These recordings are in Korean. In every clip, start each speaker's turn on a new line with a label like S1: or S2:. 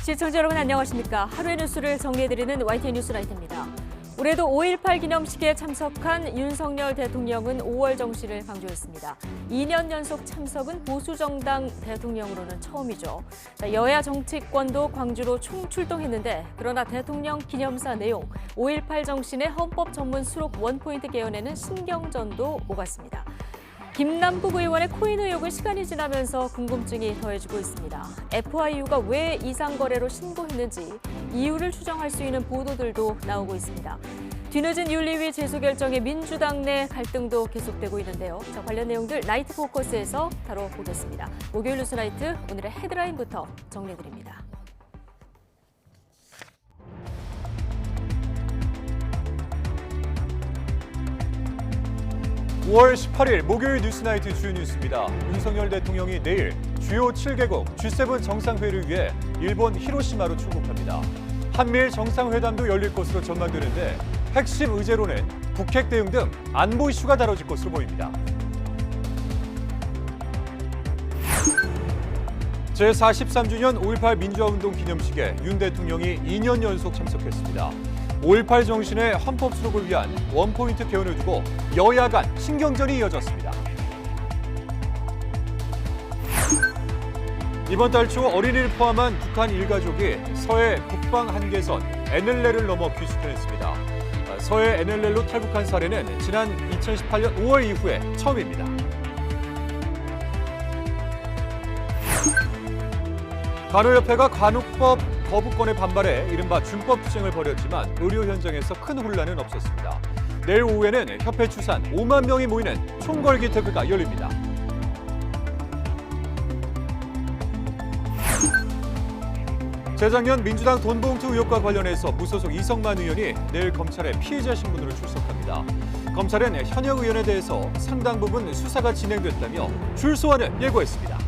S1: 시청자 여러분 안녕하십니까? 하루의 뉴스를 정리해드리는 YTN 뉴스라이트입니다. 올해도 5.18 기념식에 참석한 윤석열 대통령은 5월 정신을 강조했습니다. 2년 연속 참석은 보수정당 대통령으로는 처음이죠. 여야 정치권도 광주로 총출동했는데 그러나 대통령 기념사 내용, 5.18 정신의 헌법 전문 수록 원포인트 개헌에는 신경전도 오갔습니다. 김남국 의원의 코인 의혹은 시간이 지나면서 궁금증이 더해지고 있습니다. FIU가 왜 이상거래로 신고했는지 이유를 추정할 수 있는 보도들도 나오고 있습니다. 뒤늦은 윤리위 제소 결정에 민주당 내 갈등도 계속되고 있는데요. 관련 내용들 나이트 포커스에서 다뤄보겠습니다. 목요일 뉴스 나이트 오늘의 헤드라인부터 정리해드립니다.
S2: 5월 18일 목요일 뉴스나이트 주요 뉴스입니다. 윤석열 대통령이 내일 주요 7개국 G7 정상회의를 위해 일본 히로시마로 출국합니다. 한미일 정상회담도 열릴 것으로 전망되는데 핵심 의제로는 북핵 대응 등 안보 이슈가 다뤄질 것으로 보입니다. 제43주년 5.18 민주화운동 기념식에 윤 대통령이 2년 연속 참석했습니다. 5.18 정신의 헌법 수록을 위한 원포인트 개헌을 두고 여야 간 신경전이 이어졌습니다. 이번 달 초 어린이를 포함한 북한 일가족이 서해 북방 한계선 NLL을 넘어 귀숙해냈습니다. 서해 NLL로 탈북한 사례는 지난 2018년 5월 이후에 처음입니다. 간호협회가 간호법 거부권에 반발해 이른바 준법 투쟁을 벌였지만 의료 현장에서 큰 혼란은 없었습니다. 내일 오후에는 협회 추산 5만 명이 모이는 총궐기 대회가 열립니다. 재작년 민주당 돈봉투 의혹과 관련해서 무소속 이성만 의원이 내일 검찰에 피해자 신분으로 출석합니다. 검찰은 현역 의원에 대해서 상당 부분 수사가 진행됐다며 출소안을 예고했습니다.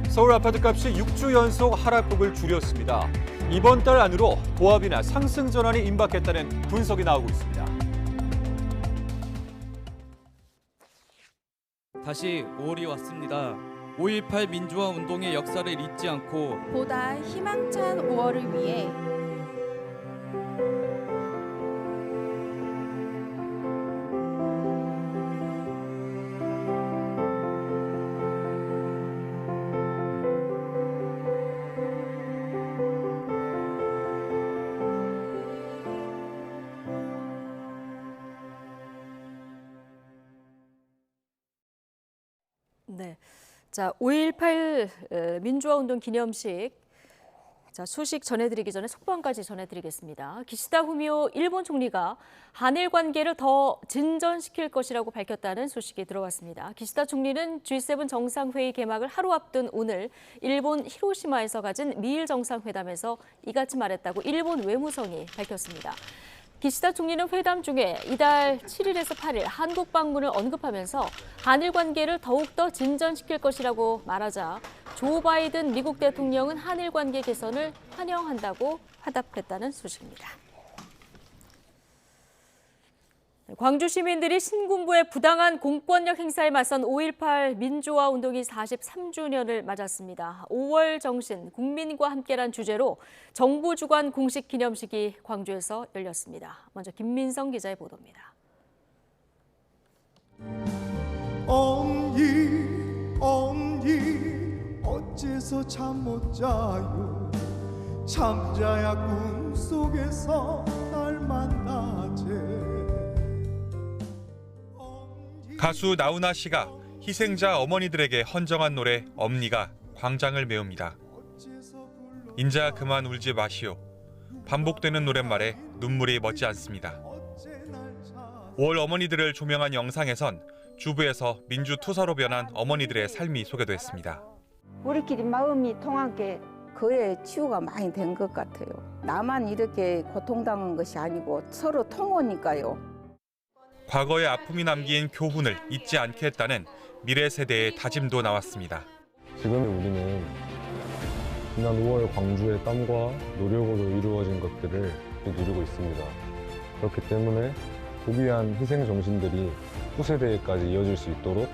S2: 서울 아파트값이 6주 연속 하락폭을 줄였습니다. 이번 달 안으로 보합이나 상승 전환이 임박했다는 분석이 나오고 있습니다.
S3: 다시 5월이 왔습니다. 5.18 민주화 운동의 역사를 잊지 않고
S4: 보다 희망찬 5월을 위해
S1: 네, 자 5.18 민주화운동 기념식 소식 전해드리기 전에 속보까지 전해드리겠습니다. 기시다 후미오 일본 총리가 한일 관계를 더 진전시킬 것이라고 밝혔다는 소식이 들어왔습니다. 기시다 총리는 G7 정상회의 개막을 하루 앞둔 오늘 일본 히로시마에서 가진 미일 정상회담에서 이같이 말했다고 일본 외무성이 밝혔습니다. 기시다 총리는 회담 중에 이달 7일에서 8일 한국 방문을 언급하면서 한일 관계를 더욱더 진전시킬 것이라고 말하자 조 바이든 미국 대통령은 한일 관계 개선을 환영한다고 화답했다는 소식입니다. 광주 시민들이 신군부의 부당한 공권력 행사에 맞선 5.18 민주화 운동이 43주년을 맞았습니다. 5월 정신, 국민과 함께란 주제로 정부 주관 공식 기념식이 광주에서 열렸습니다. 먼저 김민성 기자의 보도입니다.
S5: 엄니 어째서 잠 못 자요 잠자야 꿈속에서 날 만나재.
S6: 가수 나훈아 씨가 희생자 어머니들에게 헌정한 노래 엄니가 광장을 메웁니다. 인자 그만 울지 마시오. 반복되는 노랫말에 눈물이 멎지 않습니다. 5월 어머니들을 조명한 영상에선 주부에서 민주투사로 변한 어머니들의 삶이 소개됐습니다.
S7: 우리끼리 마음이 통한 게 그의 치유가 많이 된 것 같아요. 나만 이렇게 고통당한 것이 아니고 서로 통하니까요.
S6: 과거의 아픔이 남긴 교훈을 잊지 않겠다는 미래 세대의 다짐도 나왔습니다.
S8: 지금의 우리는 지난 5월 광주의 땀과 노력으로 이루어진 것들을 누리고 있습니다. 그렇기 때문에 고귀한 희생 정신들이 후세대에까지 이어질 수 있도록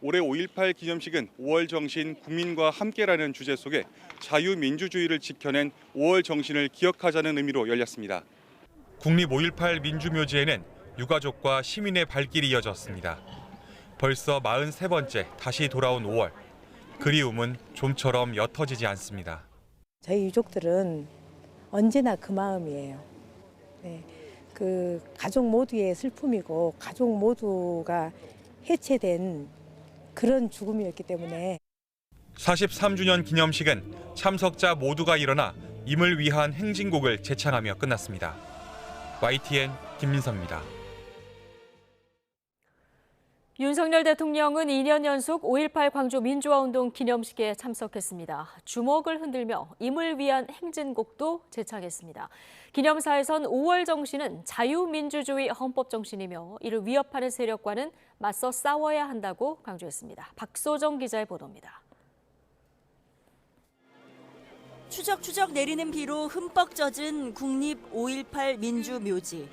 S9: 올해 5.18 기념식은 5월 정신 국민과 함께라는 주제 속에 자유민주주의를 지켜낸 5월 정신을 기억하자는 의미로 열렸습니다.
S6: 국립 5.18 민주묘지에는 유가족과 시민의 발길이 이어졌습니다. 벌써 43번째 다시 돌아온 5월. 그리움은 좀처럼 옅어지지 않습니다.
S10: 저희 유족들은 언제나 그 마음이에요. 네, 그 가족 모두의 슬픔이고 가족 모두가 해체된 그런 죽음이었기 때문에
S6: 43주년 기념식은 참석자 모두가 일어나 임을 위한 행진곡을 제창하며 끝났습니다. YTN 김민성입니다.
S1: 윤석열 대통령은 2년 연속 5.18 광주 민주화운동 기념식에 참석했습니다. 주먹을 흔들며 임을 위한 행진곡도 제창했습니다. 기념사에선 5월 정신은 자유민주주의 헌법 정신이며 이를 위협하는 세력과는 맞서 싸워야 한다고 강조했습니다. 박소정 기자의 보도입니다.
S11: 추적추적 내리는 비로 흠뻑 젖은 국립 5.18 민주묘지.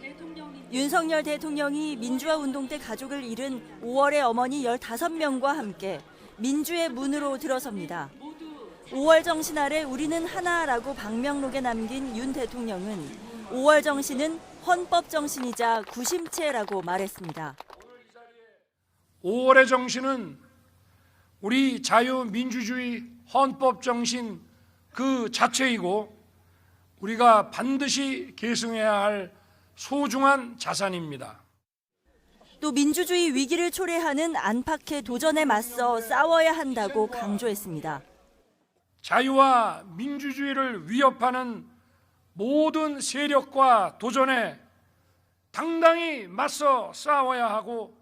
S11: 윤석열 대통령이 민주화 운동 때 가족을 잃은 5월의 어머니 15명과 함께 민주의 문으로 들어섭니다. 5월 정신 아래 우리는 하나라고 방명록에 남긴 윤 대통령은 5월 정신은 헌법 정신이자 구심체라고 말했습니다.
S12: 5월의 정신은 우리 자유민주주의 헌법 정신 그 자체이고 우리가 반드시 계승해야 할 소중한 자산입니다.
S11: 또 민주주의 위기를 초래하는 안팎의 도전에 맞서 싸워야 한다고 강조했습니다.
S12: 자유와 민주주의를 위협하는 모든 세력과 도전에 당당히 맞서 싸워야 하고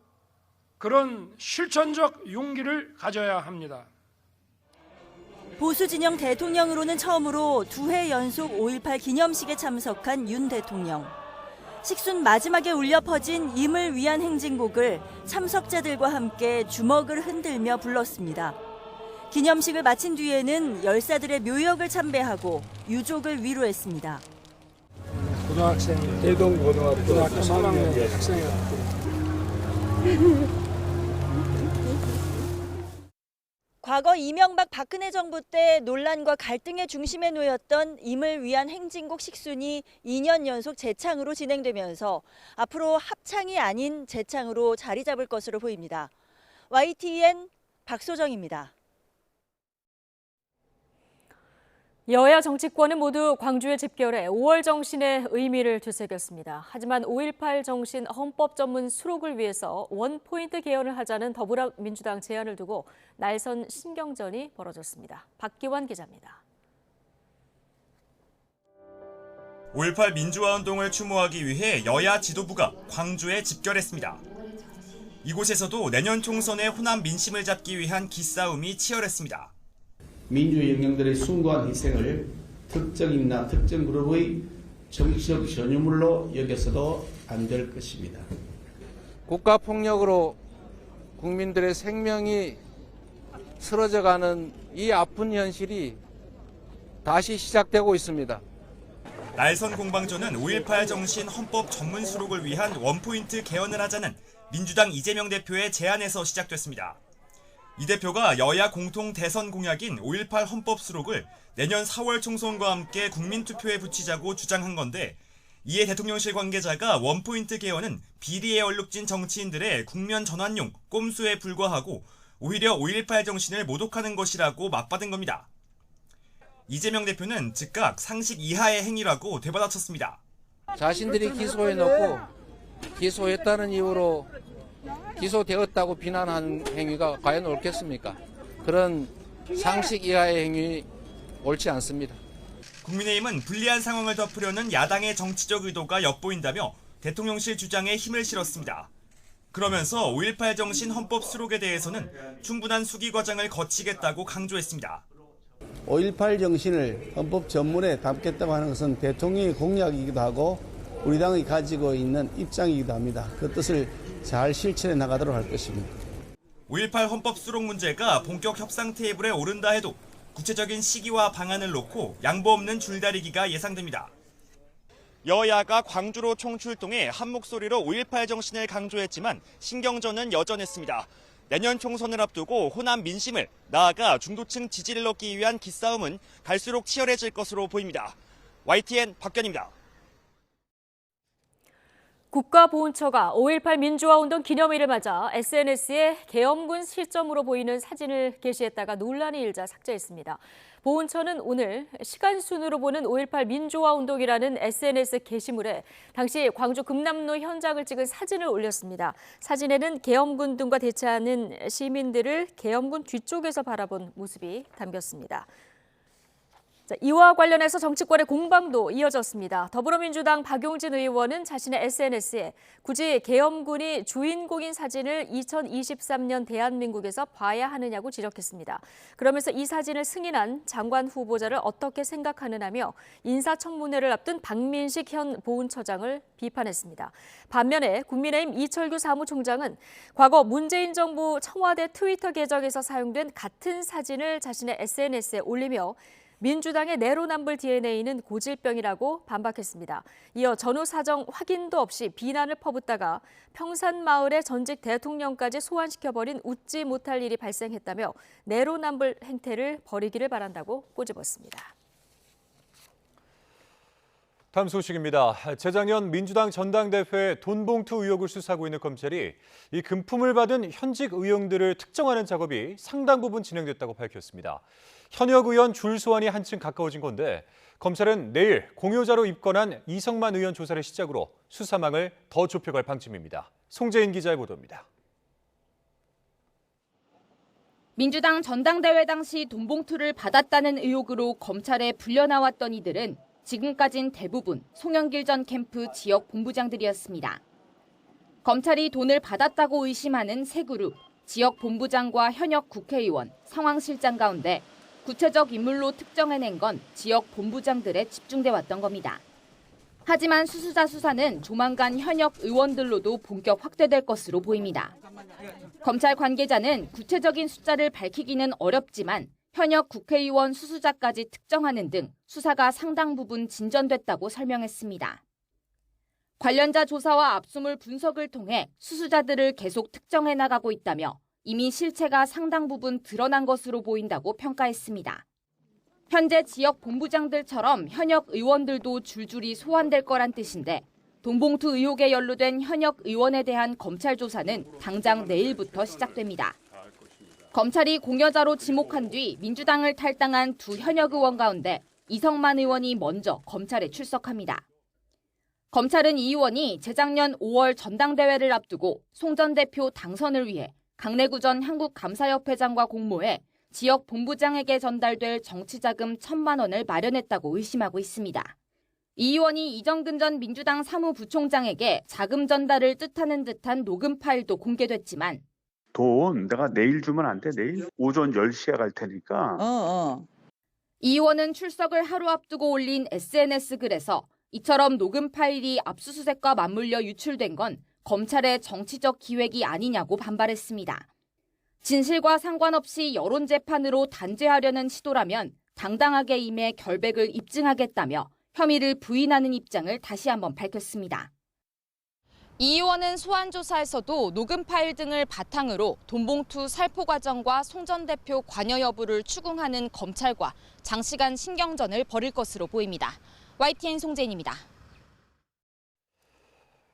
S12: 그런 실천적 용기를 가져야 합니다.
S11: 보수 진영 대통령으로는 처음으로 2회 연속 5.18 기념식에 참석한 윤 대통령. 식순 마지막에 울려 퍼진 임을 위한 행진곡을 참석자들과 함께 주먹을 흔들며 불렀습니다. 기념식을 마친 뒤에는 열사들의 묘역을 참배하고 유족을 위로했습니다.
S12: 고등학생, 대동고등학교 3학년 학생이었고
S11: 과거 이명박 박근혜 정부 때 논란과 갈등의 중심에 놓였던 임을 위한 행진곡 식순이 2년 연속 재창으로 진행되면서 앞으로 합창이 아닌 재창으로 자리 잡을 것으로 보입니다. YTN 박소정입니다.
S1: 여야 정치권은 모두 광주에 집결해 5월 정신의 의미를 되새겼습니다. 하지만 5.18 정신 헌법 전문 수록을 위해서 원포인트 개헌을 하자는 더불어민주당 제안을 두고 날선 신경전이 벌어졌습니다. 박기환 기자입니다.
S13: 5.18 민주화운동을 추모하기 위해 여야 지도부가 광주에 집결했습니다. 이곳에서도 내년 총선의 호남 민심을 잡기 위한 기싸움이 치열했습니다.
S14: 민주 영령들의 숭고한 희생을 특정인이나 특정 그룹의 정치적 전유물로 여겨서도 안 될 것입니다.
S15: 국가폭력으로 국민들의 생명이 쓰러져가는 이 아픈 현실이 다시 시작되고 있습니다.
S13: 날선 공방전은 5.18 정신 헌법 전문 수록을 위한 원포인트 개헌을 하자는 민주당 이재명 대표의 제안에서 시작됐습니다. 이 대표가 여야 공통 대선 공약인 5.18 헌법 수록을 내년 4월 총선과 함께 국민투표에 붙이자고 주장한 건데 이에 대통령실 관계자가 원포인트 개헌은 비리에 얼룩진 정치인들의 국면 전환용 꼼수에 불과하고 오히려 5.18 정신을 모독하는 것이라고 맞받은 겁니다. 이재명 대표는 즉각 상식 이하의 행위라고 되받아쳤습니다.
S15: 자신들이 기소해놓고 기소했다는 이유로 기소되었다고 비난하는 행위가 과연 옳겠습니까? 그런 상식 이하의 행위 옳지 않습니다.
S13: 국민의힘은 불리한 상황을 덮으려는 야당의 정치적 의도가 엿보인다며 대통령실 주장에 힘을 실었습니다. 그러면서 5.18 정신 헌법 수록에 대해서는 충분한 수기 과정을 거치겠다고 강조했습니다.
S16: 5.18 정신을 헌법 전문에 담겠다고 하는 것은 대통령의 공약이기도 하고 우리 당이 가지고 있는 입장이기도 합니다. 그 뜻을 잘 실천해 나가도록 할 것입니다.
S13: 5.18 헌법 수록 문제가 본격 협상 테이블에 오른다 해도 구체적인 시기와 방안을 놓고 양보 없는 줄다리기가 예상됩니다. 여야가 광주로 총출동해 한 목소리로 5.18 정신을 강조했지만 신경전은 여전했습니다. 내년 총선을 앞두고 호남 민심을 나아가 중도층 지지를 얻기 위한 기싸움은 갈수록 치열해질 것으로 보입니다. YTN 박견입니다.
S1: 국가보훈처가 5.18 민주화운동 기념일을 맞아 SNS에 계엄군 시점으로 보이는 사진을 게시했다가 논란이 일자 삭제했습니다. 보훈처는 오늘 시간순으로 보는 5.18 민주화운동이라는 SNS 게시물에 당시 광주 금남로 현장을 찍은 사진을 올렸습니다. 사진에는 계엄군 등과 대치하는 시민들을 계엄군 뒤쪽에서 바라본 모습이 담겼습니다. 이와 관련해서 정치권의 공방도 이어졌습니다. 더불어민주당 박용진 의원은 자신의 SNS에 굳이 계엄군이 주인공인 사진을 2023년 대한민국에서 봐야 하느냐고 지적했습니다. 그러면서 이 사진을 승인한 장관 후보자를 어떻게 생각하느냐며 인사청문회를 앞둔 박민식 현 보훈처장을 비판했습니다. 반면에 국민의힘 이철규 사무총장은 과거 문재인 정부 청와대 트위터 계정에서 사용된 같은 사진을 자신의 SNS에 올리며 민주당의 내로남불 DNA는 고질병이라고 반박했습니다. 이어 전후 사정 확인도 없이 비난을 퍼붓다가 평산마을의 전직 대통령까지 소환시켜버린 웃지 못할 일이 발생했다며 내로남불 행태를 버리기를 바란다고 꼬집었습니다.
S2: 다음 소식입니다. 재작년 민주당 전당대회 돈봉투 의혹을 수사하고 있는 검찰이 이 금품을 받은 현직 의원들을 특정하는 작업이 상당 부분 진행됐다고 밝혔습니다. 현역 의원 줄 소환이 한층 가까워진 건데 검찰은 내일 공여자로 입건한 이성만 의원 조사를 시작으로 수사망을 더 좁혀갈 방침입니다. 송재인 기자의 보도입니다.
S17: 민주당 전당대회 당시 돈봉투를 받았다는 의혹으로 검찰에 불려나왔던 이들은 지금까진 대부분 송영길 전 캠프 지역 본부장들이었습니다. 검찰이 돈을 받았다고 의심하는 세 그룹, 지역 본부장과 현역 국회의원, 상황실장 가운데 구체적 인물로 특정해낸 건 지역 본부장들에 집중돼 왔던 겁니다. 하지만 수수자 수사는 조만간 현역 의원들로도 본격 확대될 것으로 보입니다. 검찰 관계자는 구체적인 숫자를 밝히기는 어렵지만 현역 국회의원 수수자까지 특정하는 등 수사가 상당 부분 진전됐다고 설명했습니다. 관련자 조사와 압수물 분석을 통해 수수자들을 계속 특정해 나가고 있다며 이미 실체가 상당 부분 드러난 것으로 보인다고 평가했습니다. 현재 지역 본부장들처럼 현역 의원들도 줄줄이 소환될 거란 뜻인데 돈봉투 의혹에 연루된 현역 의원에 대한 검찰 조사는 당장 내일부터 시작됩니다. 검찰이 공여자로 지목한 뒤 민주당을 탈당한 두 현역 의원 가운데 이성만 의원이 먼저 검찰에 출석합니다. 검찰은 이 의원이 재작년 5월 전당대회를 앞두고 송 전 대표 당선을 위해 강내구 전 한국감사협회장과 공모해 지역 본부장에게 전달될 정치자금 1,000만 원을 마련했다고 의심하고 있습니다. 이 의원이 이정근 전 민주당 사무부총장에게 자금 전달을 뜻하는 듯한 녹음 파일도 공개됐지만
S18: 돈 내가 내일 주면 안 돼? 내일 오전 10시에 갈 테니까.
S17: 이 의원은 출석을 하루 앞두고 올린 SNS 글에서 이처럼 녹음 파일이 압수수색과 맞물려 유출된 건 검찰의 정치적 기획이 아니냐고 반발했습니다. 진실과 상관없이 여론재판으로 단죄하려는 시도라면 당당하게 임해 결백을 입증하겠다며 혐의를 부인하는 입장을 다시 한번 밝혔습니다. 이 의원은 소환조사에서도 녹음 파일 등을 바탕으로 돈봉투 살포 과정과 송 전 대표 관여 여부를 추궁하는 검찰과 장시간 신경전을 벌일 것으로 보입니다. YTN 송재인입니다.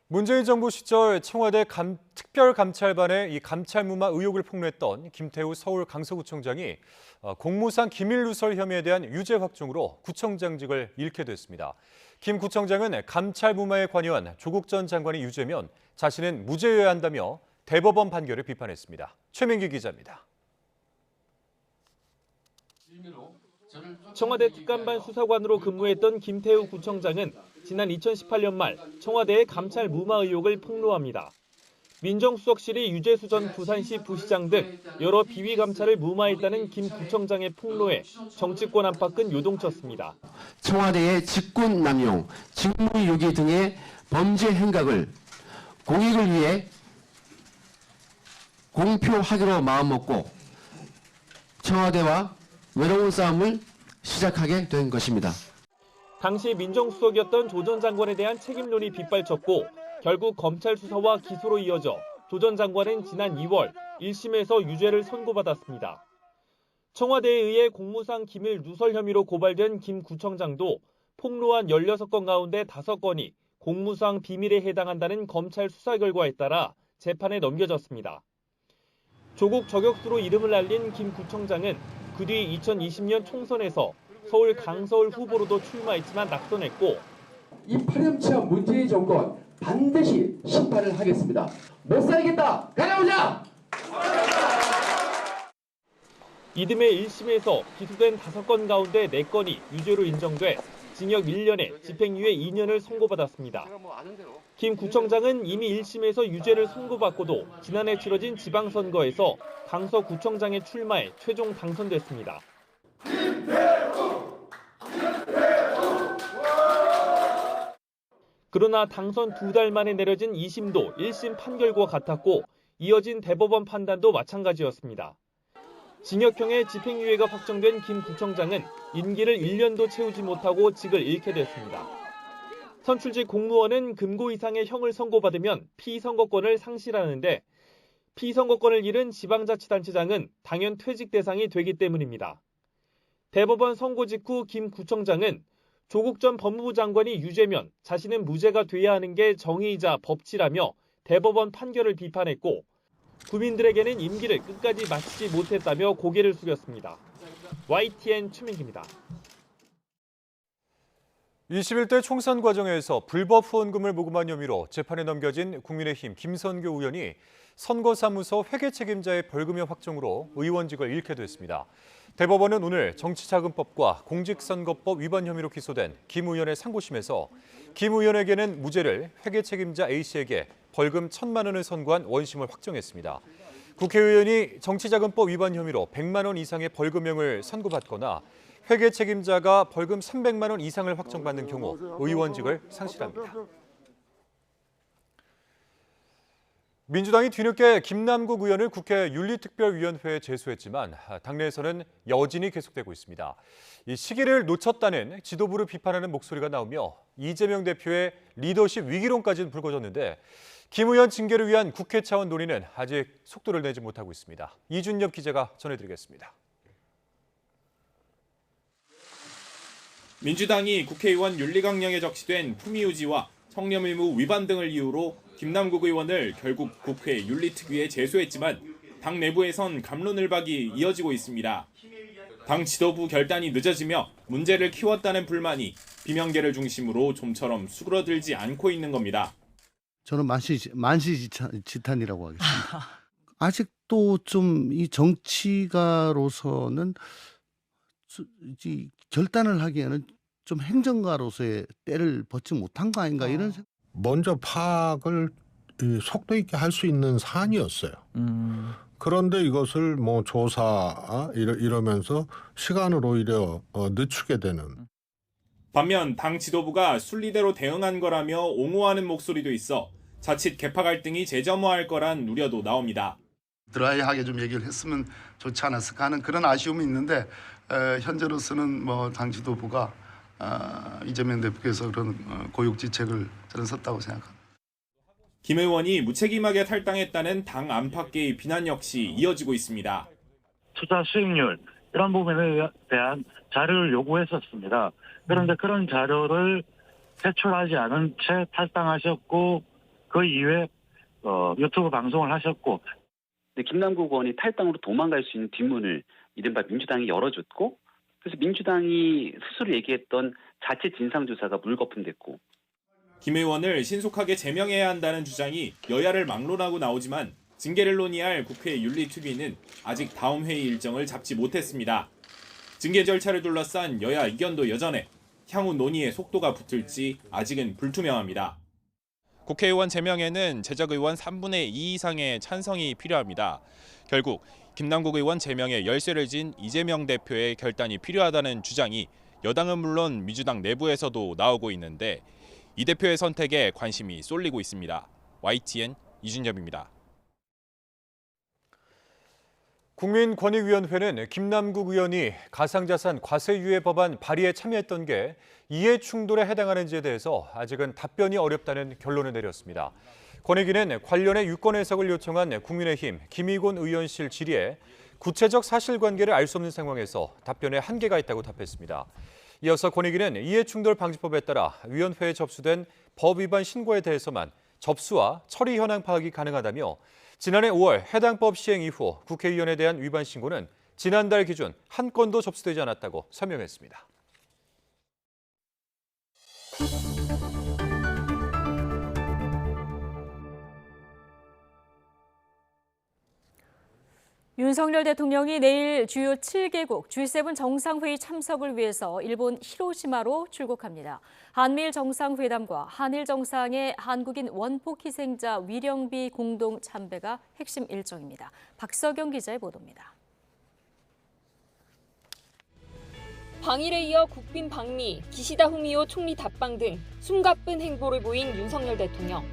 S2: 문재인 정부 시절 청와대 특별감찰반의 이 감찰무마 의혹을 폭로했던 김태우 서울 강서구청장이 공무상 기밀누설 혐의에 대한 유죄 확정으로 구청장직을 잃게 됐습니다. 김 구청장은 감찰무마에 관여한 조국 전 장관이 유죄면 자신은 무죄여야 한다며 대법원 판결을 비판했습니다. 최민기 기자입니다.
S19: 청와대 특감반 수사관으로 근무했던 김태우 구청장은 지난 2018년 말 청와대의 감찰 무마 의혹을 폭로합니다. 민정수석실이 유재수 전 부산시 부시장 등 여러 비위 감찰을 무마했다는 김 구청장의 폭로에 정치권 안팎은 요동쳤습니다.
S20: 청와대의 직권 남용, 직무유기 등의 범죄 행각을 공익을 위해 공표하기로 마음먹고 청와대와 외로운 싸움을 시작하게 된 것입니다.
S19: 당시 민정수석이었던 조 전 장관에 대한 책임론이 빗발쳤고 결국 검찰 수사와 기소로 이어져 조 전 장관은 지난 2월 1심에서 유죄를 선고받았습니다. 청와대에 의해 공무상 기밀 누설 혐의로 고발된 김 구청장도 폭로한 16건 가운데 5건이 공무상 비밀에 해당한다는 검찰 수사 결과에 따라 재판에 넘겨졌습니다. 조국 저격수로 이름을 알린 김 구청장은 그 뒤 2020년 총선에서 서울 강서울 후보로도 출마했지만 낙선했고
S20: 이 파렴치한 문재인 정권 반드시 심판을 하겠습니다. 못 살겠다. 가려오자.
S19: 이듬해 1심에서 기소된 5건 가운데 4건이 유죄로 인정돼 징역 1년에 집행유예 2년을 선고받았습니다. 김 구청장은 이미 1심에서 유죄를 선고받고도 지난해 치러진 지방선거에서 강서구청장에 출마해 최종 당선됐습니다. 그러나 당선 2달 만에 내려진 2심도 1심 판결과 같았고 이어진 대법원 판단도 마찬가지였습니다. 징역형의 집행유예가 확정된 김 구청장은 임기를 1년도 채우지 못하고 직을 잃게 됐습니다. 선출직 공무원은 금고 이상의 형을 선고받으면 피선거권을 상실하는데 피선거권을 잃은 지방자치단체장은 당연 퇴직 대상이 되기 때문입니다. 대법원 선고 직후 김 구청장은 조국 전 법무부 장관이 유죄면 자신은 무죄가 돼야 하는 게 정의이자 법치라며 대법원 판결을 비판했고 국민들에게는 임기를 끝까지 마치지 못했다며 고개를 숙였습니다. YTN 최민기입니다.
S2: 21대 총선 과정에서 불법 후원금을 모금한 혐의로 재판에 넘겨진 국민의힘 김선교 의원이 선거사무소 회계 책임자의 벌금형 확정으로 의원직을 잃게 됐습니다. 대법원은 오늘 정치자금법과 공직선거법 위반 혐의로 기소된 김 의원의 상고심에서 김 의원에게는 무죄를, 회계 책임자 A씨에게 벌금 1,000만 원을 선고한 원심을 확정했습니다. 국회의원이 정치자금법 위반 혐의로 100만 원 이상의 벌금형을 선고받거나 회계 책임자가 벌금 300만 원 이상을 확정받는 경우 의원직을 상실합니다. 민주당이 뒤늦게 김남국 의원을 국회 윤리특별위원회에 제소했지만 당내에서는 여진이 계속되고 있습니다. 이 시기를 놓쳤다는 지도부를 비판하는 목소리가 나오며 이재명 대표의 리더십 위기론까지는 불거졌는데 김 의원 징계를 위한 국회 차원 논의는 아직 속도를 내지 못하고 있습니다. 이준엽 기자가 전해드리겠습니다.
S21: 민주당이 국회의원 윤리강령에 적시된 품위유지와 청렴 의무 위반 등을 이유로 김남국 의원을 결국 국회 윤리특위에 제소했지만 당 내부에선 갑론을박이 이어지고 있습니다. 당 지도부 결단이 늦어지며 문제를 키웠다는 불만이 비명계를 중심으로 좀처럼 수그러들지 않고 있는 겁니다.
S16: 저는 만시지탄이라고 하겠습니다. 아직도 좀 이 정치가로서는 이 결단을 하기에는 좀 행정가로서의 때를 벗지 못한 거 아닌가 이런 생각.
S22: 먼저 파악을 속도 있게 할 수 있는 사안이었어요. 그런데 이것을 뭐 조사 이러면서 시간을 오히려 늦추게 되는.
S21: 반면 당 지도부가 순리대로 대응한 거라며 옹호하는 목소리도 있어 자칫 계파 갈등이 재점화할 거란 우려도 나옵니다.
S23: 드라이하게 좀 얘기를 했으면 좋지 않았을까 하는 그런 아쉬움이 있는데 현재로서는 뭐 당 지도부가 이재명 대표께서 그런 고육지책을 저는 썼다고 생각합니다.
S21: 김 의원이 무책임하게 탈당했다는 당 안팎의 비난 역시 이어지고 있습니다.
S24: 투자 수익률 이런 부분에 대한 자료를 요구했었습니다. 그런데 그런 자료를 제출하지 않은 채 탈당하셨고 그 이후에 유튜브 방송을 하셨고
S25: 김남국 의원이 탈당으로 도망갈 수 있는 뒷문을 이른바 민주당이 열어줬고 그래서 민주당이 스스로 얘기했던 자체 진상조사가 물거품됐고
S21: 김 의원을 신속하게 제명해야 한다는 주장이 여야를 막론하고 나오지만 징계를 논의할 국회 윤리특위는 아직 다음 회의 일정을 잡지 못했습니다. 징계 절차를 둘러싼 여야 이견도 여전해 향후 논의에 속도가 붙을지 아직은 불투명합니다. 국회의원 제명에는 제적의원 3분의 2 이상의 찬성이 필요합니다. 결국 김남국 의원 제명에 열쇠를 진 이재명 대표의 결단이 필요하다는 주장이 여당은 물론 민주당 내부에서도 나오고 있는데 이 대표의 선택에 관심이 쏠리고 있습니다. YTN 이준엽입니다.
S2: 국민권익위원회는 김남국 의원이 가상자산 과세유예 법안 발의에 참여했던 게 이해충돌에 해당하는지에 대해서 아직은 답변이 어렵다는 결론을 내렸습니다. 권익위는 관련해 유권 해석을 요청한 국민의힘 김의곤 의원실 질의에 구체적 사실관계를 알 수 없는 상황에서 답변에 한계가 있다고 답했습니다. 이어서 권익위는 이해충돌방지법에 따라 위원회에 접수된 법 위반 신고에 대해서만 접수와 처리 현황 파악이 가능하다며 지난해 5월 해당 법 시행 이후 국회의원에 대한 위반 신고는 지난달 기준 한 건도 접수되지 않았다고 설명했습니다.
S1: 윤석열 대통령이 내일 주요 7개국 G7 정상회의 참석을 위해서 일본 히로시마로 출국합니다. 한미일 정상회담과 한일 정상의 한국인 원폭 희생자 위령비 공동 참배가 핵심 일정입니다. 박서경 기자의 보도입니다.
S3: 방일에 이어 국빈 방미, 기시다 후미오 총리 답방 등 숨가쁜 행보를 보인 윤석열 대통령.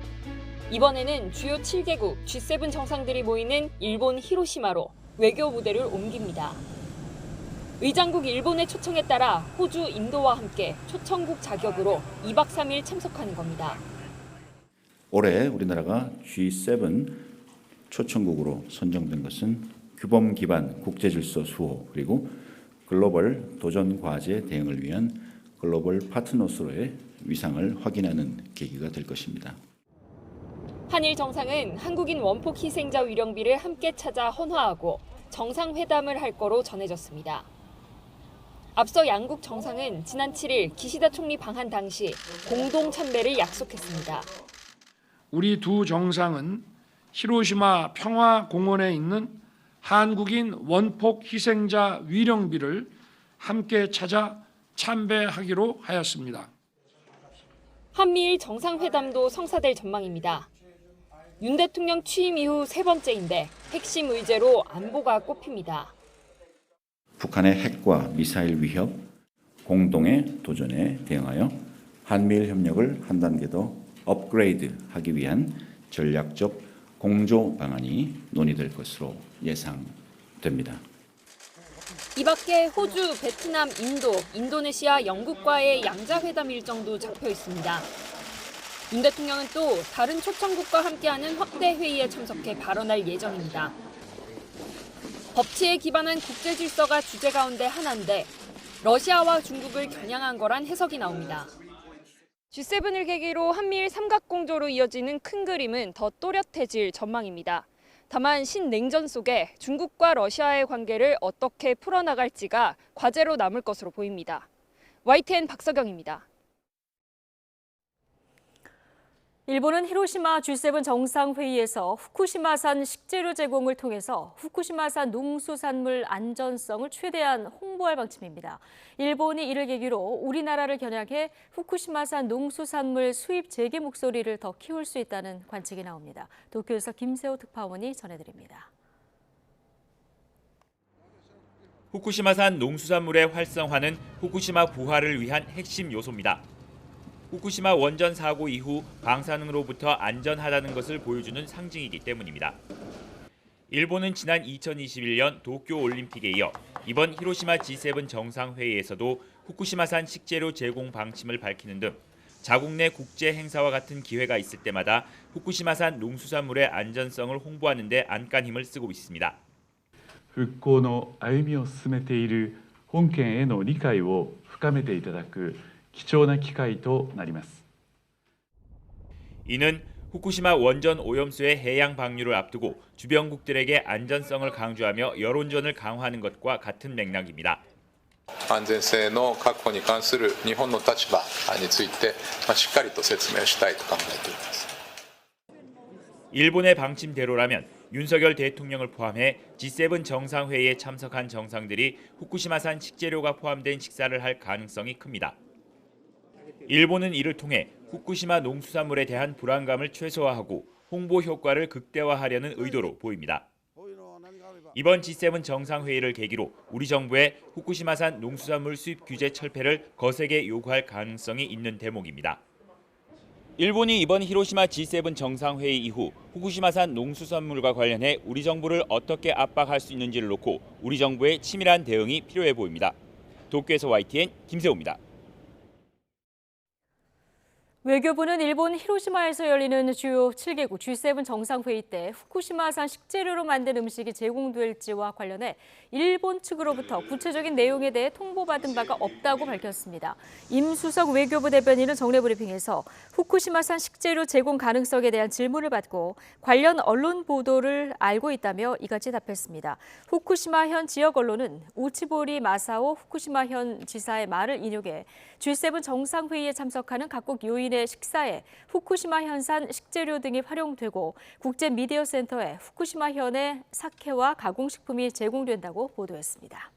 S3: 이번에는 주요 7개국 G7 정상들이 모이는 일본 히로시마로 외교 무대를 옮깁니다. 의장국 일본의 초청에 따라 호주, 인도와 함께 초청국 자격으로 2박 3일 참석하는 겁니다.
S4: 올해 우리나라가 G7 초청국으로 선정된 것은 규범 기반 국제질서 수호 그리고 글로벌 도전 과제 대응을 위한 글로벌 파트너로서의 위상을 확인하는 계기가 될 것입니다.
S3: 한일 정상은 한국인 원폭 희생자 위령비를 함께 찾아 헌화하고 정상회담을 할 거로 전해졌습니다. 앞서 양국 정상은 지난 7일 기시다 총리 방한 당시 공동 참배를 약속했습니다.
S12: 우리 두 정상은 히로시마 평화공원에 있는 한국인 원폭 희생자 위령비를 함께 찾아 참배하기로 하였습니다.
S3: 한미일 정상회담도 성사될 전망입니다. 윤 대통령 취임 이후 세 번째인데 핵심 의제로 안보가 꼽힙니다.
S4: 북한의 핵과 미사일 위협, 공동의 도전에 대응하여 한미일 협력을 한 단계 더 업그레이드하기 위한 전략적 공조 방안이 논의될 것으로 예상됩니다.
S3: 이 밖에 호주, 베트남, 인도, 인도네시아, 영국과의 양자회담 일정도 잡혀 있습니다. 윤 대통령은 또 다른 초청국과 함께하는 확대 회의에 참석해 발언할 예정입니다. 법치에 기반한 국제 질서가 주제 가운데 하나인데 러시아와 중국을 겨냥한 거란 해석이 나옵니다. G7을 계기로 한미일 삼각공조로 이어지는 큰 그림은 더 또렷해질 전망입니다. 다만 신냉전 속에 중국과 러시아의 관계를 어떻게 풀어나갈지가 과제로 남을 것으로 보입니다. YTN 박서경입니다.
S1: 일본은 히로시마 G7 정상회의에서 후쿠시마산 식재료 제공을 통해서 후쿠시마산 농수산물 안전성을 최대한 홍보할 방침입니다. 일본이 이를 계기로 우리나라를 겨냥해 후쿠시마산 농수산물 수입 재개 목소리를 더 키울 수 있다는 관측이 나옵니다. 도쿄에서 김세호 특파원이 전해드립니다.
S5: 후쿠시마산 농수산물의 활성화는 후쿠시마 부활을 위한 핵심 요소입니다. 후쿠시마 원전 사고 이후 방사능으로부터 안전하다는 것을 보여주는 상징이기 때문입니다. 일본은 지난 2021년 도쿄올림픽에 이어 이번 히로시마 G7 정상회의에서도 후쿠시마산 식재료 제공 방침을 밝히는 등 자국 내 국제 행사와 같은 기회가 있을 때마다 후쿠시마산 농수산물의 안전성을 홍보하는 데 안간힘을 쓰고 있습니다.
S7: 復興の歩みを進めている本県への理解を深めていただく貴重な機会となります.
S5: 이는 후쿠시마 원전 오염수의 해양 방류를 앞두고 주변국들에게 안전성을 강조하며 여론전을 강화하는 것과 같은 맥락입니다.
S8: 安全性の確保に関する日本の立場についてしっかりと説明したいと考えています.
S5: 일본의 방침대로라면 윤석열 대통령을 포함해 G7 정상회의에 참석한 정상들이 후쿠시마산 식재료가 포함된 식사를 할 가능성이 큽니다. 일본은 이를 통해 후쿠시마 농수산물에 대한 불안감을 최소화하고 홍보 효과를 극대화하려는 의도로 보입니다. 이번 G7 정상회의를 계기로 우리 정부의 후쿠시마산 농수산물 수입 규제 철폐를 거세게 요구할 가능성이 있는 대목입니다. 일본이 이번 히로시마 G7 정상회의 이후 후쿠시마산 농수산물과 관련해 우리 정부를 어떻게 압박할 수 있는지를 놓고 우리 정부의 치밀한 대응이 필요해 보입니다. 도쿄에서 YTN 김세호입니다.
S1: 외교부는 일본 히로시마에서 열리는 주요 7개국 G7 정상회의 때 후쿠시마산 식재료로 만든 음식이 제공될지와 관련해 일본 측으로부터 구체적인 내용에 대해 통보받은 바가 없다고 밝혔습니다. 임수석 외교부 대변인은 정례 브리핑에서 후쿠시마산 식재료 제공 가능성에 대한 질문을 받고 관련 언론 보도를 알고 있다며 이같이 답했습니다. 후쿠시마현 지역 언론은 우치보리 마사오 후쿠시마현 지사의 말을 인용해 G7 정상회의에 참석하는 각국 요인의 식사에 후쿠시마 현산 식재료 등이 활용되고 국제 미디어 센터에 후쿠시마 현의 사케와 가공식품이 제공된다고 보도했습니다.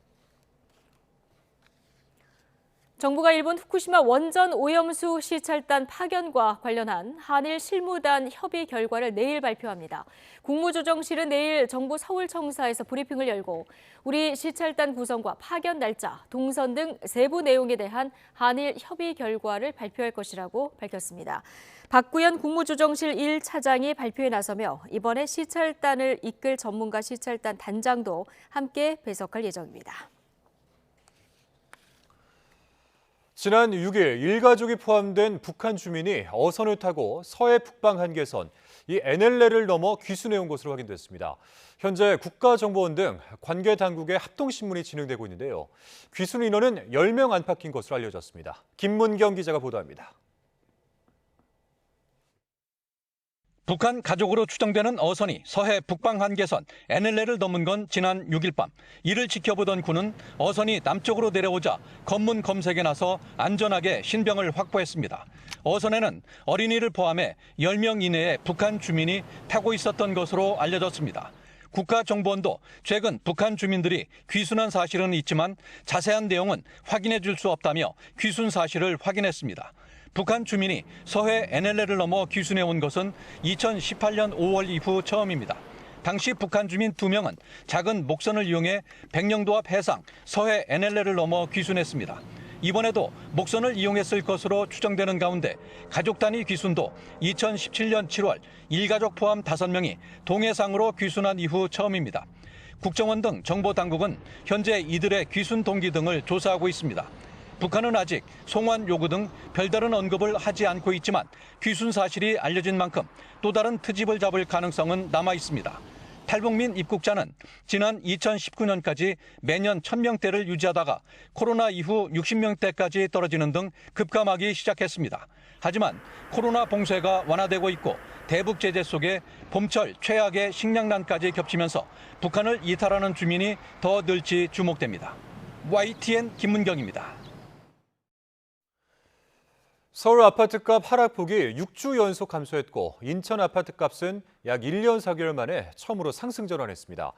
S1: 정부가 일본 후쿠시마 원전 오염수 시찰단 파견과 관련한 한일 실무단 협의 결과를 내일 발표합니다. 국무조정실은 내일 정부 서울청사에서 브리핑을 열고 우리 시찰단 구성과 파견 날짜, 동선 등 세부 내용에 대한 한일 협의 결과를 발표할 것이라고 밝혔습니다. 박구현 국무조정실 1차장이 발표에 나서며 이번에 시찰단을 이끌 전문가 시찰단 단장도 함께 배석할 예정입니다.
S2: 지난 6일 일가족이 포함된 북한 주민이 어선을 타고 서해 북방 한계선 이 NLL을 넘어 귀순해 온 것으로 확인됐습니다. 현재 국가정보원 등 관계 당국의 합동신문이 진행되고 있는데요. 귀순 인원은 10명 안팎인 것으로 알려졌습니다. 김문경 기자가 보도합니다.
S6: 북한 가족으로 추정되는 어선이 서해 북방 한계선 NLL을 넘은 건 지난 6일 밤. 이를 지켜보던 군은 어선이 남쪽으로 내려오자 검문 검색에 나서 안전하게 신병을 확보했습니다. 어선에는 어린이를 포함해 10명 이내의 북한 주민이 타고 있었던 것으로 알려졌습니다. 국가정보원도 최근 북한 주민들이 귀순한 사실은 있지만 자세한 내용은 확인해 줄 수 없다며 귀순 사실을 확인했습니다. 북한 주민이 서해 NLL을 넘어 귀순해 온 것은 2018년 5월 이후 처음입니다. 당시 북한 주민 2명은 작은 목선을 이용해 백령도 앞 해상 서해 NLL을 넘어 귀순했습니다. 이번에도 목선을 이용했을 것으로 추정되는 가운데 가족 단위 귀순도 2017년 7월 일가족 포함 5명이 동해상으로 귀순한 이후 처음입니다. 국정원 등 정보당국은 현재 이들의 귀순 동기 등을 조사하고 있습니다. 북한은 아직 송환 요구 등 별다른 언급을 하지 않고 있지만 귀순 사실이 알려진 만큼 또 다른 트집을 잡을 가능성은 남아 있습니다. 탈북민 입국자는 지난 2019년까지 매년 1000명대를 유지하다가 코로나 이후 60명대까지 떨어지는 등 급감하기 시작했습니다. 하지만 코로나 봉쇄가 완화되고 있고 대북 제재 속에 봄철 최악의 식량난까지 겹치면서 북한을 이탈하는 주민이 더 늘지 주목됩니다. YTN 김문경입니다.
S2: 서울 아파트값 하락폭이 6주 연속 감소했고 인천 아파트값은 약 1년 4개월 만에 처음으로 상승 전환했습니다.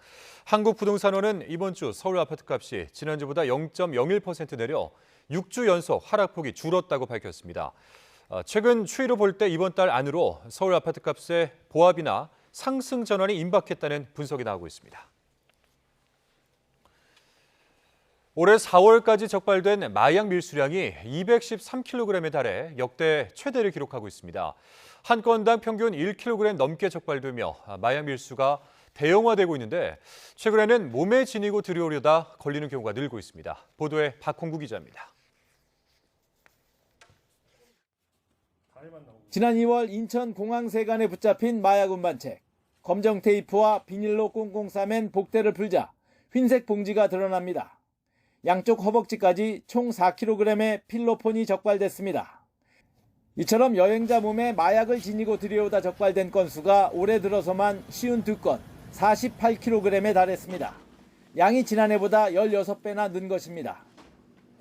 S2: 한국부동산원은 이번 주 서울 아파트값이 지난주보다 0.01% 내려 6주 연속 하락폭이 줄었다고 밝혔습니다. 최근 추이로 볼 때 이번 달 안으로 서울 아파트값의 보합이나 상승 전환이 임박했다는 분석이 나오고 있습니다. 올해 4월까지 적발된 마약 밀수량이 213kg에 달해 역대 최대를 기록하고 있습니다. 한 건당 평균 1kg 넘게 적발되며 마약 밀수가 대형화되고 있는데 최근에는 몸에 지니고 들여오려다 걸리는 경우가 늘고 있습니다. 보도에 박홍구 기자입니다.
S9: 지난 2월 인천 공항세관에 붙잡힌 마약 운반체. 검정 테이프와 비닐로 꽁꽁 싸맨 복대를 풀자 흰색 봉지가 드러납니다. 양쪽 허벅지까지 총 4kg의 필로폰이 적발됐습니다. 이처럼 여행자 몸에 마약을 지니고 들여오다 적발된 건수가 올해 들어서만 52건, 48kg에 달했습니다. 양이 지난해보다 16배나 는 것입니다.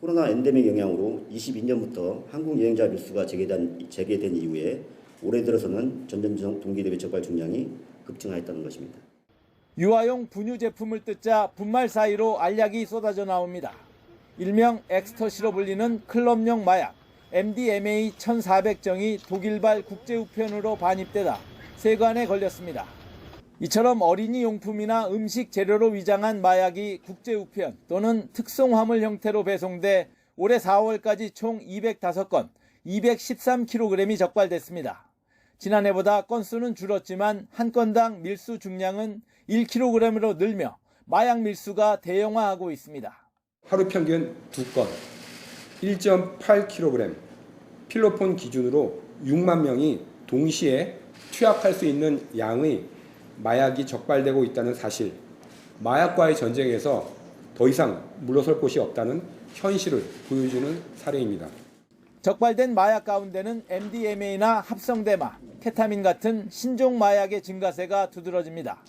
S10: 코로나 엔데믹 영향으로 22년부터 한국 여행자 밀수가 재개된 이후에 올해 들어서는 전년 동기 대비 적발 중량이 급증하였다는 것입니다.
S9: 유아용 분유 제품을 뜯자 분말 사이로 알약이 쏟아져 나옵니다. 일명 엑스터시로 불리는 클럽용 마약 MDMA 1400정이 독일발 국제우편으로 반입되다 세관에 걸렸습니다. 이처럼 어린이 용품이나 음식 재료로 위장한 마약이 국제우편 또는 특송화물 형태로 배송돼 올해 4월까지 총 205건, 213kg이 적발됐습니다. 지난해보다 건수는 줄었지만 한 건당 밀수 중량은 1kg으로 늘며 마약 밀수가 대형화하고 있습니다.
S11: 하루 평균 2건, 1.8kg, 필로폰 기준으로 6만 명이 동시에 투약할 수 있는 양의 마약이 적발되고 있다는 사실, 마약과의 전쟁에서 더 이상 물러설 곳이 없다는 현실을 보여주는 사례입니다.
S9: 적발된 마약 가운데는 MDMA나 합성대마, 케타민 같은 신종 마약의 증가세가 두드러집니다.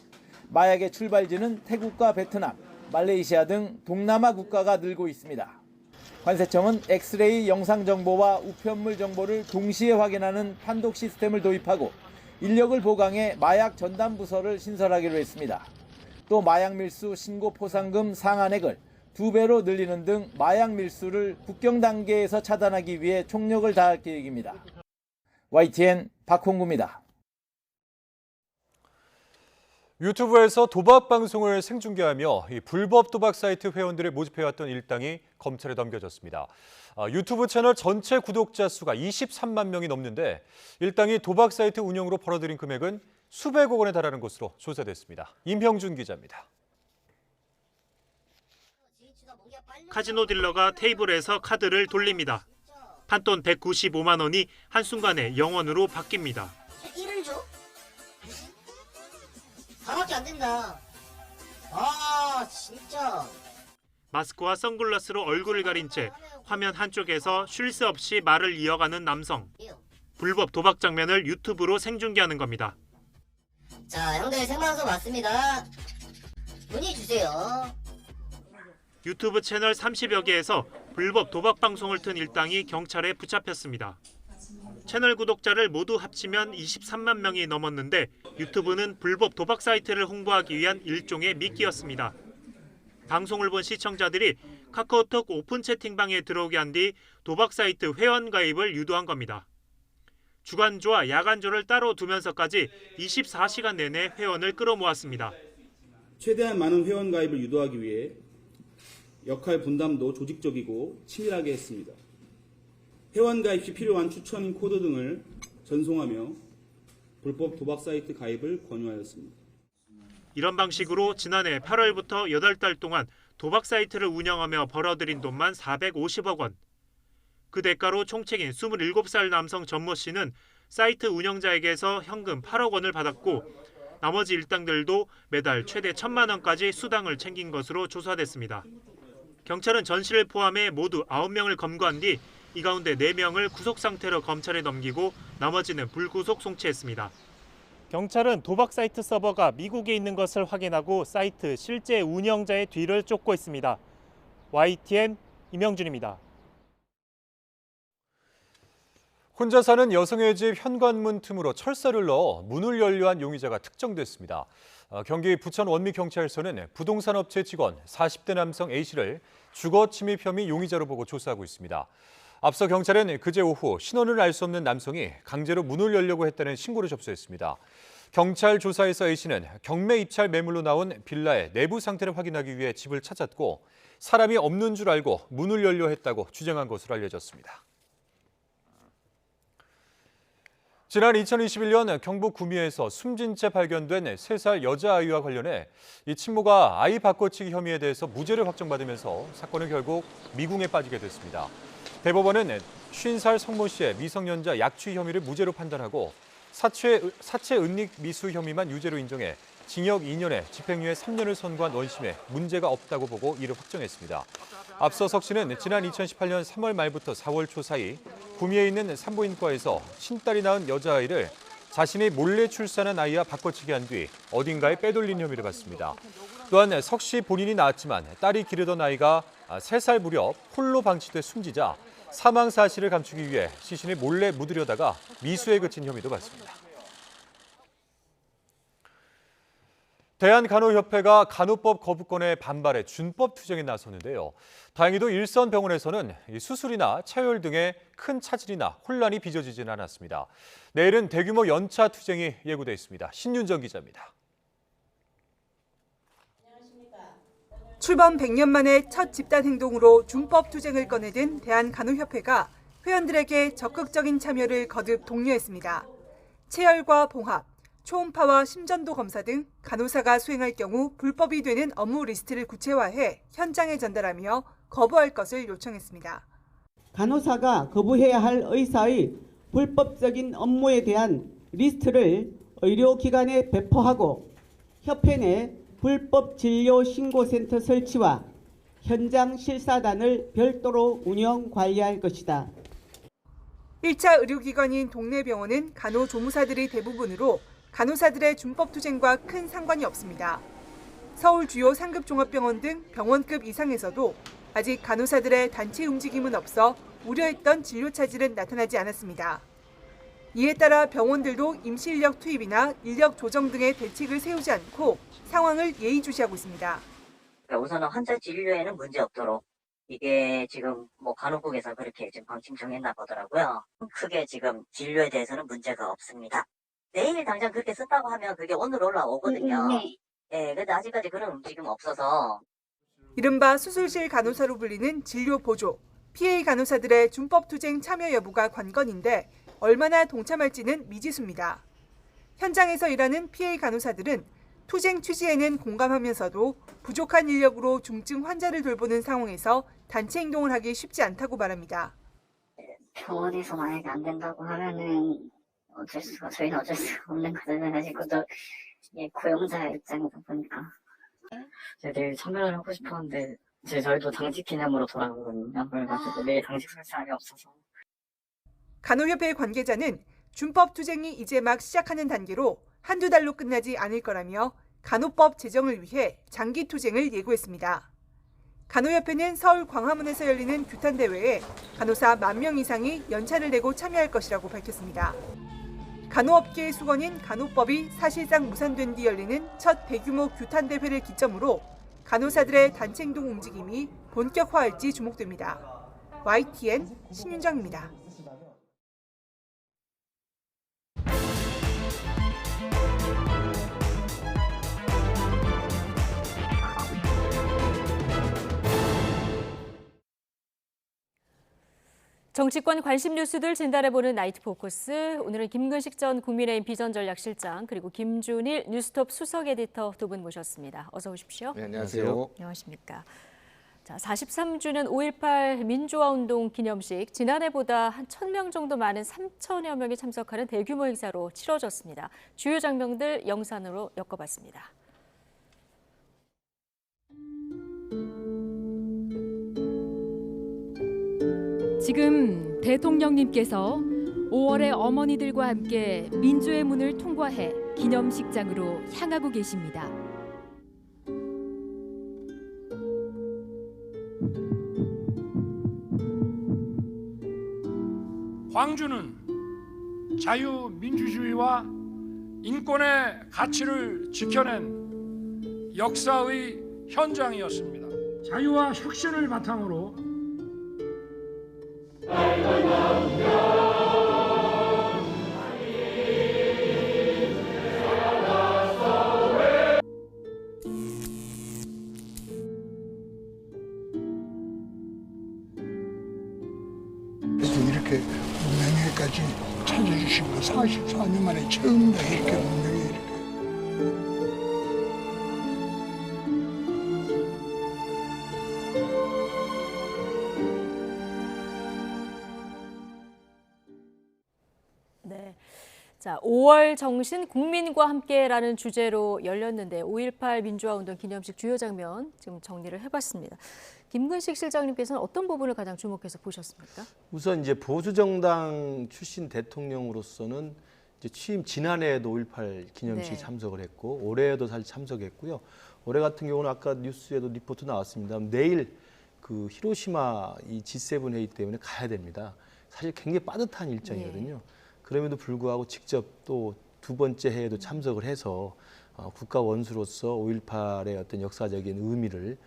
S9: 마약의 출발지는 태국과 베트남, 말레이시아 등 동남아 국가가 늘고 있습니다. 관세청은 엑스레이 영상 정보와 우편물 정보를 동시에 확인하는 판독 시스템을 도입하고 인력을 보강해 마약 전담 부서를 신설하기로 했습니다. 또 마약 밀수 신고 포상금 상한액을 2배로 늘리는 등 마약 밀수를 국경 단계에서 차단하기 위해 총력을 다할 계획입니다. YTN 박홍구입니다.
S2: 유튜브에서 도박 방송을 생중계하며 이 불법 도박 사이트 회원들을 모집해왔던 일당이 검찰에 넘겨졌습니다. 유튜브 채널 전체 구독자 수가 23만 명이 넘는데 일당이 도박 사이트 운영으로 벌어들인 금액은 수백억 원에 달하는 것으로 조사됐습니다. 임형준 기자입니다.
S13: 카지노 딜러가 테이블에서 카드를 돌립니다. 판돈 195만 원이 한순간에 0원으로 바뀝니다.
S14: 1을 줘? 4밖에 안 된다. 아, 진짜.
S13: 마스크와 선글라스로 얼굴을 가린 채 화면 한쪽에서 쉴 새 없이 말을 이어가는 남성. 불법 도박 장면을 유튜브로 생중계하는 겁니다.
S14: 자, 형들 생방송 왔습니다. 문의 주세요.
S13: 유튜브 채널 30여 개에서 불법 도박 방송을 튼 일당이 경찰에 붙잡혔습니다. 채널 구독자를 모두 합치면 23만 명이 넘었는데 유튜브는 불법 도박 사이트를 홍보하기 위한 일종의 미끼였습니다. 방송을 본 시청자들이 카카오톡 오픈 채팅방에 들어오게 한 뒤 도박 사이트 회원 가입을 유도한 겁니다. 주간조와 야간조를 따로 두면서까지 24시간 내내 회원을 끌어모았습니다.
S15: 최대한 많은 회원 가입을 유도하기 위해 역할 분담도 조직적이고 치밀하게 했습니다. 회원 가입 시 필요한 추천인 코드 등을 전송하며 불법 도박 사이트 가입을 권유하였습니다.
S13: 이런 방식으로 지난해 8월부터 8달 동안 도박 사이트를 운영하며 벌어들인 돈만 450억 원. 그 대가로 총책인 27살 남성 전모 씨는 사이트 운영자에게서 현금 8억 원을 받았고 나머지 일당들도 매달 최대 1,000만 원까지 수당을 챙긴 것으로 조사됐습니다. 경찰은 전 씨를 포함해 모두 9명을 검거한 뒤 이 가운데 4명을 구속 상태로 검찰에 넘기고 나머지는 불구속 송치했습니다. 경찰은 도박 사이트 서버가 미국에 있는 것을 확인하고 사이트 실제 운영자의 뒤를 쫓고 있습니다. YTN 임영준입니다.
S2: 혼자 사는 여성의 집 현관문 틈으로 철사를 넣어 문을 연료한 용의자가 특정됐습니다. 경기 부천 원미경찰서는 부동산 업체 직원 40대 남성 A씨를 주거 침입 혐의 용의자로 보고 조사하고 있습니다. 앞서 경찰은 그제 오후 신원을 알 수 없는 남성이 강제로 문을 열려고 했다는 신고를 접수했습니다. 경찰 조사에서 A씨는 경매 입찰 매물로 나온 빌라의 내부 상태를 확인하기 위해 집을 찾았고 사람이 없는 줄 알고 문을 열려 했다고 주장한 것으로 알려졌습니다. 지난 2021년 경북 구미에서 숨진 채 발견된 3살 여자아이와 관련해 이 친모가 아이 바꿔치기 혐의에 대해서 무죄를 확정받으면서 사건은 결국 미궁에 빠지게 됐습니다. 대법원은 50살 성모 씨의 미성년자 약취 혐의를 무죄로 판단하고 사체 은닉 미수 혐의만 유죄로 인정해 징역 2년에 집행유예 3년을 선고한 원심에 문제가 없다고 보고 이를 확정했습니다. 앞서 석 씨는 지난 2018년 3월 말부터 4월 초 사이 구미에 있는 산부인과에서 친딸이 낳은 여자아이를 자신이 몰래 출산한 아이와 바꿔치기 한 뒤 어딘가에 빼돌린 혐의를 받습니다. 또한 석 씨 본인이 낳았지만 딸이 기르던 아이가 3살 무렵 홀로 방치돼 숨지자 사망 사실을 감추기 위해 시신을 몰래 묻으려다가 미수에 그친 혐의도 받습니다. 대한간호협회가 간호법 거부권에 반발해 준법 투쟁에 나섰는데요. 다행히도 일선병원에서는 수술이나 차열 등의 큰 차질이나 혼란이 빚어지지는 않았습니다. 내일은 대규모 연차 투쟁이 예고돼 있습니다. 신윤정 기자입니다.
S18: 출범 100년 만에 첫 집단 행동으로 준법 투쟁을 꺼내든 대한간호협회가 회원들에게 적극적인 참여를 거듭 독려했습니다. 체열과 봉합, 초음파와 심전도 검사 등 간호사가 수행할 경우 불법이 되는 업무 리스트를 구체화해 현장에 전달하며 거부할 것을 요청했습니다.
S26: 간호사가 거부해야 할 의사의
S16: 불법적인 업무에 대한 리스트를 의료기관에 배포하고 협회 내 불법 진료 신고센터 설치와 현장 실사단을 별도로 운영 관리할 것이다.
S18: 1차 의료기관인 동네 병원은 간호조무사들이 대부분으로 간호사들의 준법투쟁과 큰 상관이 없습니다. 서울 주요 상급 종합병원 등 병원급 이상에서도 아직 간호사들의 단체 움직임은 없어 우려했던 진료 차질은 나타나지 않았습니다. 이에 따라 병원들도 임시 인력 투입이나 인력 조정 등의 대책을 세우지 않고 상황을 예의주시하고 있습니다.
S17: 우선은 환자 진료에는 문제 없도록 이게 지금 간호국에서 그렇게 지금 방침 정했나 보더라고요. 크게 지금 진료에 대해서는 문제가 없습니다. 내일 당장 그렇게 쓴다고 하면 그게 오늘 올라오거든요. 예, 근데 아직까지 그런 움직임 없어서.
S18: 이른바 수술실 간호사로 불리는 진료 보조, PA 간호사들의 준법투쟁 참여 여부가 관건인데 얼마나 동참할지는 미지수입니다. 현장에서 일하는 PA 간호사들은 투쟁 취지에는 공감하면서도 부족한 인력으로 중증 환자를 돌보는 상황에서 단체 행동을 하기 쉽지 않다고 말합니다.
S17: 병원에서 만약에 안 된다고 하면은 저희는 어쩔 수가 없는 거잖아요. 또 고용자 입장에서 보니까. 내일 참여를 하고 싶었는데 저희도 당직 기념으로 돌아가거든요. 그래가지고 내일 당직 설 사람이 없어서.
S18: 간호협회 관계자는 준법투쟁이 이제 막 시작하는 단계로 한두 달로 끝나지 않을 거라며 간호법 제정을 위해 장기 투쟁을 예고했습니다. 간호협회는 서울 광화문에서 열리는 규탄대회에 간호사 10,000명 이상이 연차를 내고 참여할 것이라고 밝혔습니다. 간호업계의 수건인 간호법이 사실상 무산된 뒤 열리는 첫 대규모 규탄대회를 기점으로 간호사들의 단체 행동 움직임이 본격화할지 주목됩니다. YTN 신윤정입니다.
S1: 정치권 관심 뉴스들 진단해보는 나이트 포커스. 오늘은 김근식 전 국민의힘 비전전략실장 그리고 김준일 뉴스톱 수석 에디터 두 분 모셨습니다. 어서 오십시오.
S19: 네, 안녕하세요.
S1: 안녕하십니까. 자, 43주년 5.18 민주화운동 기념식 지난해보다 한 1,000명 정도 많은 3,000여 명이 참석하는 대규모 행사로 치러졌습니다. 주요 장면들 영상으로 엮어봤습니다.
S20: 지금 대통령님께서 5월에 어머니들과 함께 민주의 문을 통과해 기념식장으로 향하고 계십니다.
S12: 광주는 자유민주주의와 인권의 가치를 지켜낸 역사의 현장이었습니다. 자유와 혁신을 바탕으로
S22: 이렇게 문명회까지 찾아주신 거 44년 만에 처음이다. 이렇게 문명회 이렇게.
S1: 네. 자, 5월 정신 국민과 함께라는 주제로 열렸는데 5.18 민주화운동 기념식 주요 장면 지금 정리를 해봤습니다. 김근식 실장님께서는 어떤 부분을 가장 주목해서 보셨습니까?
S26: 우선 이제 보수정당 출신 대통령으로서는 이제 취임 지난해에도 5.18 기념식에 참석을 했고 올해에도 사실 참석했고요. 올해 같은 경우는 아까 뉴스에도 리포트 나왔습니다. 내일 그 히로시마 이 G7 회의 때문에 가야 됩니다. 사실 굉장히 빠듯한 일정이거든요. 그럼에도 불구하고 직접 또 두 번째 해에도 참석을 해서 국가 원수로서 5.18의 어떤 역사적인 의미를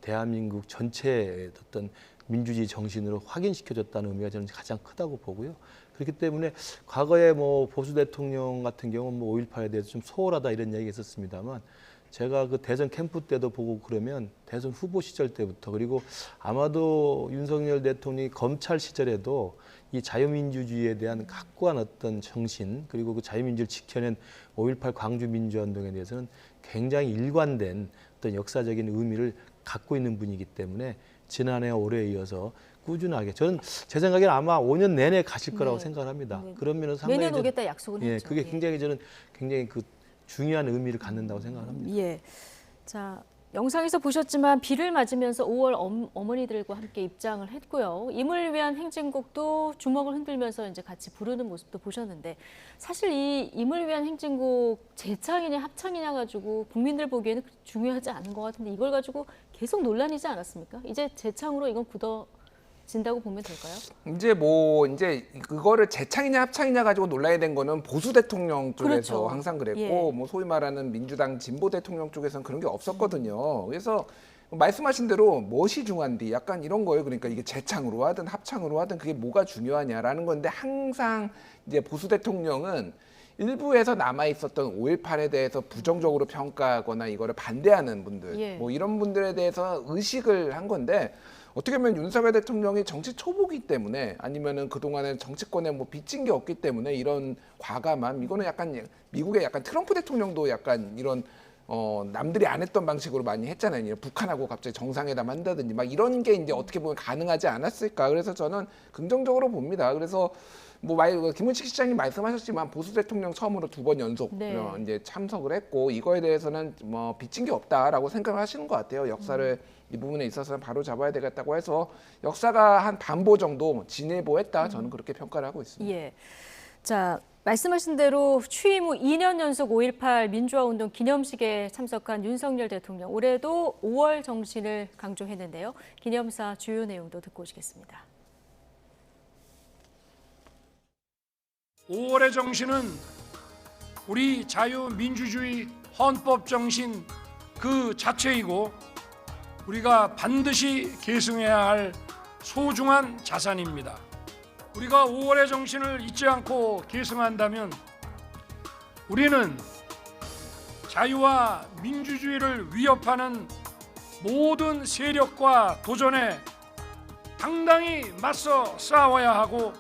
S26: 대한민국 전체의 어떤 민주주의 정신으로 확인시켜줬다는 의미가 저는 가장 크다고 보고요. 그렇기 때문에 과거에 뭐 보수 대통령 같은 경우는 뭐 5.18에 대해서 좀 소홀하다 이런 얘기가 있었습니다만 제가 그 대선 캠프 때도 보고 그러면 대선 후보 시절 때부터 그리고 아마도 윤석열 대통령이 검찰 시절에도 이 자유민주주의에 대한 확고한 어떤 정신 그리고 그 자유민주를 지켜낸 5.18 광주 민주화운동에 대해서는 굉장히 일관된 어떤 역사적인 의미를 갖고 있는 분이기 때문에 지난해와 올해에 이어서 꾸준하게 저는 제 생각에는 아마 5년 내내 가실 거라고 생각을 합니다. 그런 면은 상당히
S1: 내년 오겠다 약속을 했죠.
S26: 그게 굉장히 저는 굉장히 그 중요한 의미를 갖는다고 생각을 합니다.
S1: 예. 자, 영상에서 보셨지만 비를 맞으면서 5월 어머니들과 함께 입장을 했고요. 임을 위한 행진곡도 주먹을 흔들면서 이제 같이 부르는 모습도 보셨는데 사실 이 임을 위한 행진곡 재창이냐 합창이냐 가지고 국민들 보기에는 중요하지 않은 것 같은데 이걸 가지고 계속 논란이지 않았습니까? 이제 재창으로 이건 굳어진다고 보면 될까요?
S4: 이제 그거를 재창이냐 합창이냐 가지고 논란이 된 거는 보수 대통령 쪽에서
S1: 그렇죠.
S4: 항상 그랬고
S1: 예.
S4: 뭐 소위 말하는 민주당 진보 대통령 쪽에서는 그런 게 없었거든요. 그래서 말씀하신 대로 무엇이 중요한디 약간 이런 거예요. 그러니까 이게 재창으로 하든 합창으로 하든 그게 뭐가 중요하냐라는 건데 항상 이제 보수 대통령은 일부에서 남아 있었던 5.18에 대해서 부정적으로 평가하거나 이거를 반대하는 분들,
S1: 예.
S4: 뭐 이런 분들에 대해서 의식을 한 건데 어떻게 보면 윤석열 대통령이 정치 초보기 때문에 아니면은 그동안에 정치권에 뭐 빚진 게 없기 때문에 이런 과감함 이거는 약간 미국의 약간 트럼프 대통령도 약간 이런 남들이 안 했던 방식으로 많이 했잖아요. 북한하고 갑자기 정상회담 한다든지 막 이런 게 이제 어떻게 보면 가능하지 않았을까. 그래서 저는 긍정적으로 봅니다. 그래서 뭐 김은식 시장님 말씀하셨지만 보수 대통령 처음으로 2번 연속 이제 참석을 했고 이거에 대해서는 뭐 빚진 게 없다라고 생각을 하시는 것 같아요. 역사를 이 부분에 있어서는 바로 잡아야 되겠다고 해서 역사가 한 반보 정도 진일보했다. 저는 그렇게 평가를 하고 있습니다.
S1: 예. 자, 말씀하신 대로 취임 후 2년 연속 5.18 민주화운동 기념식에 참석한 윤석열 대통령. 올해도 5월 정신을 강조했는데요. 기념사 주요 내용도 듣고 오시겠습니다.
S12: 5월의 정신은 우리 자유민주주의 헌법 정신 그 자체이고 우리가 반드시 계승해야 할 소중한 자산입니다. 우리가 5월의 정신을 잊지 않고 계승한다면 우리는 자유와 민주주의를 위협하는 모든 세력과 도전에 당당히 맞서 싸워야 하고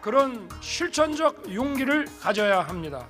S12: 그런 실천적 용기를 가져야 합니다.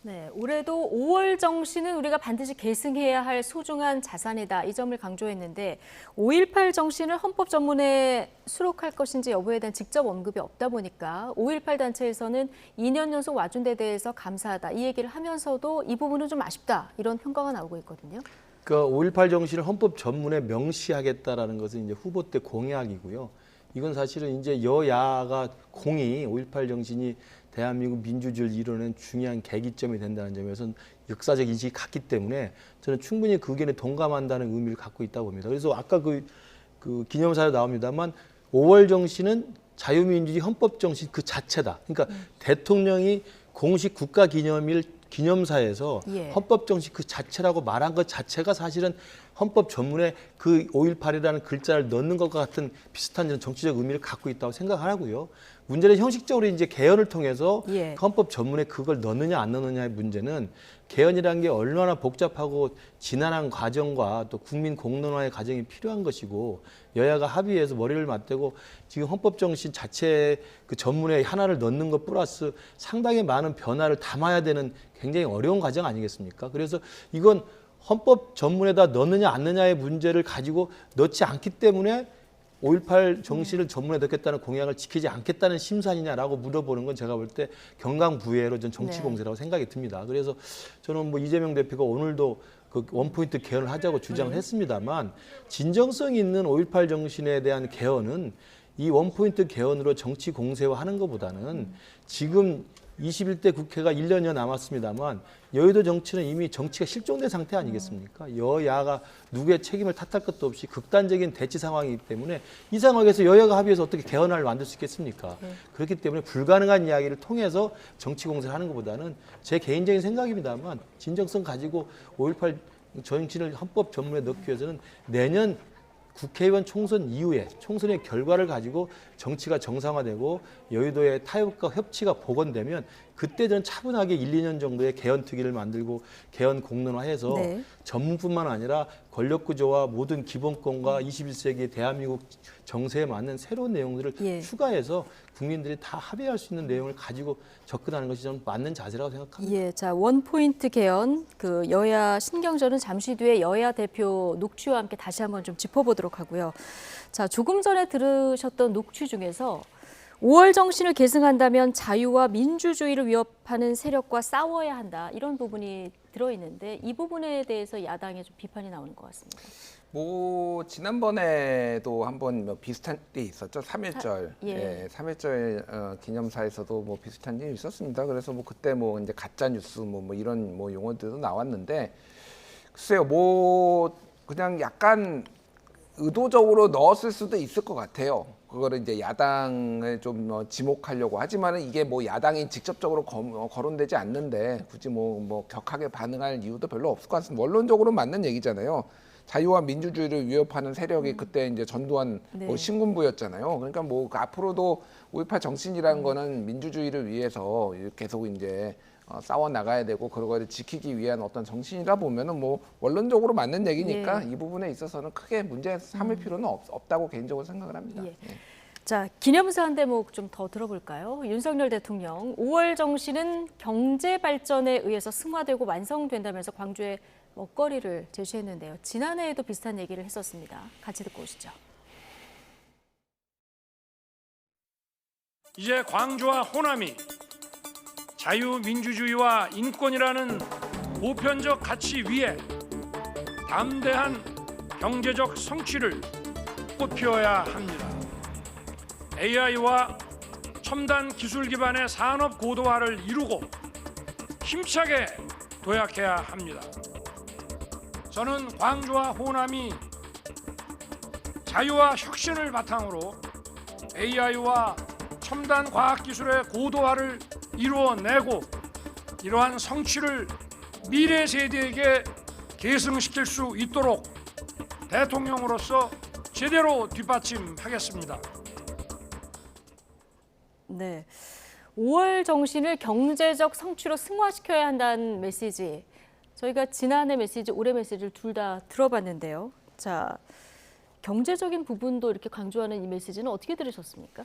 S1: 네, 올해도 5월 정신은 우리가 반드시 계승해야 할 소중한 자산이다. 이 점을 강조했는데 5.18 정신을 헌법 전문에 수록할 것인지 여부에 대한 직접 언급이 없다 보니까 5.18 단체에서는 2년 연속 와준 데 대해서 감사하다. 이 얘기를 하면서도 이 부분은 좀 아쉽다. 이런 평가가 나오고 있거든요.
S26: 그러니까 5.18 정신을 헌법 전문에 명시하겠다라는 것은 이제 후보 때 공약이고요. 이건 사실은 이제 여야가 공히 5.18 정신이 대한민국 민주주의를 이루는 중요한 계기점이 된다는 점에서는 역사적 인식이 같기 때문에 저는 충분히 그 의견에 동감한다는 의미를 갖고 있다고 봅니다. 그래서 아까 그 기념사에 나옵니다만 5월 정신은 자유민주주의 헌법 정신 그 자체다. 그러니까 대통령이 공식 국가기념일 기념사에서 헌법 정신 그 자체라고 말한 것 자체가 사실은 헌법 전문에 그 5.18이라는 글자를 넣는 것과 같은 비슷한 정치적 의미를 갖고 있다고 생각하고요. 문제는 형식적으로 이제 개헌을 통해서 헌법 전문에 그걸 넣느냐 안 넣느냐의 문제는 개헌이라는 게 얼마나 복잡하고 지난한 과정과 또 국민 공론화의 과정이 필요한 것이고 여야가 합의해서 머리를 맞대고 지금 헌법 정신 자체 그 전문에 하나를 넣는 것 플러스 상당히 많은 변화를 담아야 되는 굉장히 어려운 과정 아니겠습니까? 그래서 이건 헌법 전문에다 넣느냐 안 넣느냐의 문제를 가지고 넣지 않기 때문에 5.18 정신을 전문에 넣겠다는 공약을 지키지 않겠다는 심산이냐라고 물어보는 건 제가 볼 때 경강부회로 전 정치 공세라고 생각이 듭니다. 그래서 저는 뭐 이재명 대표가 오늘도 그 원포인트 개헌을 하자고 주장을 했습니다만 진정성 있는 5.18 정신에 대한 개헌은 이 원포인트 개헌으로 정치 공세화하는 것보다는 지금 21대 국회가 1년여 남았습니다만 여의도 정치는 이미 정치가 실종된 상태 아니겠습니까? 여야가 누구의 책임을 탓할 것도 없이 극단적인 대치 상황이기 때문에 이 상황에서 여야가 합의해서 어떻게 개헌안을 만들 수 있겠습니까? 그렇기 때문에 불가능한 이야기를 통해서 정치 공세를 하는 것보다는 제 개인적인 생각입니다만 진정성 가지고 5.18 정신을 헌법 전문에 넣기 위해서는 내년 국회의원 총선 이후에 총선의 결과를 가지고 정치가 정상화되고 여의도의 타협과 협치가 복원되면 그때 저는 차분하게 1, 2년 정도의 개헌특위를 만들고 개헌 공론화해서
S1: 네.
S26: 전문뿐만 아니라 권력 구조와 모든 기본권과 21세기 대한민국 정세에 맞는 새로운 내용들을
S1: 예.
S26: 추가해서 국민들이 다 합의할 수 있는 내용을 가지고 접근하는 것이 저는 맞는 자세라고 생각합니다.
S1: 예, 자 원포인트 개헌 그 여야 신경전은 잠시 뒤에 여야 대표 녹취와 함께 다시 한번 좀 짚어보도록 하고요. 자 조금 전에 들으셨던 녹취 중에서 5월 정신을 계승한다면 자유와 민주주의를 위협하는 세력과 싸워야 한다 이런 부분이 들어있는데 이 부분에 대해서 야당의 좀 비판이 나오는 것 같습니다.
S4: 뭐 지난번에도 한번 뭐 비슷한 때 있었죠. 3.1절.
S1: 예.
S4: 3.1절 기념사에서도 뭐 비슷한 일이 있었습니다. 그래서 뭐 그때 뭐 이제 가짜 뉴스 뭐 이런 뭐 용어들도 나왔는데 글쎄요. 뭐 그냥 약간 의도적으로 넣었을 수도 있을 것 같아요. 그거를 이제 야당을 좀 지목하려고 하지만은 이게 뭐 야당이 직접적으로 거론되지 않는데 굳이 뭐 격하게 반응할 이유도 별로 없을 것 같습니다. 원론적으로 맞는 얘기잖아요. 자유와 민주주의를 위협하는 세력이 그때 이제 전두환
S1: 네.
S4: 뭐 신군부였잖아요. 그러니까 뭐 앞으로도 5.18 정신이라는 거는 민주주의를 위해서 계속 이제 싸워 나가야 되고 그걸 지키기 위한 어떤 정신이라 보면은 뭐 원론적으로 맞는 얘기니까 이 부분에 있어서는 크게 문제 삼을 필요는 없다고 개인적으로 생각을 합니다.
S1: 예. 자 기념사 한 대목 좀 더 들어볼까요? 윤석열 대통령 5월 정신은 경제 발전에 의해서 승화되고 완성된다면서 광주에 먹거리를 제시했는데요. 지난해에도 비슷한 얘기를 했었습니다. 같이 듣고 오시죠.
S12: 이제 광주와 호남이 자유민주주의와 인권이라는 보편적 가치 위에 담대한 경제적 성취를 꽃피워야 합니다. AI와 첨단 기술 기반의 산업 고도화를 이루고 힘차게 도약해야 합니다. 저는 광주와 호남이 자유와 혁신을 바탕으로 AI와 첨단 과학기술의 고도화를 이루어내고 이러한 성취를 미래 세대에게 계승시킬 수 있도록 대통령으로서 제대로 뒷받침하겠습니다.
S1: 네, 5월 정신을 경제적 성취로 승화시켜야 한다는 메시지. 저희가 지난해 메시지, 올해 메시지를 둘 다 들어봤는데요. 자, 경제적인 부분도 이렇게 강조하는 이 메시지는 어떻게 들으셨습니까?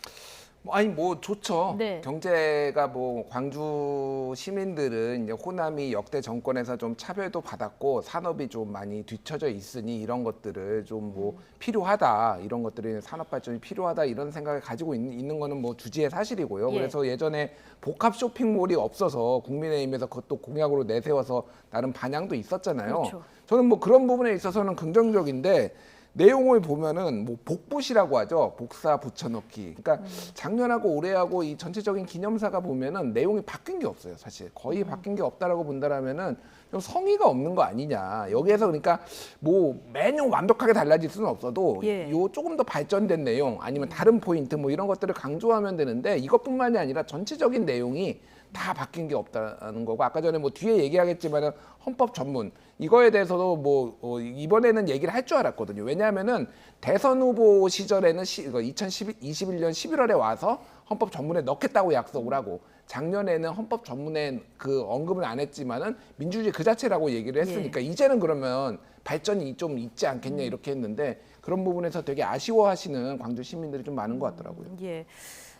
S4: 아니 뭐 좋죠.
S1: 네.
S4: 경제가 뭐 광주 시민들은 이제 호남이 역대 정권에서 좀 차별도 받았고 산업이 좀 많이 뒤처져 있으니 이런 것들을 좀 뭐 필요하다 이런 것들이 산업 발전이 필요하다 이런 생각을 가지고 있는 거는 뭐 주지의 사실이고요.
S1: 예.
S4: 그래서 예전에 복합 쇼핑몰이 없어서 국민의힘에서 그것도 공약으로 내세워서 나름 반향도 있었잖아요.
S1: 그렇죠.
S4: 저는 뭐 그런 부분에 있어서는 긍정적인데. 내용을 보면은 뭐 복붙이라고 하죠. 복사 붙여넣기. 그러니까 작년하고 올해하고 이 전체적인 기념사가 보면은 내용이 바뀐 게 없어요. 사실 거의 바뀐 게 없다라고 본다라면은 좀 성의가 없는 거 아니냐. 여기에서 그러니까 뭐 매년 완벽하게 달라질 수는 없어도 요 조금 더 발전된 내용 아니면 다른 포인트 뭐 이런 것들을 강조하면 되는데 이것뿐만이 아니라 전체적인 내용이 다 바뀐 게 없다는 거고 아까 전에 뭐 뒤에 얘기하겠지만은 헌법 전문 이거에 대해서도 뭐 이번에는 얘기를 할 줄 알았거든요. 왜냐하면은 대선 후보 시절에는 2021년 11월에 와서 헌법 전문에 넣겠다고 약속을 하고 작년에는 헌법 전문에 그 언급은 안 했지만은 민주주의 그 자체라고 얘기를 했으니까 이제는 그러면 발전이 좀 있지 않겠냐 이렇게 했는데 그런 부분에서 되게 아쉬워하시는 광주 시민들이 좀 많은 것 같더라고요.
S1: 예,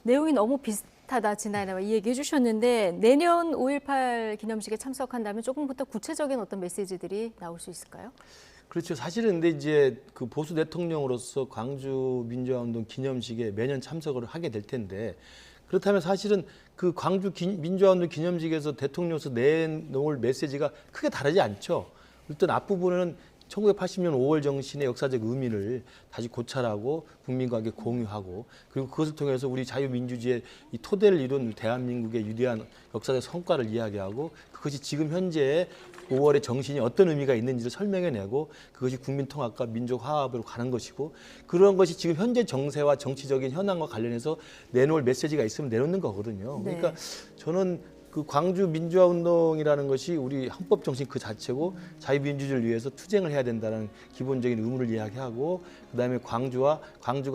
S1: 내용이 너무 비슷하다 지난해와 이 얘기 해주셨는데 내년 5.18 기념식에 참석한다면 조금부터 구체적인 어떤 메시지들이 나올 수 있을까요?
S26: 그렇죠. 사실은 근데 이제 그 보수 대통령으로서 광주 민주화운동 기념식에 매년 참석을 하게 될 텐데 그렇다면 사실은 그 광주 민주화운동 기념식에서 대통령으로서 내놓을 메시지가 크게 다르지 않죠. 일단 앞부분은 1980년 5월 정신의 역사적 의미를 다시 고찰하고 국민과 함께 공유하고 그리고 그것을 통해서 우리 자유민주주의의 이 토대를 이룬 대한민국의 위대한 역사적 성과를 이야기하고 그것이 지금 현재의 5월의 정신이 어떤 의미가 있는지를 설명해내고 그것이 국민통합과 민족화합으로 가는 것이고 그런 것이 지금 현재 정세와 정치적인 현황과 관련해서 내놓을 메시지가 있으면 내놓는 거거든요. 그러니까 저는 그 광주 민주화 운동이라는 것이 우리 헌법 정신 그 자체고 자유민주주의를 위해서 투쟁을 해야 된다는 기본적인 의무를 이야기하고 그다음에 광주가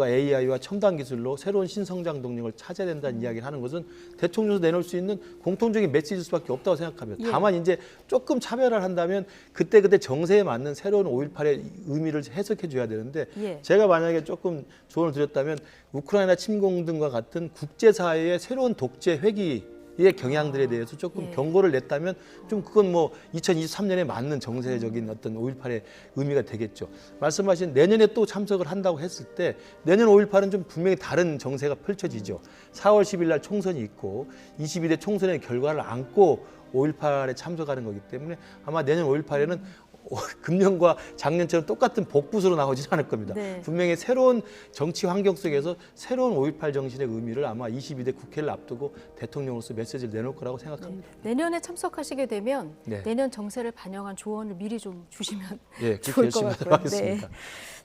S26: AI와 첨단 기술로 새로운 신성장 동력을 찾아야 된다는 이야기를 하는 것은 대통령에서 내놓을 수 있는 공통적인 메시지일 수밖에 없다고 생각합니다. 다만 이제 조금 차별화를 한다면 그때 정세에 맞는 새로운 5.18의 의미를 해석해 줘야 되는데 제가 만약에 조금 조언을 드렸다면 우크라이나 침공 등과 같은 국제사회의 새로운 독재 회기의 경향들에 대해서 조금 경고를 냈다면 좀 그건 뭐 2023년에 맞는 정세적인 어떤 5.18의 의미가 되겠죠. 말씀하신 내년에 또 참석을 한다고 했을 때 내년 5.18은 좀 분명히 다른 정세가 펼쳐지죠. 4월 10일 날 총선이 있고 22대 총선의 결과를 안고 5.18에 참석하는 거기 때문에 아마 내년 5.18에는 금년과 작년처럼 똑같은 복붙으로 나오지는 않을 겁니다. 분명히 새로운 정치 환경 속에서 새로운 5.18 정신의 의미를 아마 22대 국회를 앞두고 대통령으로서 메시지를 내놓을 거라고 생각합니다.
S1: 내년에 참석하시게 되면 내년 정세를 반영한 조언을 미리 좀 주시면 좋을 것 같고요.
S26: 하겠습니다.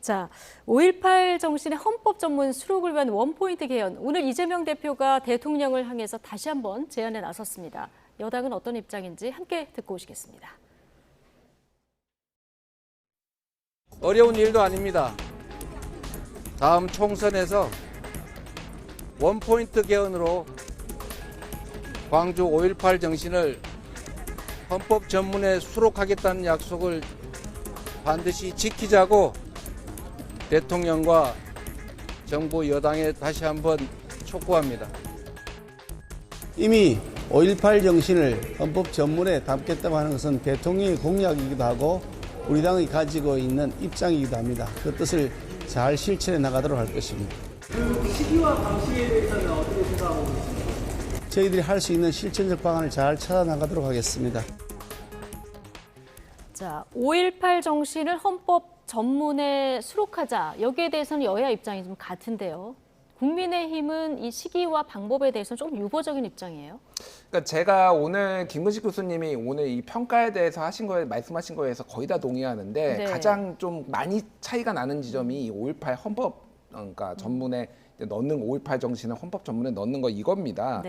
S1: 자, 5.18 정신의 헌법 전문 수록을 위한 원포인트 개헌. 오늘 이재명 대표가 대통령을 향해서 다시 한번 제안에 나섰습니다. 여당은 어떤 입장인지 함께 듣고 오시겠습니다.
S3: 어려운 일도 아닙니다. 다음 총선에서 원포인트 개헌으로 광주 5.18 정신을 헌법 전문에 수록하겠다는 약속을 반드시 지키자고 대통령과 정부 여당에 다시 한번 촉구합니다.
S19: 이미 5.18 정신을 헌법 전문에 담겠다고 하는 것은 대통령의 공약이기도 하고 우리 당이 가지고 있는 입장이기도 합니다. 그 뜻을 잘 실천해 나가도록 할 것입니다.
S21: 그 시기와 방식에 대해서는 어떻게 생각하고 계십니까?
S19: 저희들이 할 수 있는 실천적 방안을 잘 찾아 나가도록 하겠습니다.
S1: 자, 5.18 정신을 헌법 전문에 수록하자. 여기에 대해서는 여야 입장이 좀 같은데요. 국민의힘은 이 시기와 방법에 대해서는 조금 유보적인 입장이에요.
S4: 그러니까 제가 오늘 김근식 교수님이 오늘 이 평가에 대해서 말씀하신 거에서 거의 다 동의하는데 가장 좀 많이 차이가 나는 지점이 5.18 헌법 그러니까 전문에 넣는 5.18 정신을 헌법 전문에 넣는 거 이겁니다.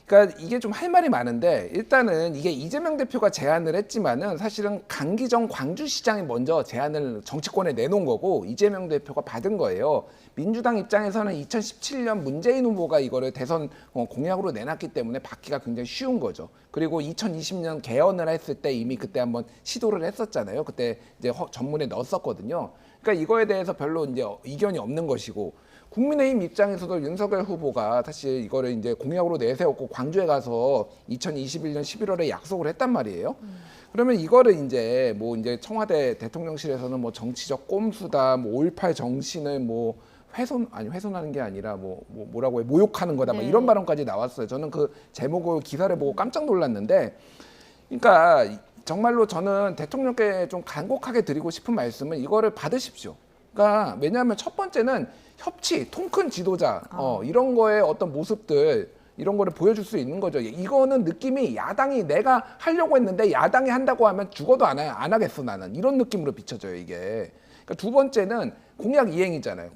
S4: 그러니까 이게 좀 할 말이 많은데 일단은 이게 이재명 대표가 제안을 했지만은 사실은 강기정 광주시장이 먼저 제안을 정치권에 내놓은 거고 이재명 대표가 받은 거예요. 민주당 입장에서는 2017년 문재인 후보가 이거를 대선 공약으로 내놨기 때문에 받기가 굉장히 쉬운 거죠. 그리고 2020년 개헌을 했을 때 이미 그때 한번 시도를 했었잖아요. 그때 이제 전문에 넣었었거든요. 그러니까 이거에 대해서 별로 이제 이견이 없는 것이고 국민의힘 입장에서도 윤석열 후보가 사실 이거를 이제 공약으로 내세웠고 광주에 가서 2021년 11월에 약속을 했단 말이에요. 그러면 이거를 이제 뭐 이제 청와대 대통령실에서는 뭐 정치적 꼼수다, 뭐 5.18 정신을 뭐 훼손하는 게 아니라 뭐라고 해 모욕하는 거다, 뭐 이런 발언까지 나왔어요. 저는 그 제목을 기사를 보고 깜짝 놀랐는데, 그러니까 정말로 저는 대통령께 좀 간곡하게 드리고 싶은 말씀은 이거를 받으십시오. 그러니까 왜냐하면 첫 번째는 협치, 통 큰 지도자 이런 거의 어떤 모습들 이런 거를 보여줄 수 있는 거죠. 이거는 느낌이 야당이 내가 하려고 했는데 야당이 한다고 하면 죽어도 안 하겠어 나는 이런 느낌으로 비춰져요 이게. 그러니까 두 번째는 공약 이행이잖아요.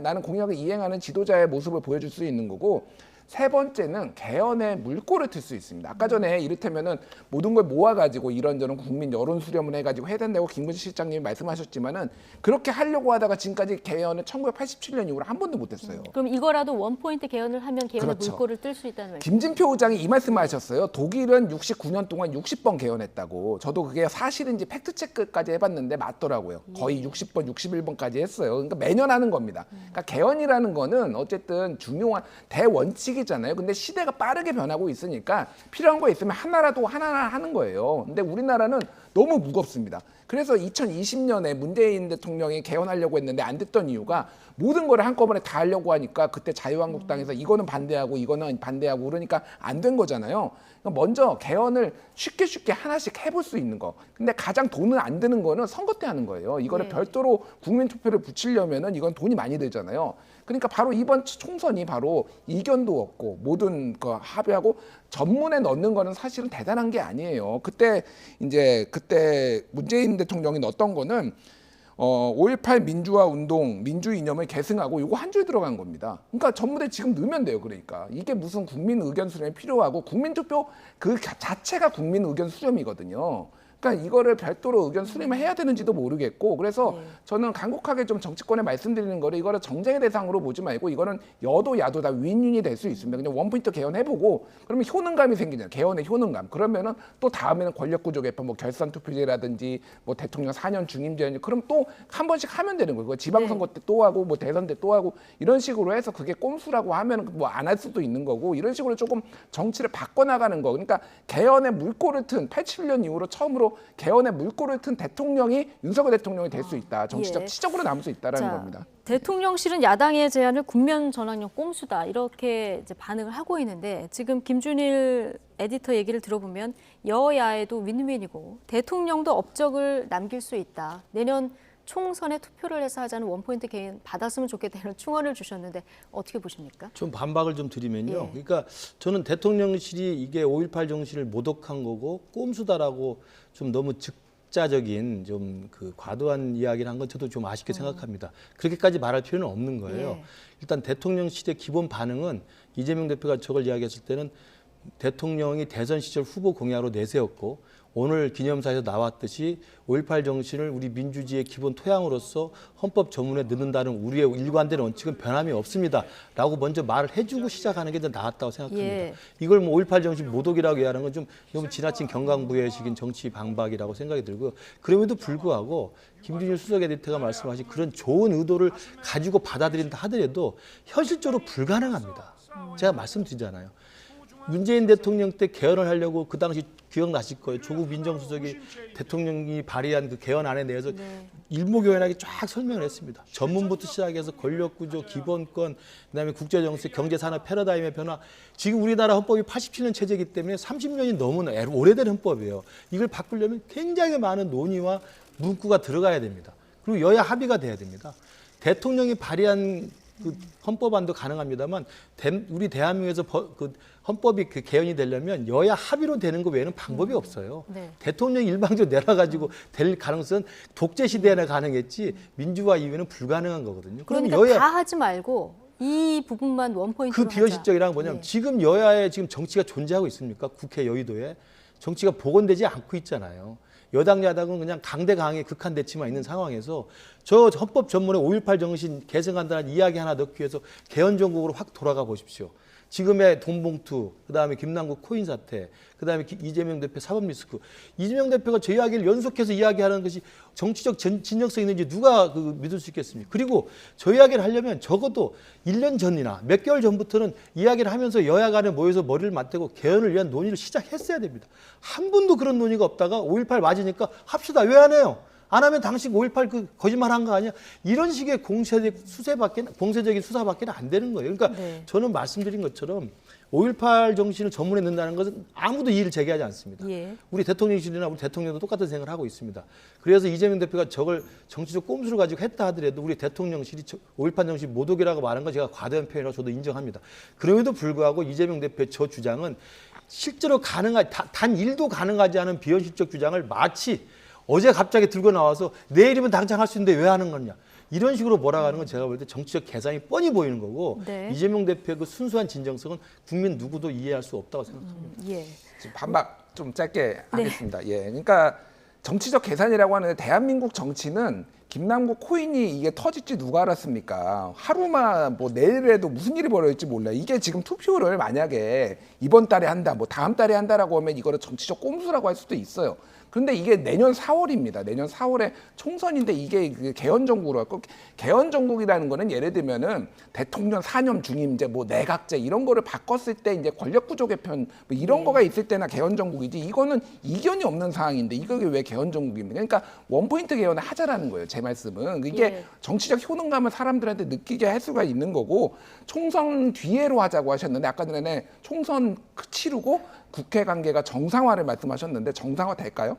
S4: 나는 공약을 이행하는 지도자의 모습을 보여줄 수 있는 거고. 세 번째는 개헌에 물꼬를 틀 수 있습니다. 아까 전에 이를테면은 모든 걸 모아가지고 이런저런 국민 여론 수렴을 해가지고 해야 된다고 김근식 실장님이 말씀하셨지만은 그렇게 하려고 하다가 지금까지 개헌을 1987년 이후로 한 번도 못했어요.
S1: 그럼 이거라도 원포인트 개헌을 하면 개헌에 물꼬를 뜰 수 있다는 말이죠.
S4: 김진표 의장이 이 말씀하셨어요. 독일은 69년 동안 60번 개헌했다고. 저도 그게 사실인지 팩트체크까지 해봤는데 맞더라고요. 거의 60번, 61번까지 했어요. 그러니까 매년 하는 겁니다. 그러니까 개헌이라는 거는 어쨌든 중요한 대원칙 잖아요. 근데 시대가 빠르게 변하고 있으니까 필요한 거 있으면 하나라도 하나 하는 거예요. 근데 우리나라는 너무 무겁습니다. 그래서 2020년에 문재인 대통령이 개헌하려고 했는데 안 됐던 이유가 모든 거를 한꺼번에 다 하려고 하니까 그때 자유한국당에서 이거는 반대하고 이거는 반대하고 그러니까 안 된 거잖아요. 그러니까 먼저 개헌을 쉽게 하나씩 해볼 수 있는 거. 근데 가장 돈은 안 드는 거는 선거 때 하는 거예요. 이거를 별도로 국민 투표를 붙이려면은 이건 돈이 많이 들잖아요. 그러니까 바로 이번 총선이 바로 이견도 없고 모든 거 합의하고 전문에 넣는 거는 사실은 대단한 게 아니에요. 그때 문재인 대통령이 넣었던 거는 5.18 민주화 운동, 민주 이념을 계승하고 이거 한 줄 들어간 겁니다. 그러니까 전부대 지금 넣으면 돼요. 그러니까 이게 무슨 국민 의견 수렴이 필요하고 국민투표 그 자체가 국민 의견 수렴이거든요. 그러니까 이거를 별도로 의견 수렴을 해야 되는지도 모르겠고, 그래서 저는 간곡하게 좀 정치권에 말씀드리는 거를 이거를 정쟁의 대상으로 보지 말고 이거는 여도 야도 다 윈윈이 될 수 있습니다. 그냥 원포인트 개헌해보고 그러면 효능감이 생기잖아요. 개헌의 효능감. 그러면은 또 다음에는 권력구조 개편, 뭐 결선 투표제라든지 뭐 대통령 4년 중임제연이 그럼 또 한 번씩 하면 되는 거예요. 지방선거 때 또 하고 뭐 대선 때 또 하고 이런 식으로 해서 그게 꼼수라고 하면 뭐 안 할 수도 있는 거고, 이런 식으로 조금 정치를 바꿔나가는 거. 그러니까 개헌의 물꼬를 튼 87년 이후로 처음으로 개헌의 물꼬를 튼 대통령이 윤석열 대통령이 될 수 있다. 정치적 치적으로 남을 수 있다라는 겁니다.
S1: 대통령실은 야당의 제안을 국면 전환용 꼼수다 이렇게 이제 반응을 하고 있는데, 지금 김준일 에디터 얘기를 들어보면 여야에도 윈윈이고 대통령도 업적을 남길 수 있다. 내년 총선에 투표를 해서 하자는 원포인트 개헌 받았으면 좋겠다는 충언을 주셨는데 어떻게 보십니까?
S26: 좀 반박을 좀 드리면요. 그러니까 저는 대통령실이 이게 5.18 정신을 모독한 거고 꼼수다라고 좀 너무 즉자적인 좀 그 과도한 이야기를 한 건 저도 좀 아쉽게 생각합니다. 그렇게까지 말할 필요는 없는 거예요. 일단 대통령실의 기본 반응은 이재명 대표가 저걸 이야기했을 때는 대통령이 대선 시절 후보 공약으로 내세웠고 오늘 기념사에서 나왔듯이 5.18 정신을 우리 민주주의의 기본 토양으로서 헌법 조문에 넣는다는 우리의 일관된 원칙은 변함이 없습니다. 라고 먼저 말을 해주고 시작하는 게 더 나았다고 생각합니다. 이걸 뭐 5.18 정신 모독이라고 얘기하는 건 좀 너무 지나친 경강부회식인 정치 방박이라고 생각이 들고요. 그럼에도 불구하고 김준일 수석 에디터가 말씀하신 그런 좋은 의도를 가지고 받아들인다 하더라도 현실적으로 불가능합니다. 제가 말씀드리잖아요. 문재인 대통령 때 개헌을 하려고 그 당시 기억나실 거예요. 조국 민정수석이 대통령이 발의한 그 개헌안에 대해서 일목요연하게 쫙 설명을 했습니다. 전문부터 시작해서 권력구조, 기본권, 그다음에 국제정세, 경제산업 패러다임의 변화. 지금 우리나라 헌법이 87년 체제이기 때문에 30년이 넘은 오래된 헌법이에요. 이걸 바꾸려면 굉장히 많은 논의와 문구가 들어가야 됩니다. 그리고 여야 합의가 돼야 됩니다. 대통령이 발의한 그 헌법안도 가능합니다만 우리 대한민국에서 그 헌법이 그 개헌이 되려면 여야 합의로 되는 거 외에는 방법이 없어요. 대통령이 일방적으로 내려가지고 될 가능성은 독재 시대에나 가능했지 민주화 이후에는 불가능한 거거든요.
S1: 그러니까 여야 다 하지 말고 이 부분만 원포인트로
S26: 그 비현실적이라는 건 뭐냐면 지금 여야에 지금 정치가 존재하고 있습니까? 국회 여의도에 정치가 복원되지 않고 있잖아요. 여당 야당은 그냥 강대강의 극한대치만 있는 상황에서 저 헌법 전문에 5.18 정신 계승한다는 이야기 하나 넣기 위해서 개헌 전국으로 확 돌아가 보십시오. 지금의 돈봉투, 그다음에 김남국 코인 사태, 그다음에 이재명 대표 사법 리스크. 이재명 대표가 저 이야기를 연속해서 이야기하는 것이 정치적 진정성이 있는지 누가 믿을 수 있겠습니까? 그리고 저 이야기를 하려면 적어도 1년 전이나 몇 개월 전부터는 이야기를 하면서 여야 간에 모여서 머리를 맞대고 개헌을 위한 논의를 시작했어야 됩니다. 한 번도 그런 논의가 없다가 5.18 맞으니까 합시다. 왜 안 해요? 안 하면 당신 5.18 그 거짓말 한 거 아니야? 이런 식의 공세적인 수사밖에 안 되는 거예요. 그러니까 저는 말씀드린 것처럼 5.18 정신을 전문에 넣는다는 것은 아무도 이의를 제기하지 않습니다. 우리 대통령실이나 우리 대통령도 똑같은 생각을 하고 있습니다. 그래서 이재명 대표가 저걸 정치적 꼼수를 가지고 했다 하더라도 우리 대통령실이 5.18 정신 모독이라고 말한 건 제가 과도한 표현이라고 저도 인정합니다. 그럼에도 불구하고 이재명 대표의 저 주장은 실제로 단 1도 가능하지 않은 비현실적 주장을 마치 어제 갑자기 들고 나와서 내일이면 당장할 수 있는데 왜 하는 거냐. 이런 식으로 몰아가는 건 제가 볼 때 정치적 계산이 뻔히 보이는 거고 이재명 대표의 그 순수한 진정성은 국민 누구도 이해할 수 없다고 생각합니다.
S4: 지금 반박 좀 짧게 하겠습니다. 그러니까 정치적 계산이라고 하는데 대한민국 정치는 김남국 코인이 이게 터질지 누가 알았습니까? 하루만 뭐 내일에도 무슨 일이 벌어질지 몰라요. 이게 지금 투표를 만약에 이번 달에 한다, 뭐 다음 달에 한다라고 하면 이거를 정치적 꼼수라고 할 수도 있어요. 그런데 이게 내년 4월입니다. 내년 4월에 총선인데 이게 개헌 정국으로 할거 개헌 정국이라는 거는 예를 들면은 대통령 4년 중임제, 뭐 내각제 이런 거를 바꿨을 때 이제 권력구조 개편 뭐 이런 거가 있을 때나 개헌 정국이지 이거는 이견이 없는 상황인데 이게 왜 개헌 정국입니까? 그러니까 원포인트 개헌을 하자라는 거예요. 제 말씀은 이게 정치적 효능감을 사람들한테 느끼게 할 수가 있는 거고 총선 뒤에로 하자고 하셨는데 아까 전에 총선 치르고 국회 관계가 정상화를 말씀하셨는데 정상화 될까요?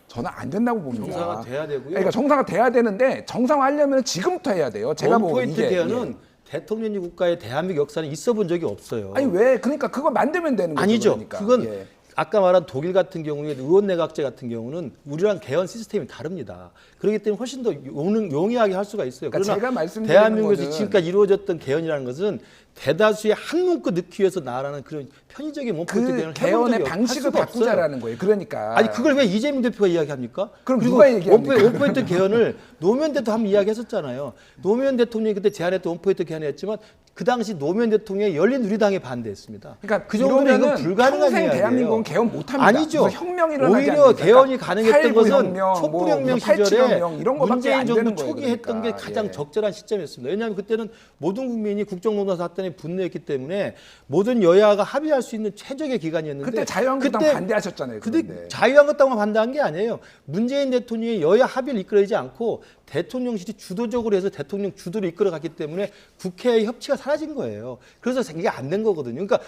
S4: 저는 안 된다고 봅니다.
S26: 정상화 돼야 되고요.
S4: 그러니까 정상화 돼야 되는데 정상화하려면 지금부터 해야 돼요. 제가
S26: 원포인트 개헌은 대통령제 국가의 대한민국 역사는 있어 본 적이 없어요.
S4: 아니 왜? 그러니까 그거 만들면 되는 거죠.
S26: 아니죠.
S4: 그러니까.
S26: 그건 아까 말한 독일 같은 경우에 의원내각제 같은 경우는 우리랑 개헌 시스템이 다릅니다. 그렇기 때문에 훨씬 더 용이하게 할 수가 있어요.
S4: 그러니까
S26: 그러나
S4: 제가 말씀드리는
S26: 대한민국에서
S4: 거는
S26: 지금까지 이루어졌던 개헌이라는 것은 대다수의 한 문구 넣기 위해서 나아라는 그런 편의적인 원포인트 개헌을
S4: 개헌의 방식을 바꾸자라는 거예요. 그러니까
S26: 아니 그걸 왜 이재명 대표가 이야기합니까?
S4: 그럼 누가 얘기합니까?
S26: 원포인트 개헌을 노무현 대통령 한번 이야기했었잖아요. 노무현 대통령이 그때 제안했던 원포인트 개헌을 했지만 그 당시 노무현 대통령이 열린우리당에 반대했습니다.
S4: 그러니까
S26: 그 정도는 이건 불가능한
S4: 평생
S26: 이야기예요.
S4: 대한민국은 개헌 못합니다.
S26: 아니죠.
S4: 혁명이 일어나지
S26: 오히려
S4: 않습니까?
S26: 개헌이 가능했던 것은
S4: 혁명,
S26: 촛불혁명
S4: 뭐 87
S26: 시절에
S4: 혁명 이런 거밖에
S26: 문재인
S4: 안
S26: 정부
S4: 되는 거예요,
S26: 초기 했던
S4: 그러니까.
S26: 게 가장
S4: 예.
S26: 적절한 시점이었습니다. 왜냐하면 그때는 모든 국민이 국정농단 사건에 분노했기 때문에 모든 여야가 합의할 수 있는 최적의 기간이었는데
S4: 그때 자유한국당 반대하셨잖아요.
S26: 근데 자유한국당만 반대한 게 아니에요. 문재인 대통령이 여야 합의를 이끌어내지 않고 대통령실이 주도적으로 해서 대통령 주도를 이끌어갔기 때문에 국회의 협치가 사라진 거예요. 그래서 이게 안 된 거거든요. 그러니까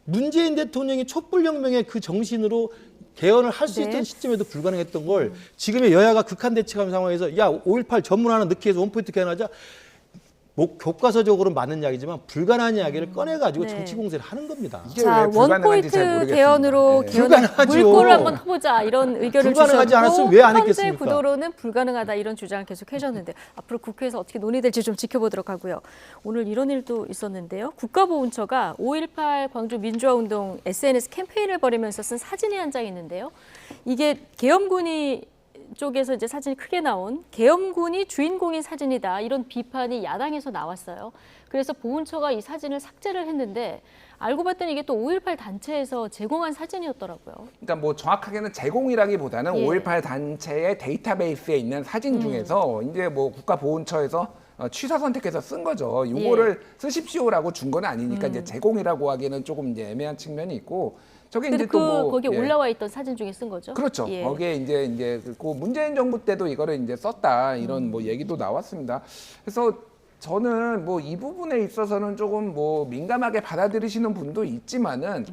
S26: 문재인 대통령이 촛불혁명의 그 정신으로 개헌을 할 수 있던 시점에도 불가능했던 걸 지금의 여야가 극한 대치하는 상황에서 야 5.18 전문 하나 넣기 위해서 원포인트 개헌하자. 교과서적으로 맞는 이야기지만 불가능한 이야기를 꺼내가지고 정치 공세를 하는 겁니다.
S1: 자, 원포인트 개헌으로 개헌을 물꼬를 한번 해보자 이런 의견을
S26: 불가능하지
S1: 주셨고
S26: 않았으면 왜 안
S1: 현재
S26: 했겠습니까?
S1: 구도로는 불가능하다 이런 주장을 계속 해주셨는데 앞으로 국회에서 어떻게 논의될지 좀 지켜보도록 하고요. 오늘 이런 일도 있었는데요. 국가보훈처가 5.18 광주 민주화운동 SNS 캠페인을 벌이면서 쓴 사진이 한 장 있는데요. 이게 계엄군이 쪽에서 이제 사진이 크게 나온 계엄군이 주인공인 사진이다 이런 비판이 야당에서 나왔어요. 그래서 보훈처가 이 사진을 삭제를 했는데 알고 봤더니 이게 또 5.18 단체에서 제공한 사진이었더라고요.
S4: 그러니까 뭐 정확하게는 제공이라기보다는 5.18 단체의 데이터베이스에 있는 사진 중에서 이제 뭐 국가보훈처에서 취사 선택해서 쓴 거죠. 이거를 쓰십시오라고 준 건 아니니까 이제 제공이라고 하기에는 조금 이제 애매한 측면이 있고. 저게 이제 또 뭐
S1: 거기에 올라와 있던 사진 중에 쓴 거죠.
S4: 그렇죠.
S1: 예.
S4: 거기에 이제 그 문재인 정부 때도 이거를 이제 썼다 이런 뭐 얘기도 나왔습니다. 그래서 저는 뭐 이 부분에 있어서는 조금 뭐 민감하게 받아들이시는 분도 있지만은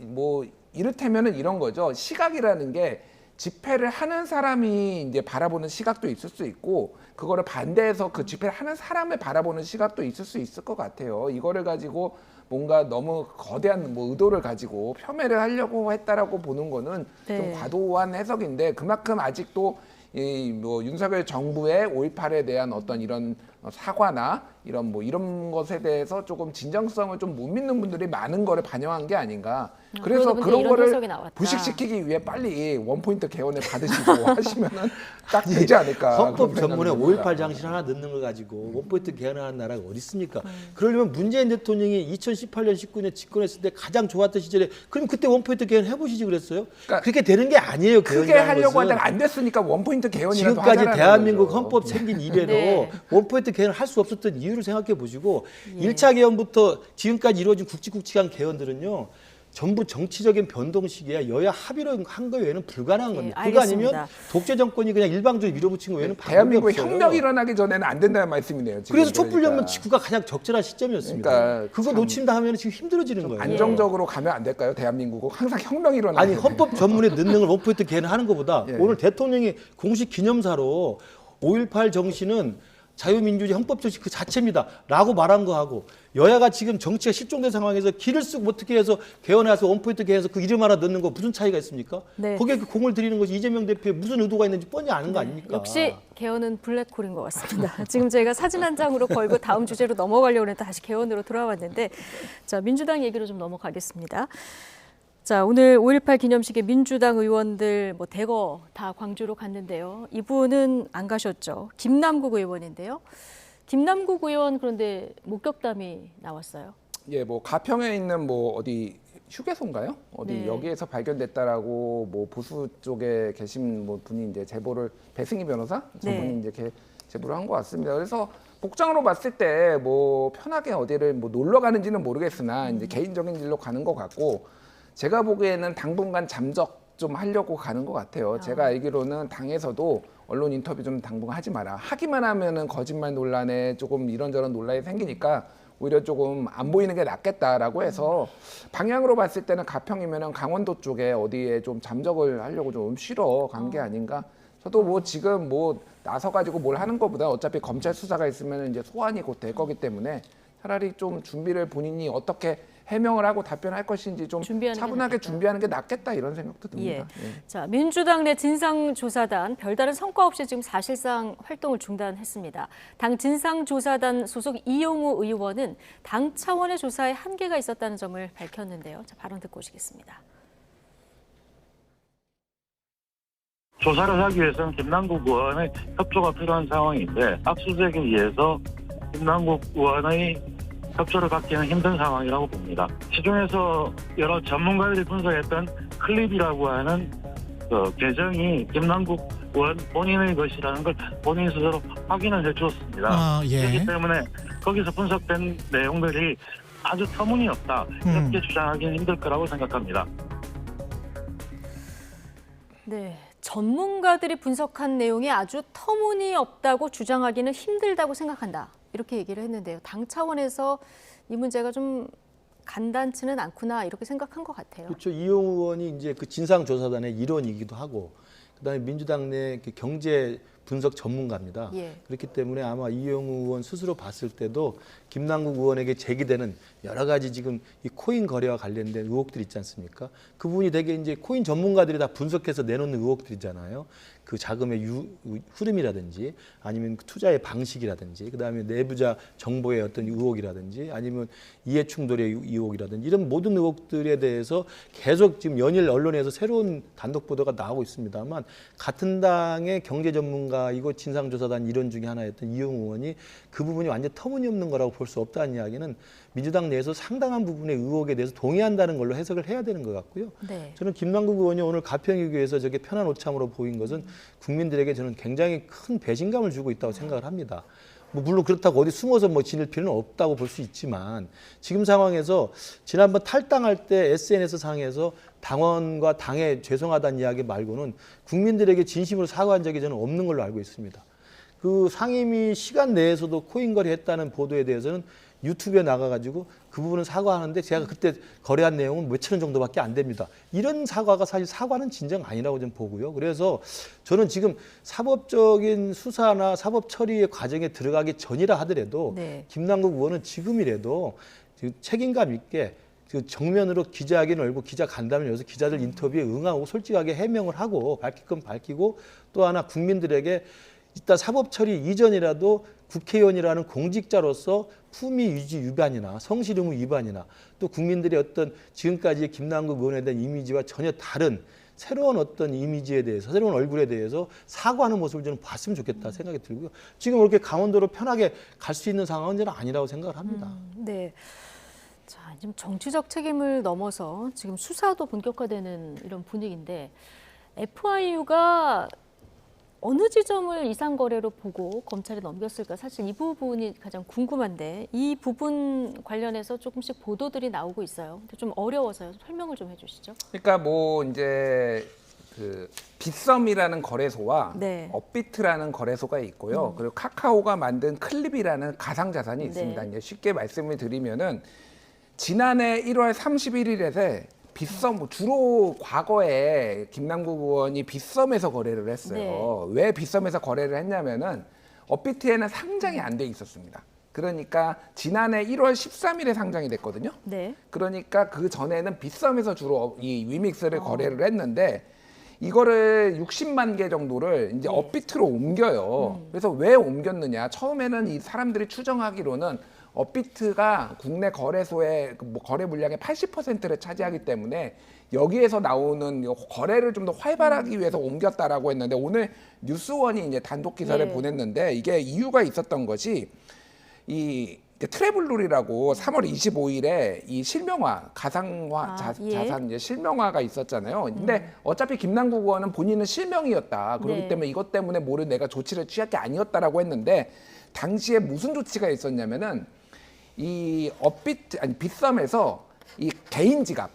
S4: 뭐 이를테면은 이런 거죠. 시각이라는 게 집회를 하는 사람이 이제 바라보는 시각도 있을 수 있고 그거를 반대해서 그 집회를 하는 사람을 바라보는 시각도 있을 수 있을 것 같아요. 이거를 가지고 뭔가 너무 거대한 뭐 의도를 가지고 폄훼를 하려고 했다라고 보는 거는 좀 과도한 해석인데 그만큼 아직도 이 뭐 윤석열 정부의 5.18에 대한 어떤 이런 사과나 이런 뭐 이런 것에 대해서 조금 진정성을 좀 못 믿는 분들이 많은 거를 반영한 게 아닌가. 그래서 그런 거를 부식시키기 위해 빨리 원포인트 개헌을 받으시고 하시면은 딱 되지 않을까.
S26: 헌법 전문에 5.18 장실 하나 넣는 걸 가지고 원포인트 개헌하는 나라가 어디 있습니까? 그러려면 문재인 대통령이 2018년 19년 집권했을 때 가장 좋았던 시절에 그럼 그때 원포인트 개헌 해보시지 그랬어요?
S4: 그러니까
S26: 그렇게 되는 게 아니에요.
S4: 크게 하려고 하다가 안 됐으니까 원포인트 개헌이라도
S26: 지금까지 대한민국
S4: 거죠.
S26: 헌법 생긴 이래로 원포인트 개헌을 할 수 없었던 이유를 생각해 보시고 1차 개헌부터 지금까지 이루어진 굵직굵직한 개헌들은요. 전부 정치적인 변동식이야. 여야 합의로 한 거 외에는 불가능한 겁니다. 그거 아니면 독재 정권이 그냥 일방적으로 밀어붙인 거 외에는 방법이
S4: 대한민국에
S26: 없어요.
S4: 혁명이 일어나기 전에는 안 된다는 말씀이네요. 지금.
S26: 그래서 촛불혁명 직후가 가장 적절한 시점이었습니다.
S4: 그러니까
S26: 그거 놓친다 하면 지금 힘들어지는 거예요.
S4: 안정적으로 가면 안 될까요? 대한민국은 항상 혁명이 일어나요.
S26: 아니 헌법 전문에 넣는 걸 원포인트 개헌 하는 것보다 오늘 대통령이 공식 기념사로 5.18 정신은 자유민주주의 헌법정신 그 자체입니다. 라고 말한 거하고 여야가 지금 정치가 실종된 상황에서 길을 쓰고 어떻게 해서 개헌해서 원포인트 개헌해서 그 이름 하나 넣는 거 무슨 차이가 있습니까? 거기에 그 공을 들이는 것이 이재명 대표의 무슨 의도가 있는지 뻔히 아는 거 아닙니까?
S1: 역시 개헌은 블랙홀인 것 같습니다. 지금 저희가 사진 한 장으로 걸고 다음 주제로 넘어가려고 했는데 다시 개헌으로 돌아왔는데 자 민주당 얘기로 좀 넘어가겠습니다. 자, 오늘 5.18 기념식에 민주당 의원들 뭐 대거 다 광주로 갔는데요. 이분은 안 가셨죠. 김남국 의원인데요. 김남국 의원 그런데 목격담이 나왔어요.
S4: 예, 뭐 가평에 있는 뭐 어디 휴게소인가요? 어디 여기에서 발견됐다라고 뭐 보수 쪽에 계신 뭐 분이 이제 제보를 배승희 변호사 저분이 이제 제보를 한 것 같습니다. 그래서 복장으로 봤을 때 뭐 편하게 어디를 뭐 놀러 가는지는 모르겠으나 이제 개인적인 일로 가는 것 같고. 제가 보기에는 당분간 잠적 좀 하려고 가는 것 같아요. 제가 알기로는 당에서도 언론 인터뷰 좀 당분간 하지 마라. 하기만 하면은 거짓말 논란에 조금 이런저런 논란이 생기니까 오히려 조금 안 보이는 게 낫겠다라고 해서 방향으로 봤을 때는 가평이면은 강원도 쪽에 어디에 좀 잠적을 하려고 좀 쉬러 간 게 아닌가. 저도 뭐 지금 뭐 나서가지고 뭘 하는 것보다 어차피 검찰 수사가 있으면 이제 소환이 곧 될 거기 때문에 차라리 좀 준비를 본인이 어떻게 해명을 하고 답변할 것인지 좀 차분하게 준비하는 게 낫겠다 이런 생각도 듭니다. 예.
S1: 자, 민주당 내 진상조사단 별다른 성과 없이 지금 사실상 활동을 중단했습니다. 당 진상조사단 소속 이용우 의원은 당 차원의 조사에 한계가 있었다는 점을 밝혔는데요. 자, 발언 듣고 오시겠습니다.
S5: 조사를 하기 위해서는 김남국 의원의 협조가 필요한 상황인데 압수수색에 의해서 김남국 의원의 협조를 받기는 힘든 상황이라고 봅니다. 시중에서 여러 전문가들이 분석했던 클립이라고 하는 그 계정이 김남국 의원 본인의 것이라는 걸 본인 스스로 확인을 해주었습니다. 그렇기 때문에 거기서 분석된 내용들이 아주 터무니없다 이렇게 주장하기는 힘들 거라고 생각합니다.
S1: 네. 전문가들이 분석한 내용이 아주 터무니없다고 주장하기는 힘들다고 생각한다. 이렇게 얘기를 했는데요. 당 차원에서 이 문제가 좀 간단치는 않구나 이렇게 생각한 것 같아요.
S26: 그렇죠. 이용우 의원이 이제 그 진상조사단의 일원이기도 하고 그다음에 민주당 내 경제 분석 전문가입니다. 그렇기 때문에 아마 이용우 의원 스스로 봤을 때도 김남국 의원에게 제기되는 여러 가지 지금 이 코인 거래와 관련된 의혹들이 있지 않습니까? 그 부분이 되게 이제 코인 전문가들이 다 분석해서 내놓는 의혹들이잖아요. 그 자금의 흐름이라든지 아니면 투자의 방식이라든지 그다음에 내부자 정보의 어떤 의혹이라든지 아니면 이해 충돌의 의혹이라든지 이런 모든 의혹들에 대해서 계속 지금 연일 언론에서 새로운 단독 보도가 나오고 있습니다만 같은 당의 경제 전문가이고 진상조사단 일원 중에 하나였던 이용우 의원이 그 부분이 완전 터무니없는 거라고 볼 수 없다는 이야기는 민주당 내에서 상당한 부분의 의혹에 대해서 동의한다는 걸로 해석을 해야 되는 것 같고요. 저는 김남국 의원이 오늘 가평유교에서 저게 편한 오참으로 보인 것은 국민들에게 저는 굉장히 큰 배신감을 주고 있다고 생각을 합니다. 뭐 물론 그렇다고 어디 숨어서 뭐 지낼 필요는 없다고 볼 수 있지만 지금 상황에서 지난번 탈당할 때 SNS 상에서 당원과 당에 죄송하다는 이야기 말고는 국민들에게 진심으로 사과한 적이 저는 없는 걸로 알고 있습니다. 그 상임위 시간 내에서도 코인 거래했다는 보도에 대해서는 유튜브에 나가가지고 그 부분은 사과하는데 제가 그때 거래한 내용은 몇천 원 정도밖에 안 됩니다. 이런 사과가 사실 사과는 진정 아니라고 좀 보고요. 그래서 저는 지금 사법적인 수사나 사법 처리의 과정에 들어가기 전이라 하더라도 김남국 의원은 지금이라도 책임감 있게 정면으로 기자회견을 열고 기자 간담회를 열어서 기자들 인터뷰에 응하고 솔직하게 해명을 하고 밝힐 건 밝히고 또 하나 국민들에게 이따 사법 처리 이전이라도 국회의원이라는 공직자로서 품위 유지 위반이나 성실 의무 위반이나 또 국민들의 어떤 지금까지의 김남국 의원에 대한 이미지와 전혀 다른 새로운 어떤 이미지에 대해서 새로운 얼굴에 대해서 사과하는 모습을 저는 봤으면 좋겠다 생각이 들고요. 지금 이렇게 강원도로 편하게 갈 수 있는 상황은 저는 아니라고 생각을 합니다.
S1: 네. 자, 지금 정치적 책임을 넘어서 지금 수사도 본격화되는 이런 분위기인데 FIU가 어느 지점을 이상 거래로 보고 검찰에 넘겼을까 사실 이 부분이 가장 궁금한데 이 부분 관련해서 조금씩 보도들이 나오고 있어요. 근데 좀 어려워서요. 설명을 좀 해주시죠.
S4: 그러니까 뭐 이제 그 빗썸이라는 거래소와 업비트라는 거래소가 있고요. 그리고 카카오가 만든 클립이라는 가상 자산이 있습니다. 이제 쉽게 말씀을 드리면은 지난해 1월 31일에 빗썸 주로 과거에 김남국 의원이 빗썸에서 거래를 했어요. 왜 빗썸에서 거래를 했냐면은 업비트에는 상장이 안 돼 있었습니다. 그러니까 지난해 1월 13일에 상장이 됐거든요. 그러니까 그 전에는 빗썸에서 주로 이 위믹스를 거래를 했는데 이거를 60만 개 정도를 이제 업비트로 옮겨요. 그래서 왜 옮겼느냐? 처음에는 이 사람들이 추정하기로는 업비트가 국내 거래소의 거래 물량의 80%를 차지하기 때문에 여기에서 나오는 거래를 좀 더 활발하기 위해서 옮겼다라고 했는데 오늘 뉴스원이 이제 단독 기사를 보냈는데 이게 이유가 있었던 것이 이 트래블룰이라고 3월 25일에 이 실명화 가상화 자산 이제 실명화가 있었잖아요. 근데 어차피 김남국 의원은 본인은 실명이었다. 그렇기 때문에 이것 때문에 모른 내가 조치를 취할 게 아니었다라고 했는데 당시에 무슨 조치가 있었냐면은 이 업비트 아니 빗썸에서 이 개인 지갑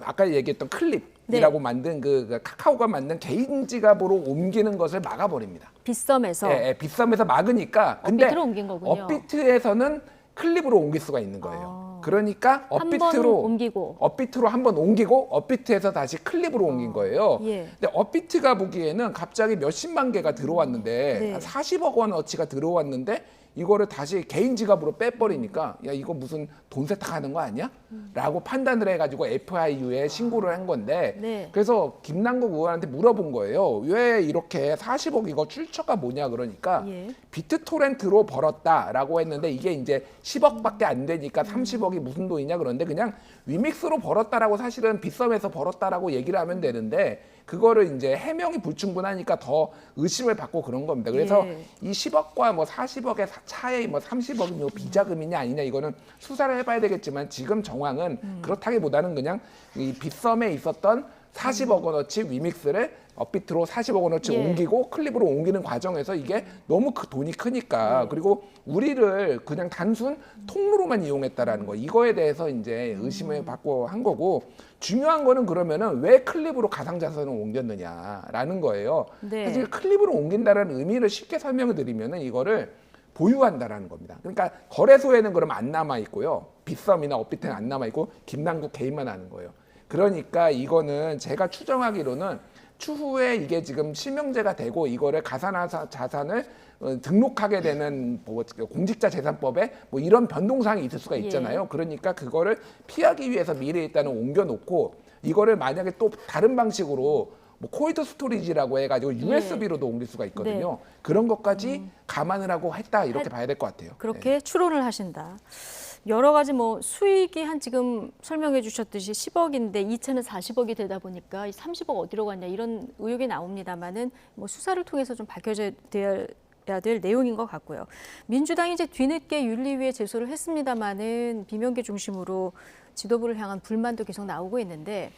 S4: 아까 얘기했던 클립이라고 만든 그 카카오가 만든 개인 지갑으로 옮기는 것을 막아버립니다.
S1: 빗썸에서
S4: 빗썸에서 막으니까 근데
S1: 업비트로 옮긴 거군요.
S4: 업비트에서는 클립으로 옮길 수가 있는 거예요. 그러니까 업비트로 한번 옮기고 업비트에서 다시 클립으로 옮긴 거예요. 근데 업비트가 보기에는 갑자기 몇십만 개가 들어왔는데 40억 원어치가 들어왔는데 이거를 다시 개인 지갑으로 빼버리니까 야 이거 무슨 돈 세탁하는 거 아니야? 라고 판단을 해가지고 FIU에 신고를 한 건데
S1: 네.
S4: 그래서 김남국 의원한테 물어본 거예요. 왜 이렇게 40억 이거 출처가 뭐냐 그러니까 비트토렌트로 벌었다라고 했는데 이게 이제 10억밖에 안 되니까 30억이 무슨 돈이냐 그런데 그냥 위믹스로 벌었다라고 사실은 빗썸에서 벌었다라고 얘기를 하면 되는데 그거를 이제 해명이 불충분하니까 더 의심을 받고 그런 겁니다. 그래서 이 10억과 뭐 40억의 차에 뭐 30억이 뭐 비자금이냐 아니냐 이거는 수사를 해봐야 되겠지만 지금 정황은 그렇다기보다는 그냥 이 빗썸에 있었던 40억 원어치 위믹스를 업비트로 40억 원어치 옮기고 클립으로 옮기는 과정에서 이게 너무 돈이 크니까 그리고 우리를 그냥 단순 통로로만 이용했다라는 거 이거에 대해서 이제 의심을 받고 한 거고 중요한 거는 그러면은 왜 클립으로 가상자산을 옮겼느냐라는 거예요.
S1: 네.
S4: 사실 클립으로 옮긴다라는 의미를 쉽게 설명을 드리면은 이거를 보유한다라는 겁니다. 그러니까 거래소에는 그럼 안 남아 있고요. 빗썸이나 업비트는 안 남아 있고 김남국 개인만 하는 거예요. 그러니까 이거는 제가 추정하기로는 추후에 이게 지금 실명제가 되고 이거를 가상자산을 등록하게 되는 뭐 공직자재산법에 뭐 이런 변동사항이 있을 수가 있잖아요. 그러니까 그거를 피하기 위해서 미래에 일단은 옮겨놓고 이거를 만약에 또 다른 방식으로 뭐 코이드 스토리지라고 해가지고 USB로도 옮길 수가 있거든요. 그런 것까지 감안을 하고 했다 이렇게 봐야 될 것 같아요.
S1: 그렇게 추론을 하신다. 여러 가지 뭐 수익이 한 지금 설명해 주셨듯이 10억인데 이체는 40억이 되다 보니까 이 30억 어디로 갔냐 이런 의혹이 나옵니다만은 뭐 수사를 통해서 좀 밝혀져야 될 내용인 것 같고요. 민주당이 이제 뒤늦게 윤리위에 제소를 했습니다만은 비명계 중심으로 지도부를 향한 불만도 계속 나오고 있는데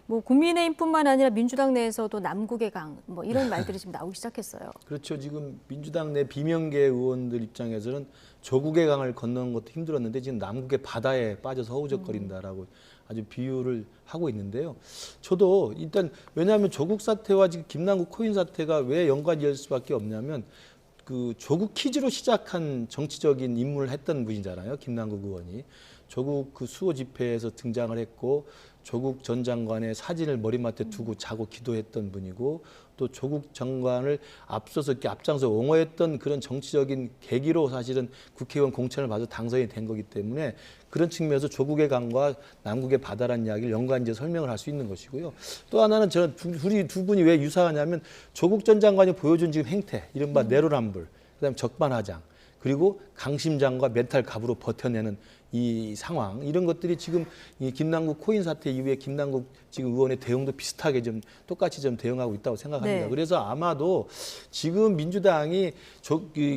S1: 뭐 국민의힘뿐만 아니라 민주당 내에서도 남국의 강 뭐 이런 말들이 지금 나오기 시작했어요.
S26: 그렇죠. 지금 민주당 내 비명계 의원들 입장에서는 조국의 강을 건너는 것도 힘들었는데 지금 남국의 바다에 빠져서 허우적거린다라고 아주 비유를 하고 있는데요. 저도 일단 왜냐하면 조국 사태와 지금 김남국 코인 사태가 왜 연관이 될 수밖에 없냐면 그 조국 퀴즈로 시작한 정치적인 임무를 했던 분이잖아요. 김남국 의원이. 조국 그 수호 집회에서 등장을 했고 조국 전 장관의 사진을 머리맡에 두고 자고 기도했던 분이고 또 조국 장관을 앞서서 이렇게 앞장서 옹호했던 그런 정치적인 계기로 사실은 국회의원 공천을 받아 당선이 된 거기 때문에 그런 측면에서 조국의 강과 남국의 바다라는 이야기를 연관지어 설명을 할 수 있는 것이고요. 또 하나는 저는 우리 두 분이 왜 유사하냐면 조국 전 장관이 보여준 지금 행태, 이른바 내로남불, 그다음에 적반하장, 그리고 강심장과 멘탈 갑으로 버텨내는 이 상황, 이런 것들이 지금 이 김남국 코인 사태 이후에 김남국 지금 의원의 대응도 비슷하게 좀 똑같이 좀 대응하고 있다고 생각합니다. 그래서 아마도 지금 민주당이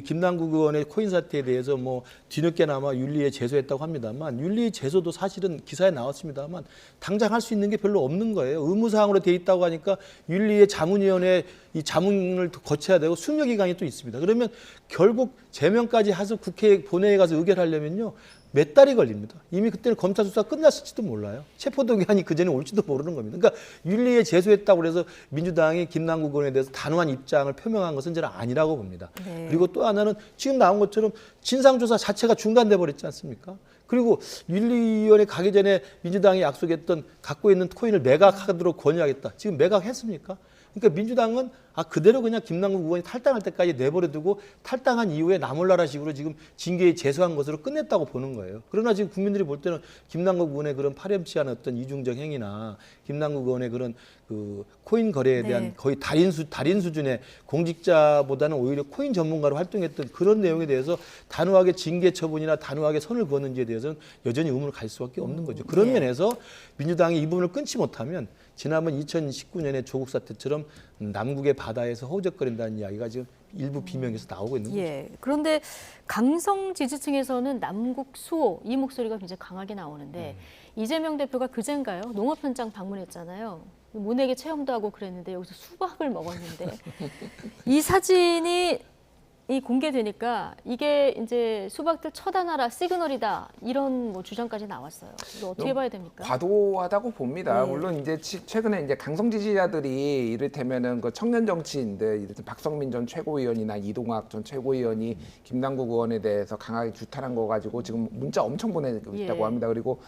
S26: 김남국 의원의 코인 사태에 대해서 뭐 뒤늦게나마 윤리에 제소했다고 합니다만 윤리 제소도 사실은 기사에 나왔습니다만 당장 할 수 있는 게 별로 없는 거예요. 의무사항으로 돼 있다고 하니까 윤리의 자문위원회 이 자문을 거쳐야 되고 수명 기간이 또 있습니다. 그러면 결국 제명까지 해서 국회 본회의에 가서 의결하려면요. 몇 달이 걸립니다. 이미 그때는 검찰 수사 끝났을지도 몰라요. 체포동의안이 그전에 올지도 모르는 겁니다. 그러니까 윤리에 제소했다고 해서 민주당이 김남국 의원에 대해서 단호한 입장을 표명한 것은 저는 아니라고 봅니다. 그리고 또 하나는 지금 나온 것처럼 진상조사 자체가 중단돼 버렸지 않습니까? 그리고 윤리위원회 가기 전에 민주당이 약속했던 갖고 있는 코인을 매각하도록 권유하겠다. 지금 매각했습니까? 그러니까 민주당은 그대로 그냥 김남국 의원이 탈당할 때까지 내버려두고 탈당한 이후에 나몰라라식으로 지금 징계에 제소한 것으로 끝냈다고 보는 거예요. 그러나 지금 국민들이 볼 때는 김남국 의원의 그런 파렴치한 어떤 이중적 행위나 김남국 의원의 그런 그 코인 거래에 대한 거의 달인 수준의 공직자보다는 오히려 코인 전문가로 활동했던 그런 내용에 대해서 단호하게 징계 처분이나 단호하게 선을 그었는지에 대해서는 여전히 의문을 가질 수밖에 없는 거죠. 그런 면에서 민주당이 이 부분을 끊지 못하면 지난번 2019년의 조국 사태처럼 남국의 바다에서 허우적거린다는 이야기가 지금 일부 비명에서 나오고 있는 거죠.
S1: 그런데 강성 지지층에서는 남국 수호 이 목소리가 굉장히 강하게 나오는데 이재명 대표가 그젠가요? 농업 현장 방문했잖아요. 모내기 체험도 하고 그랬는데 여기서 수박을 먹었는데 이 사진이 공개되니까 이게 이제 수박들 처단하라 시그널이다 이런 뭐 주장까지 나왔어요. 이거 어떻게 봐야 됩니까?
S4: 과도하다고 봅니다. 물론 이제 최근에 이제 강성 지지자들이 이를테면은 그 청년 정치인들, 이를테면 박성민 전 최고위원이나 이동학 전 최고위원이 김남국 의원에 대해서 강하게 규탄한 거 가지고 지금 문자 엄청 보내고 있다고 합니다. 그리고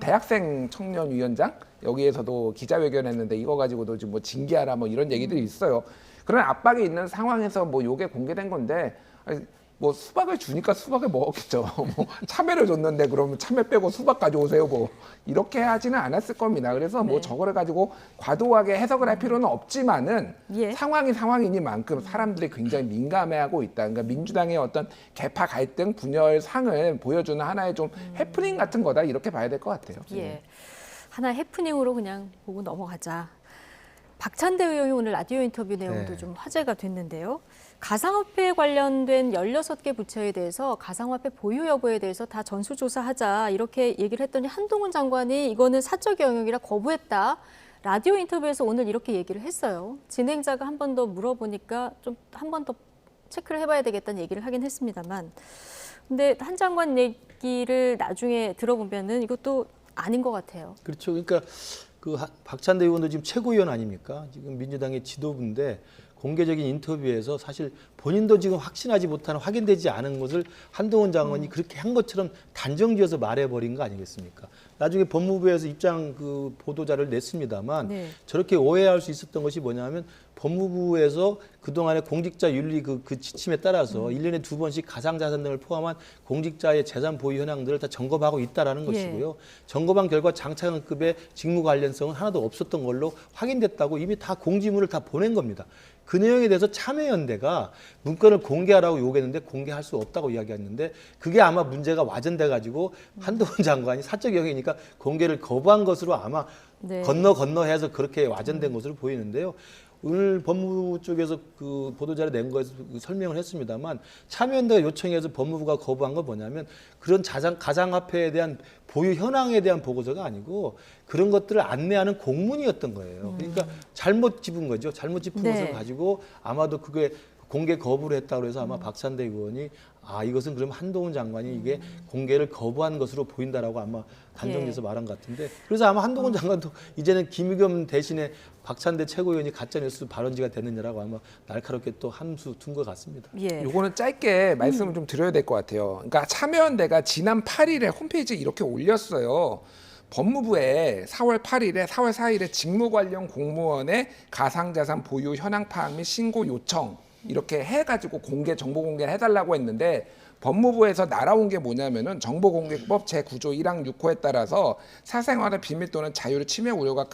S4: 대학생 청년위원장 여기에서도 기자회견했는데 이거 가지고도 지금 뭐 징계하라 뭐 이런 얘기들이 있어요. 그런 압박이 있는 상황에서 뭐 요게 공개된 건데 뭐 수박을 주니까 수박을 먹었겠죠. 뭐 참외를 줬는데 그러면 참외 빼고 수박 가져오세요. 뭐 이렇게 하지는 않았을 겁니다. 그래서 뭐 저거를 가지고 과도하게 해석을 할 필요는 없지만은 상황이 상황이니만큼 사람들이 굉장히 민감해하고 있다. 그러니까 민주당의 어떤 개파 갈등, 분열 상을 보여주는 하나의 좀 해프닝 같은 거다 이렇게 봐야 될 것 같아요.
S1: 예. 하나의 해프닝으로 그냥 보고 넘어가자. 박찬대 의원이 오늘 라디오 인터뷰 내용도 좀 화제가 됐는데요. 가상화폐에 관련된 16개 부처에 대해서 가상화폐 보유 여부에 대해서 다 전수조사하자 이렇게 얘기를 했더니 한동훈 장관이 이거는 사적 영역이라 거부했다. 라디오 인터뷰에서 오늘 이렇게 얘기를 했어요. 진행자가 한 번 더 물어보니까 좀 한 번 더 체크를 해봐야 되겠다는 얘기를 하긴 했습니다만 근데 한 장관 얘기를 나중에 들어보면은 이것도 아닌 것 같아요.
S26: 그렇죠. 그러니까 그 박찬대 의원도 지금 최고위원 아닙니까? 지금 민주당의 지도부인데 공개적인 인터뷰에서 사실 본인도 지금 확신하지 못하는 확인되지 않은 것을 한동훈 장관이 그렇게 한 것처럼 단정지어서 말해버린 거 아니겠습니까? 나중에 법무부에서 입장 그 보도자를 냈습니다만 저렇게 오해할 수 있었던 것이 뭐냐면 법무부에서 그동안의 공직자 윤리 그 지침에 따라서 1년에 2번씩 가상자산 등을 포함한 공직자의 재산 보유 현황들을 다 점검하고 있다라는 것이고요. 점검한 결과 장차관급의 직무 관련성은 하나도 없었던 걸로 확인됐다고 이미 다 공지문을 다 보낸 겁니다. 그 내용에 대해서 참여연대가 문건을 공개하라고 요구했는데 공개할 수 없다고 이야기했는데 그게 아마 문제가 와전돼 가지고 한동훈 장관이 사적 영역이니까 공개를 거부한 것으로 아마 건너해서 그렇게 와전된 것으로 보이는데요. 오늘 법무부 쪽에서 그 보도자료 낸 거에서 설명을 했습니다만 참여연대가 요청해서 법무부가 거부한 건 뭐냐면 그런 가상화폐에 대한 보유 현황에 대한 보고서가 아니고 그런 것들을 안내하는 공문이었던 거예요. 그러니까 잘못 짚은 거죠. 잘못 짚은 것을 가지고 아마도 그게 공개 거부를 했다고 해서 아마 박찬대 의원이 이것은 그럼 한동훈 장관이 이게 공개를 거부한 것으로 보인다라고 아마 단정지어서 말한 것 같은데 그래서 아마 한동훈 장관도 이제는 김의겸 대신에 박찬대 최고위원이 가짜뉴스 발언지가 됐느냐라고 아마 날카롭게 또 함수 둔 것 같습니다.
S4: 요거는 짧게 말씀을 좀 드려야 될 것 같아요. 그러니까 참여연대가 지난 8일에 홈페이지에 이렇게 올렸어요. 법무부에 4월 8일에 4월 4일에 직무 관련 공무원의 가상자산 보유 현황 파악 및 신고 요청 이렇게 해가지고 정보 공개를 해달라고 했는데 법무부에서 날아온 게 뭐냐면은 정보공개법 제9조 1항 6호에 따라서 사생활의 비밀 또는 자유를 침해 우려가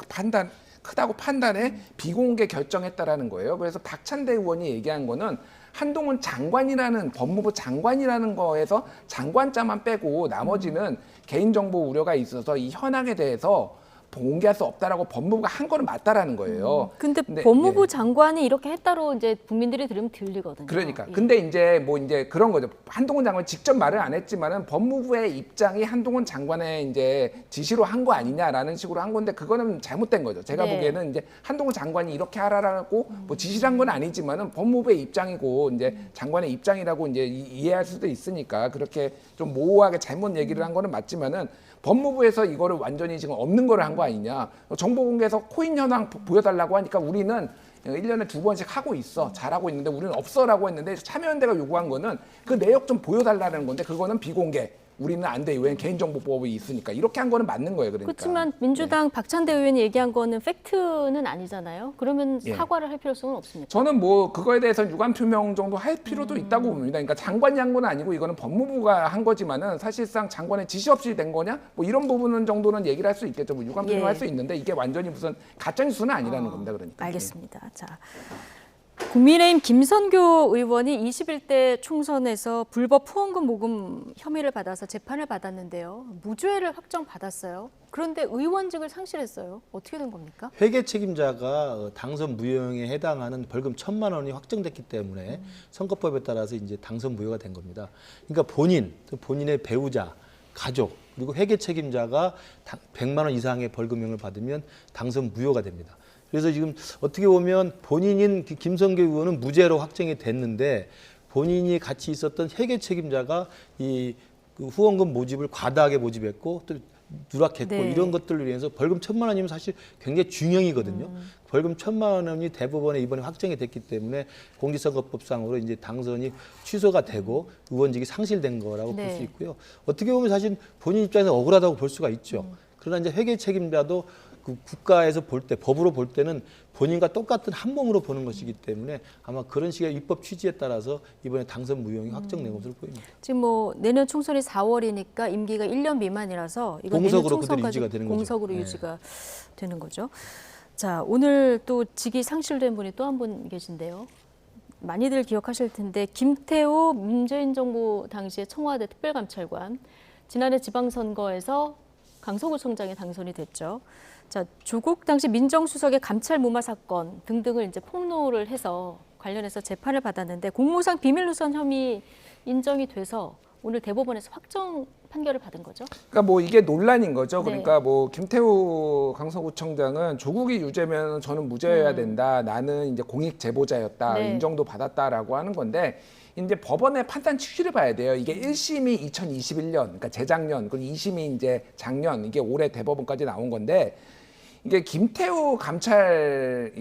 S4: 크다고 판단해 비공개 결정했다라는 거예요. 그래서 박찬대 의원이 얘기한 거는 한동훈 장관이라는 법무부 장관이라는 거에서 장관자만 빼고 나머지는 개인정보 우려가 있어서 이 현황에 대해서 공개할 수 없다라고 법무부가 한 거는 맞다라는 거예요.
S1: 근데 법무부 장관이 이렇게 했다로 이제 국민들이 들으면 들리거든요.
S4: 그러니까. 근데 이제 그런 거죠. 한동훈 장관이 직접 말을 안 했지만은 법무부의 입장이 한동훈 장관의 이제 지시로 한 거 아니냐라는 식으로 한 건데 그거는 잘못된 거죠. 제가 보기에는 이제 한동훈 장관이 이렇게 하라라고 뭐 지시를 한 건 아니지만은 법무부의 입장이고 이제 장관의 입장이라고 이제 이해할 수도 있으니까 그렇게 좀 모호하게 잘못 얘기를 한 거는 맞지만은 법무부에서 이거를 완전히 지금 없는 거를 한 거 아니냐. 정보 공개에서 코인 현황 보여달라고 하니까 우리는 1년에 2번씩 하고 있어. 잘하고 있는데 우리는 없어라고 했는데 참여연대가 요구한 거는 그 내역 좀 보여달라는 건데 그거는 비공개. 우리는 안 돼. 왜 개인정보법이 있으니까. 이렇게 한 거는 맞는 거예요. 그러니까.
S1: 그렇지만 민주당 박찬대 의원이 얘기한 거는 팩트는 아니잖아요. 그러면 사과를 할 필요성은 없습니까?
S4: 저는 뭐 그거에 대해서 유감 표명 정도 할 필요도 있다고 봅니다. 그러니까 장관이 한 건 아니고 이거는 법무부가 한 거지만은 사실상 장관의 지시 없이 된 거냐? 뭐 이런 부분은 정도는 얘기를 할 수 있겠죠. 뭐 유감 표명할 수 있는데 이게 완전히 무슨 가짜 뉴스는 아니라는 겁니다. 그러니까.
S1: 알겠습니다. 자. 국민의힘 김선교 의원이 21대 총선에서 불법 후원금 모금 혐의를 받아서 재판을 받았는데요. 무죄를 확정받았어요. 그런데 의원직을 상실했어요. 어떻게 된 겁니까?
S26: 회계 책임자가 당선 무효에 해당하는 벌금 1,000만 원이 확정됐기 때문에 선거법에 따라서 이제 당선 무효가 된 겁니다. 그러니까 본인의 배우자, 가족 그리고 회계 책임자가 100만 원 이상의 벌금형을 받으면 당선 무효가 됩니다. 그래서 지금 어떻게 보면 본인인 김선교 의원은 무죄로 확정이 됐는데 본인이 같이 있었던 회계 책임자가 이 후원금 모집을 과다하게 모집했고 또 누락했고 이런 것들로 인해서 벌금 1,000만 원이면 사실 굉장히 중형이거든요. 벌금 1,000만 원이 대법원에 이번에 확정이 됐기 때문에 공직선거법상으로 이제 당선이 취소가 되고 의원직이 상실된 거라고 볼 수 있고요. 어떻게 보면 사실 본인 입장에서 억울하다고 볼 수가 있죠. 그러나 이제 회계 책임자도 그 국가에서 볼 때, 법으로 볼 때는 본인과 똑같은 한 몸으로 보는 것이기 때문에 아마 그런 식의 입법 취지에 따라서 이번에 당선 무효형이 확정된 것으로 보입니다.
S1: 지금 뭐 내년 총선이 4월이니까 임기가 1년 미만이라서 이건
S26: 공석으로 그대로 유지가 되는 거죠.
S1: 공석으로
S26: 네.
S1: 유지가 되는 거죠. 자, 오늘 또 직위 상실된 분이 또 한 분 계신데요. 많이들 기억하실 텐데 김태우 문재인 정부 당시의 청와대 특별감찰관, 지난해 지방선거에서 강서구청장에 당선이 됐죠. 자, 조국 당시 민정수석의 감찰 무마 사건 등등을 이제 폭로를 해서 관련해서 재판을 받았는데 공무상 비밀누설 혐의 인정이 돼서 오늘 대법원에서 확정 판결을 받은 거죠.
S4: 그러니까 뭐 이게 논란인 거죠.
S1: 네.
S4: 그러니까 뭐 김태우 강서구청장은 조국이 유죄면 저는 무죄여야 된다. 나는 이제 공익 제보자였다.
S1: 네.
S4: 인정도 받았다라고 하는 건데 이제 법원의 판단 취지를 봐야 돼요. 이게 1심이 2021년, 그러니까 재작년, 그리고 2심이 이제 작년, 이게 올해 대법원까지 나온 건데 이게 김태우 감찰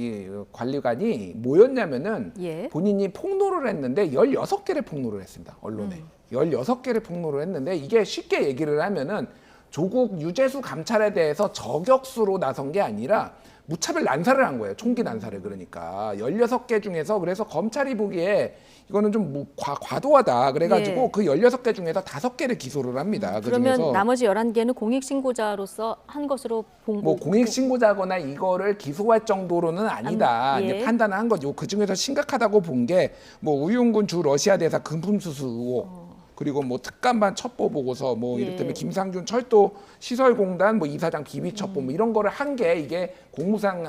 S4: 관리관이 뭐였냐면은
S1: 예.
S4: 본인이 폭로를 했는데 16개를 폭로를 했습니다. 언론에. 16개를 폭로를 했는데 이게 쉽게 얘기를 하면은 조국 유재수 감찰에 대해서 저격수로 나선 게 아니라 무차별 난사를 한 거예요. 총기 난사를. 그러니까 16개 중에서 그래서 검찰이 보기에 이거는 좀 과도하다. 그래가지고
S1: 예.
S4: 그 16개 중에서 5개를 기소를 합니다.
S1: 그러면
S4: 그중에서
S1: 나머지 11개는 공익신고자로서 한 것으로 본
S4: 뭐
S1: 거고.
S4: 공익신고자거나 이거를 기소할 정도로는 아니다.
S1: 예.
S4: 이제 판단을 한 거죠. 그 중에서 심각하다고 본 게 뭐 우윤군 주 러시아 대사 금품 수수 의혹. 그리고 뭐 특감반 첩보 보고서 뭐
S1: 예.
S4: 이를테면 김상준 철도 시설공단 뭐 이사장 비비 첩보 뭐 이런 거를 한 게 이게 공무상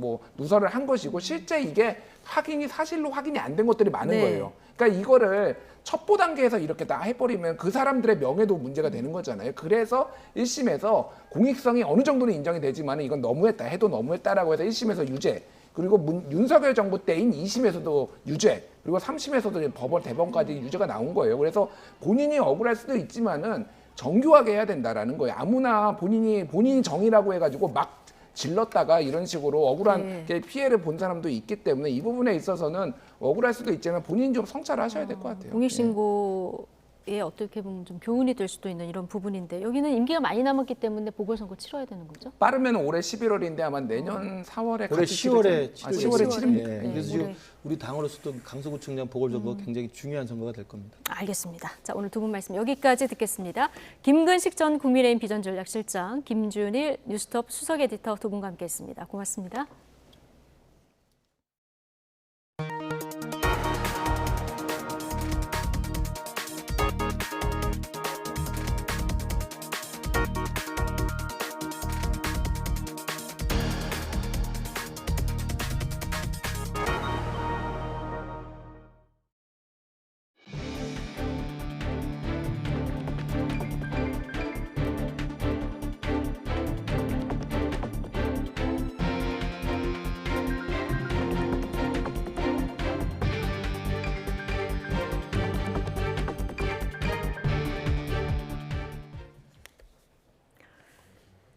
S4: 뭐 누설을 한 것이고 실제 이게 확인이 사실로 확인이 안 된 것들이 많은
S1: 네.
S4: 거예요. 그러니까 이거를 첩보 단계에서 이렇게 다 해버리면 그 사람들의 명예도 문제가 되는 거잖아요. 그래서 1심에서 공익성이 어느 정도는 인정이 되지만 이건 너무했다 해도 너무했다라고 해서 1심에서 유죄. 그리고 윤석열 정부 때인 2심에서도 유죄, 그리고 3심에서도 법원 대법원까지 유죄가 나온 거예요. 그래서 본인이 억울할 수도 있지만은 정교하게 해야 된다라는 거예요. 아무나 본인이 정의라고 해가지고 막 질렀다가 이런 식으로 억울한 피해를 본 사람도 있기 때문에 이 부분에 있어서는 억울할 수도 있지만 본인이 좀 성찰을 하셔야 될 것 같아요.
S1: 공익신고에 어떻게 보면 좀 교훈이 될 수도 있는 이런 부분인데 여기는 임기가 많이 남았기 때문에 보궐선거 치러야 되는 거죠?
S4: 빠르면 올해 11월인데 아마 내년 4월에
S26: 올해 10월에
S4: 10월에 치릅니까?
S26: 네. 그래서 지금 우리 당으로서도 강서구청장 보궐선거가 굉장히 중요한 선거가 될 겁니다.
S1: 알겠습니다. 자, 오늘 두 분 말씀 여기까지 듣겠습니다. 김근식 전 국민의힘 비전전략실장, 김준일 뉴스톱 수석 에디터 두 분과 함께했습니다. 고맙습니다.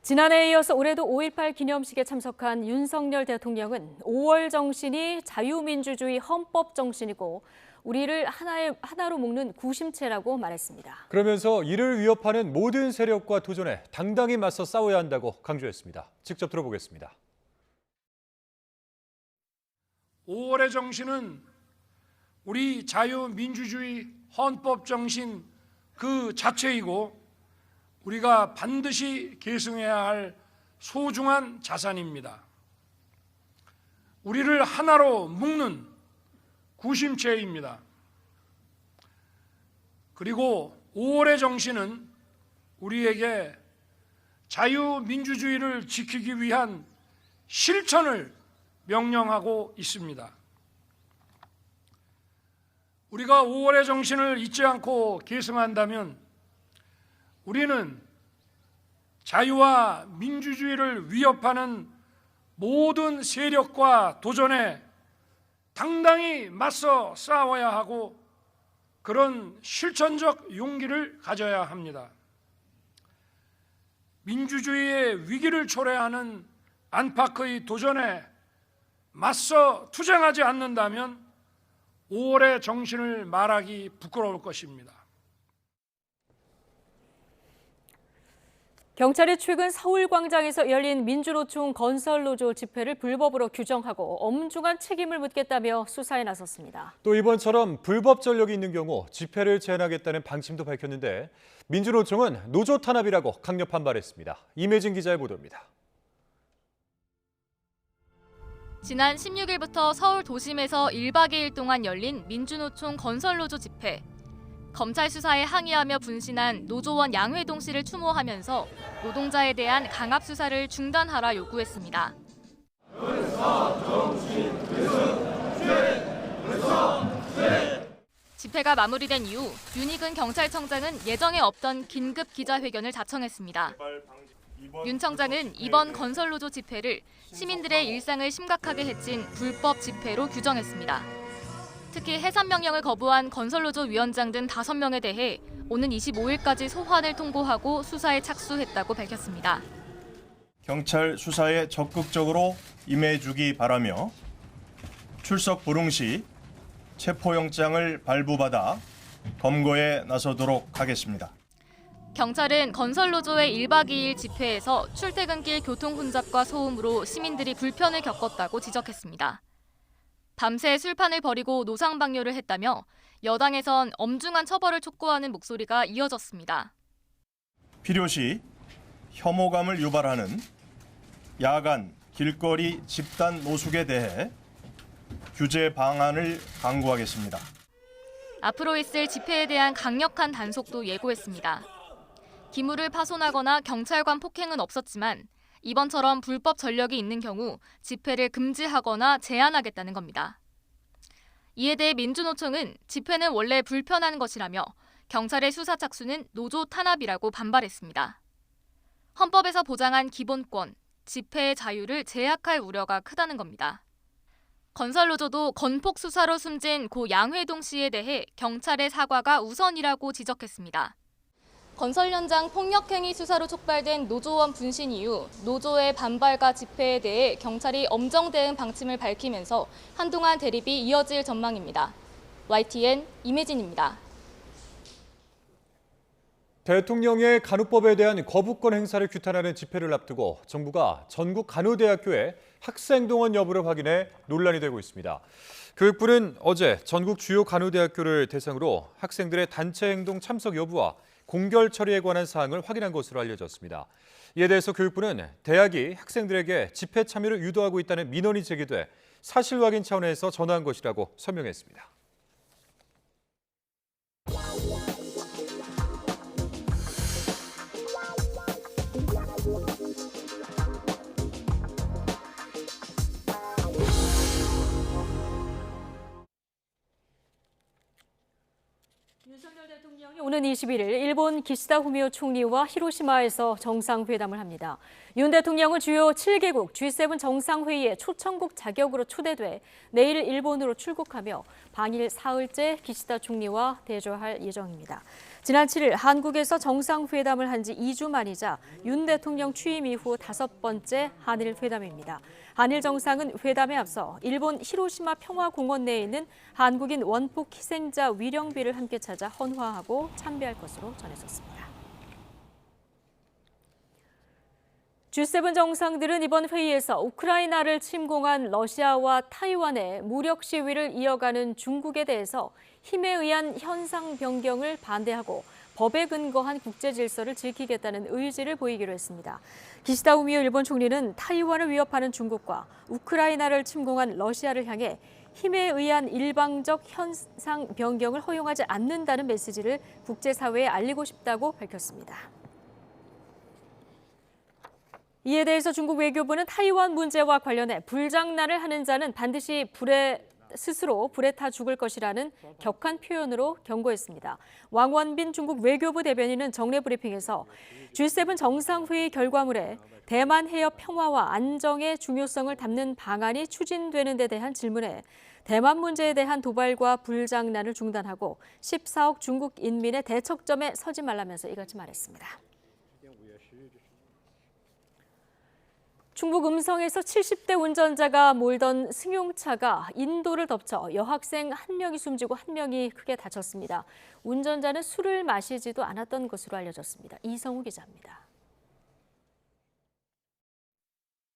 S1: 지난해에 이어서 올해도 5.18 기념식에 참석한 윤석열 대통령은 5월 정신이 자유민주주의 헌법 정신이고 우리를 하나로 묶는 구심체라고 말했습니다.
S2: 그러면서 이를 위협하는 모든 세력과 도전에 당당히 맞서 싸워야 한다고 강조했습니다. 직접 들어보겠습니다.
S12: 5월의 정신은 우리 자유민주주의 헌법 정신 그 자체이고 우리가 반드시 계승해야 할 소중한 자산입니다. 우리를 하나로 묶는 구심체입니다. 그리고 5월의 정신은 우리에게 자유민주주의를 지키기 위한 실천을 명령하고 있습니다. 우리가 5월의 정신을 잊지 않고 계승한다면 우리는 자유와 민주주의를 위협하는 모든 세력과 도전에 당당히 맞서 싸워야 하고 그런 실천적 용기를 가져야 합니다. 민주주의의 위기를 초래하는 안팎의 도전에 맞서 투쟁하지 않는다면 5월의 정신을 말하기 부끄러울 것입니다.
S1: 경찰이 최근 서울광장에서 열린 민주노총 건설노조 집회를 불법으로 규정하고 엄중한 책임을 묻겠다며 수사에 나섰습니다.
S2: 또 이번처럼 불법 전력이 있는 경우 집회를 제한하겠다는 방침도 밝혔는데 민주노총은 노조 탄압이라고 강력 반발했습니다. 임혜진 기자의 보도입니다.
S6: 지난 16일부터 서울 도심에서 1박 2일 동안 열린 민주노총 건설노조 집회. 검찰 수사에 항의하며 분신한 노조원 양회동 씨를 추모하면서 노동자에 대한 강압 수사를 중단하라 요구했습니다. 집회가 마무리된 이후 윤희근 경찰청장은 예정에 없던 긴급 기자회견을 자청했습니다. 윤 청장은 이번 건설노조 집회를 시민들의 일상을 심각하게 해친 불법 집회로 규정했습니다. 특히 해산 명령을 거부한 건설노조 위원장 등 5명에 대해 오는 25일까지 소환을 통보하고 수사에 착수했다고 밝혔습니다.
S7: 경찰 수사에 적극적으로 임해주기 바라며 출석 불응 시 체포영장을 발부받아 검거에 나서도록 하겠습니다.
S6: 경찰은 건설노조의 1박 2일 집회에서 출퇴근길 교통 혼잡과 소음으로 시민들이 불편을 겪었다고 지적했습니다. 밤새 술판을 벌이고 노상방뇨를 했다며 여당에선 엄중한 처벌을 촉구하는 목소리가 이어졌습니다.
S7: 필요시 혐오감을 유발하는 야간 길거리 집단 노숙에 대해 규제 방안을 강구하겠습니다.
S6: 앞으로 있을 집회에 대한 강력한 단속도 예고했습니다. 기물을 파손하거나 경찰관 폭행은 없었지만 이번처럼 불법 전력이 있는 경우 집회를 금지하거나 제한하겠다는 겁니다. 이에 대해 민주노총은 집회는 원래 불편한 것이라며 경찰의 수사 착수는 노조 탄압이라고 반발했습니다. 헌법에서 보장한 기본권, 집회의 자유를 제약할 우려가 크다는 겁니다. 건설노조도 건폭 수사로 숨진 고 양회동 씨에 대해 경찰의 사과가 우선이라고 지적했습니다. 건설 현장 폭력행위 수사로 촉발된 노조원 분신 이후 노조의 반발과 집회에 대해 경찰이 엄정 대응 방침을 밝히면서 한동안 대립이 이어질 전망입니다. YTN 임혜진입니다.
S2: 대통령의 간호법에 대한 거부권 행사를 규탄하는 집회를 앞두고 정부가 전국 간호대학교의 학생동원 여부를 확인해 논란이 되고 있습니다. 교육부는 어제 전국 주요 간호대학교를 대상으로 학생들의 단체 행동 참석 여부와 공결 처리에 관한 사항을 확인한 것으로 알려졌습니다. 이에 대해서 교육부는 대학이 학생들에게 집회 참여를 유도하고 있다는 민원이 제기돼 사실 확인 차원에서 전화한 것이라고 설명했습니다.
S1: 윤석열 대통령이 오는 21일 일본 기시다 후미오 총리와 히로시마에서 정상회담을 합니다. 윤 대통령은 주요 7개국 G7 정상회의에 초청국 자격으로 초대돼 내일 일본으로 출국하며 방일 사흘째 기시다 총리와 대조할 예정입니다. 지난 7일 한국에서 정상회담을 한 지 2주 만이자 윤 대통령 취임 이후 5번째 한일 회담입니다. 한일 정상은 회담에 앞서 일본 히로시마 평화공원 내에 있는 한국인 원폭 희생자 위령비를 함께 찾아 헌화하고 참배할 것으로 전해졌습니다. G7 정상들은 이번 회의에서 우크라이나를 침공한 러시아와 타이완의 무력 시위를 이어가는 중국에 대해서 힘에 의한 현상 변경을 반대하고 법에 근거한 국제 질서를 지키겠다는 의지를 보이기로 했습니다. 기시다 후미오 일본 총리는 타이완을 위협하는 중국과 우크라이나를 침공한 러시아를 향해 힘에 의한 일방적 현상 변경을 허용하지 않는다는 메시지를 국제사회에 알리고 싶다고 밝혔습니다. 이에 대해서 중국 외교부는 타이완 문제와 관련해 불장난을 하는 자는 반드시 스스로 불에 타 죽을 것이라는 격한 표현으로 경고했습니다. 왕원빈 중국 외교부 대변인은 정례 브리핑에서 G7 정상회의 결과물에 대만 해협 평화와 안정의 중요성을 담는 방안이 추진되는 데 대한 질문에 대만 문제에 대한 도발과 불장난을 중단하고 14억 중국 인민의 대척점에 서지 말라면서 이같이 말했습니다. 충북 음성에서 70대 운전자가 몰던 승용차가 인도를 덮쳐 여학생 1명이 숨지고 1명이 크게 다쳤습니다. 운전자는 술을 마시지도 않았던 것으로 알려졌습니다. 이성우 기자입니다.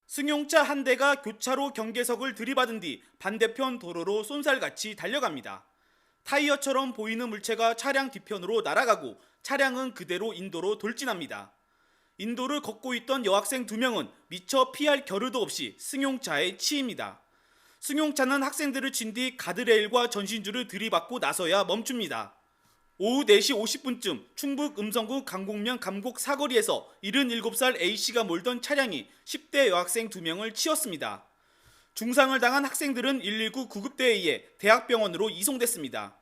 S8: 승용차 한 대가 교차로 경계석을 들이받은 뒤 반대편 도로로 쏜살같이 달려갑니다. 타이어처럼 보이는 물체가 차량 뒤편으로 날아가고 차량은 그대로 인도로 돌진합니다. 인도를 걷고 있던 여학생 2명은 미처 피할 겨를도 없이 승용차에 치입니다. 승용차는 학생들을 친 뒤 가드레일과 전신줄을 들이받고 나서야 멈춥니다. 오후 4시 50분쯤 충북 음성구 강곡면 감곡 사거리에서 77살 A씨가 몰던 차량이 10대 여학생 2명을 치었습니다. 중상을 당한 학생들은 119 구급대에 의해 대학병원으로 이송됐습니다.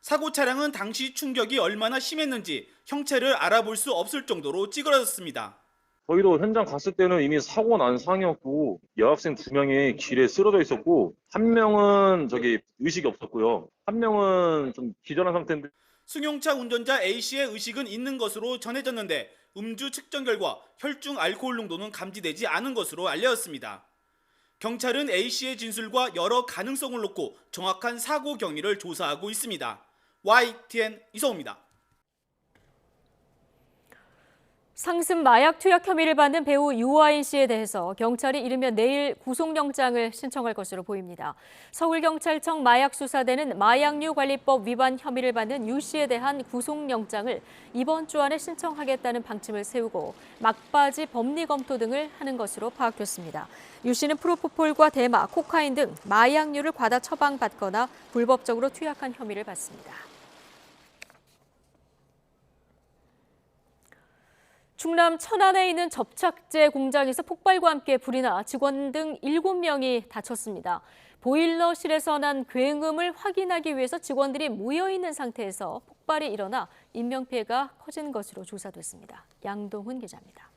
S8: 사고 차량은 당시 충격이 얼마나 심했는지 형체를 알아볼 수 없을 정도로 찌그러졌습니다.
S10: 저희도 현장 갔을 때는 이미 사고 난 상황이었고 여학생 2명이 길에 쓰러져 있었고 한 명은 의식이 없었고요. 한 명은 좀 기절한 상태인데
S8: 승용차 운전자 A씨의 의식은 있는 것으로 전해졌는데 음주 측정 결과 혈중 알코올 농도는 감지되지 않은 것으로 알려졌습니다. 경찰은 A씨의 진술과 여러 가능성을 놓고 정확한 사고 경위를 조사하고 있습니다. YTN 이성호입니다.
S1: 상습 마약 투약 혐의를 받는 배우 유아인 씨에 대해서 경찰이 이르면 내일 구속영장을 신청할 것으로 보입니다. 서울경찰청 마약수사대는 마약류관리법 위반 혐의를 받는 유 씨에 대한 구속영장을 이번 주 안에 신청하겠다는 방침을 세우고 막바지 법리 검토 등을 하는 것으로 파악됐습니다. 유 씨는 프로포폴과 대마, 코카인 등 마약류를 과다 처방받거나 불법적으로 투약한 혐의를 받습니다. 충남 천안에 있는 접착제 공장에서 폭발과 함께 불이 나 직원 등 7명이 다쳤습니다. 보일러실에서 난 굉음을 확인하기 위해서 직원들이 모여있는 상태에서 폭발이 일어나 인명피해가 커진 것으로 조사됐습니다. 양동훈 기자입니다.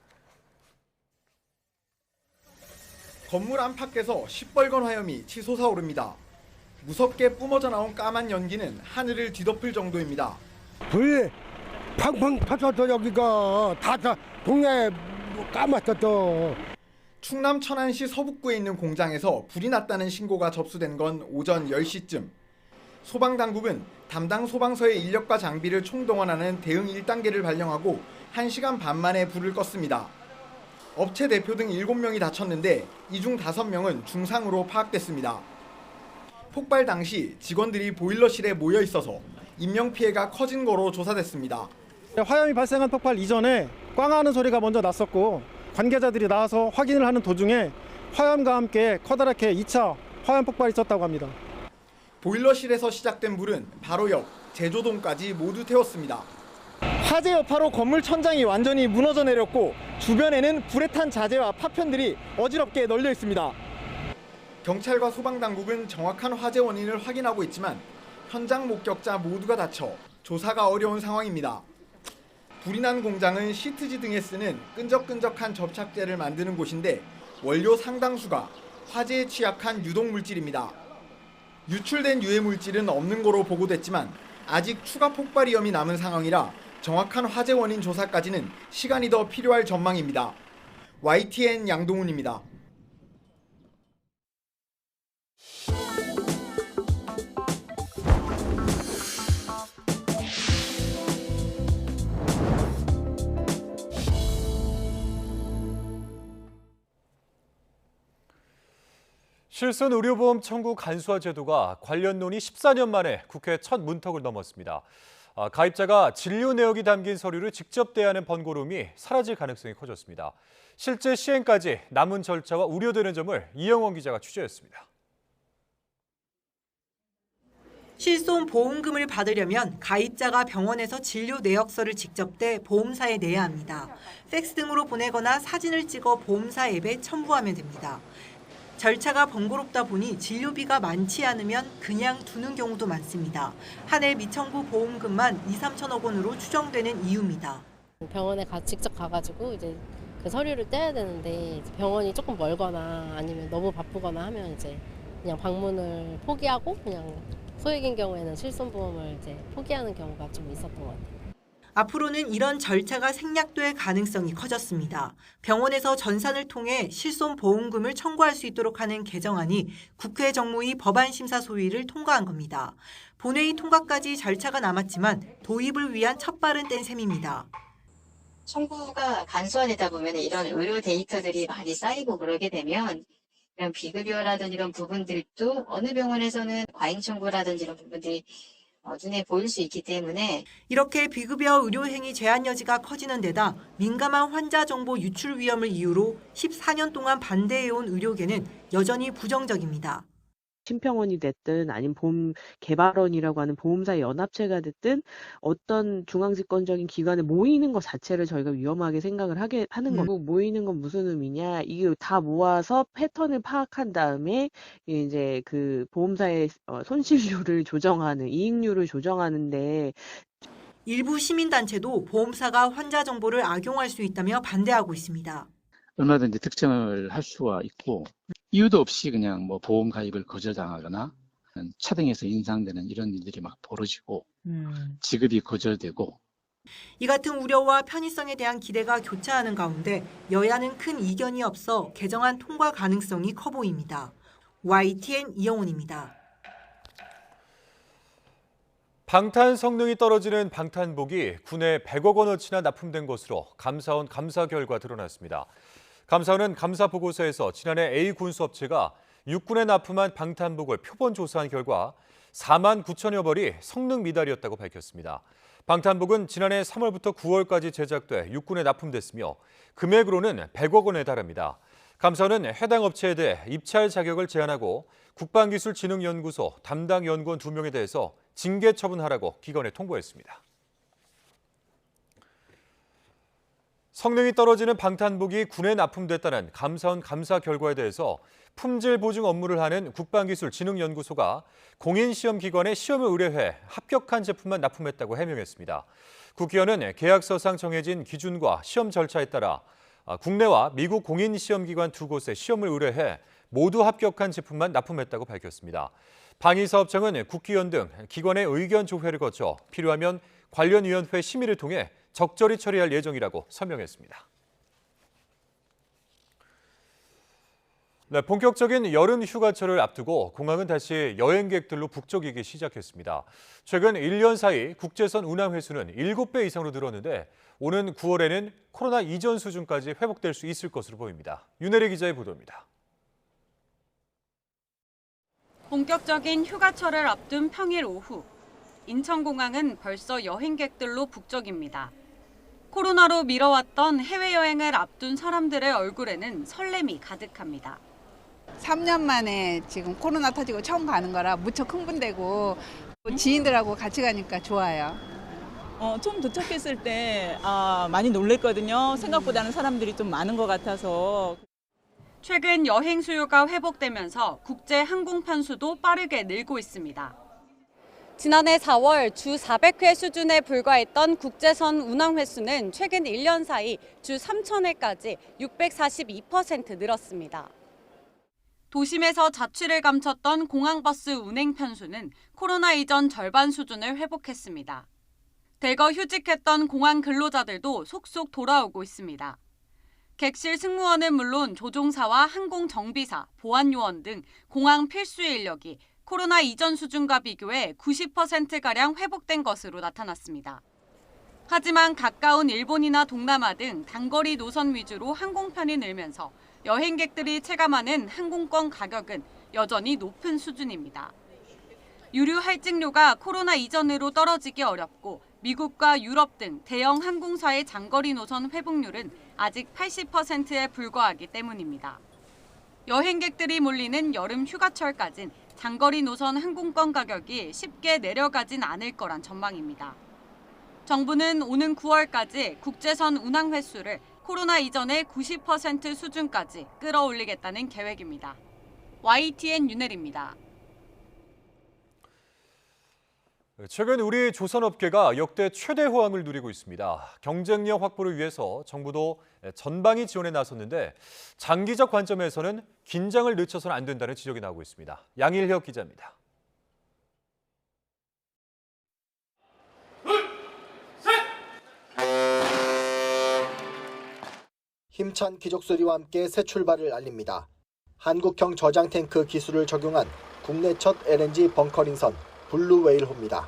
S11: 건물 안팎에서 시뻘건 화염이 치솟아오릅니다. 무섭게 뿜어져 나온 까만 연기는 하늘을 뒤덮을 정도입니다.
S22: 불 팡팡 터져서 여기가 다 동네 까맣었어.
S11: 충남 천안시 서북구에 있는 공장에서 불이 났다는 신고가 접수된 건 오전 10시쯤. 소방당국은 담당 소방서의 인력과 장비를 총동원하는 대응 1단계를 발령하고 1시간 반 만에 불을 껐습니다. 업체 대표 등 7명이 다쳤는데 이 중 5명은 중상으로 파악됐습니다. 폭발 당시 직원들이 보일러실에 모여 있어서 인명피해가 커진 거로 조사됐습니다.
S23: 화염이 발생한 폭발 이전에 꽝하는 소리가 먼저 났었고 관계자들이 나와서 확인을 하는 도중에 화염과 함께 커다랗게 2차 화염 폭발이 있었다고 합니다.
S11: 보일러실에서 시작된 불은 바로 옆 제조동까지 모두 태웠습니다. 화재 여파로 건물 천장이 완전히 무너져 내렸고 주변에는 불에 탄 자재와 파편들이 어지럽게 널려 있습니다. 경찰과 소방당국은 정확한 화재 원인을 확인하고 있지만 현장 목격자 모두가 다쳐 조사가 어려운 상황입니다. 불이 난 공장은 시트지 등에 쓰는 끈적끈적한 접착제를 만드는 곳인데 원료 상당수가 화재에 취약한 유독물질입니다. 유출된 유해 물질은 없는 거로 보고됐지만 아직 추가 폭발 위험이 남은 상황이라 정확한 화재 원인 조사까지는 시간이 더 필요할 전망입니다. YTN 양동훈입니다.
S2: 실손 의료보험 청구 간소화 제도가 관련 논의 14년 만에 국회 첫 문턱을 넘었습니다. 가입자가 진료 내역이 담긴 서류를 직접 대하는 번거로움이 사라질 가능성이 커졌습니다. 실제 시행까지 남은 절차와 우려되는 점을 이영원 기자가 취재했습니다.
S24: 실손 보험금을 받으려면 가입자가 병원에서 진료 내역서를 직접 대 보험사에 내야 합니다. 팩스 등으로 보내거나 사진을 찍어 보험사 앱에 첨부하면 됩니다. 절차가 번거롭다 보니 진료비가 많지 않으면 그냥 두는 경우도 많습니다. 한 해 미청구 보험금만 2~3천억 원으로 추정되는 이유입니다.
S25: 병원에 직접 가가지고 이제 그 서류를 떼야 되는데 병원이 조금 멀거나 아니면 너무 바쁘거나 하면 이제 그냥 방문을 포기하고 그냥 소액인 경우에는 실손보험을 이제 포기하는 경우가 좀 있었던 것 같아요.
S24: 앞으로는 이런 절차가 생략될 가능성이 커졌습니다. 병원에서 전산을 통해 실손보험금을 청구할 수 있도록 하는 개정안이 국회 정무위 법안심사 소위를 통과한 겁니다. 본회의 통과까지 절차가 남았지만 도입을 위한 첫발은 뗀 셈입니다.
S9: 청구가 간소화되다 보면 이런 의료 데이터들이 많이 쌓이고 그러게 되면 이런 비급여라든지 이런 부분들도 어느 병원에서는 과잉 청구라든지 이런 부분들이 눈에 보일 수 있기 때문에
S24: 이렇게 비급여 의료행위 제한 여지가 커지는 데다 민감한 환자 정보 유출 위험을 이유로 14년 동안 반대해온 의료계는 여전히 부정적입니다.
S13: 심평원이 됐든 아니면 보험개발원이라고 하는 보험사 연합체가 됐든 어떤 중앙집권적인 기관에 모이는 것 자체를 저희가 위험하게 생각을 하는 거고 모이는 건 무슨 의미냐 이게 다 모아서 패턴을 파악한 다음에 이제 그 보험사의 손실률을 조정하는 이익률을 조정하는데
S24: 일부 시민단체도 보험사가 환자 정보를 악용할 수 있다며 반대하고 있습니다.
S14: 얼마든지 특정을 할 수가 있고 이유도 없이 그냥 뭐 보험 가입을 거절당하거나 차등해서 인상되는 이런 일들이 막 벌어지고 지급이 거절되고
S24: 이 같은 우려와 편의성에 대한 기대가 교차하는 가운데 여야는 큰 이견이 없어 개정안 통과 가능성이 커 보입니다. YTN 이영훈입니다.
S2: 방탄 성능이 떨어지는 방탄복이 군에 100억 원어치나 납품된 것으로 감사원 감사 결과 드러났습니다. 감사원은 감사 보고서에서 지난해 A 군수업체가 육군에 납품한 방탄복을 표본 조사한 결과 4만 9천여 벌이 성능 미달이었다고 밝혔습니다. 방탄복은 지난해 3월부터 9월까지 제작돼 육군에 납품됐으며 금액으로는 100억 원에 달합니다. 감사원은 해당 업체에 대해 입찰 자격을 제한하고 국방기술진흥연구소 담당 연구원 2명에 대해서 징계 처분하라고 기관에 통보했습니다. 성능이 떨어지는 방탄복이 군에 납품됐다는 감사원 감사 결과에 대해서 품질 보증 업무를 하는 국방기술진흥연구소가 공인시험기관에 시험을 의뢰해 합격한 제품만 납품했다고 해명했습니다. 국기원은 계약서상 정해진 기준과 시험 절차에 따라 국내와 미국 공인시험기관 2곳에 시험을 의뢰해 모두 합격한 제품만 납품했다고 밝혔습니다. 방위사업청은 국기원 등 기관의 의견 조회를 거쳐 필요하면 관련 위원회 심의를 통해 적절히 처리할 예정이라고 설명했습니다. 네, 본격적인 여름 휴가철을 앞두고 공항은 다시 여행객들로 북적이기 시작했습니다. 최근 1년 사이 국제선 운항 횟수는 7배 이상으로 늘었는데 오는 9월에는 코로나 이전 수준까지 회복될 수 있을 것으로 보입니다. 윤혜리 기자의 보도입니다.
S15: 본격적인 휴가철을 앞둔 평일 오후, 인천공항은 벌써 여행객들로 북적입니다. 코로나로 미뤄왔던 해외여행을 앞둔 사람들의 얼굴에는 설렘이 가득합니다.
S16: 3년 만에 지금 코로나 터지고 처음 가는 거라 무척 흥분되고 지인들하고 같이 가니까 좋아요.
S17: 처음 도착했을 때 많이 놀랬거든요. 생각보다는 사람들이 좀 많은 것 같아서.
S15: 최근 여행 수요가 회복되면서 국제 항공 편수도 빠르게 늘고 있습니다. 지난해 4월 주 400회 수준에 불과했던 국제선 운항 횟수는 최근 1년 사이 주 3,000회까지 642% 늘었습니다. 도심에서 자취를 감췄던 공항버스 운행 편수는 코로나 이전 절반 수준을 회복했습니다. 대거 휴직했던 공항 근로자들도 속속 돌아오고 있습니다. 객실 승무원은 물론 조종사와 항공정비사, 보안요원 등 공항 필수 인력이 코로나 이전 수준과 비교해 90%가량 회복된 것으로 나타났습니다. 하지만 가까운 일본이나 동남아 등 단거리 노선 위주로 항공편이 늘면서 여행객들이 체감하는 항공권 가격은 여전히 높은 수준입니다. 유류 할증료가 코로나 이전으로 떨어지기 어렵고 미국과 유럽 등 대형 항공사의 장거리 노선 회복률은 아직 80%에 불과하기 때문입니다. 여행객들이 몰리는 여름 휴가철까진 장거리 노선 항공권 가격이 쉽게 내려가진 않을 거란 전망입니다. 정부는 오는 9월까지 국제선 운항 횟수를 코로나 이전의 90% 수준까지 끌어올리겠다는 계획입니다. YTN 윤혜리입니다.
S2: 최근 우리 조선업계가 역대 최대 호황을 누리고 있습니다. 경쟁력 확보를 위해서 정부도 전방위 지원에 나섰는데 장기적 관점에서는 긴장을 늦춰서는 안 된다는 지적이 나오고 있습니다. 양일혁 기자입니다.
S27: 힘찬 기적소리와 함께 새 출발을 알립니다. 한국형 저장 탱크 기술을 적용한 국내 첫 LNG 벙커링선 블루웨일호입니다.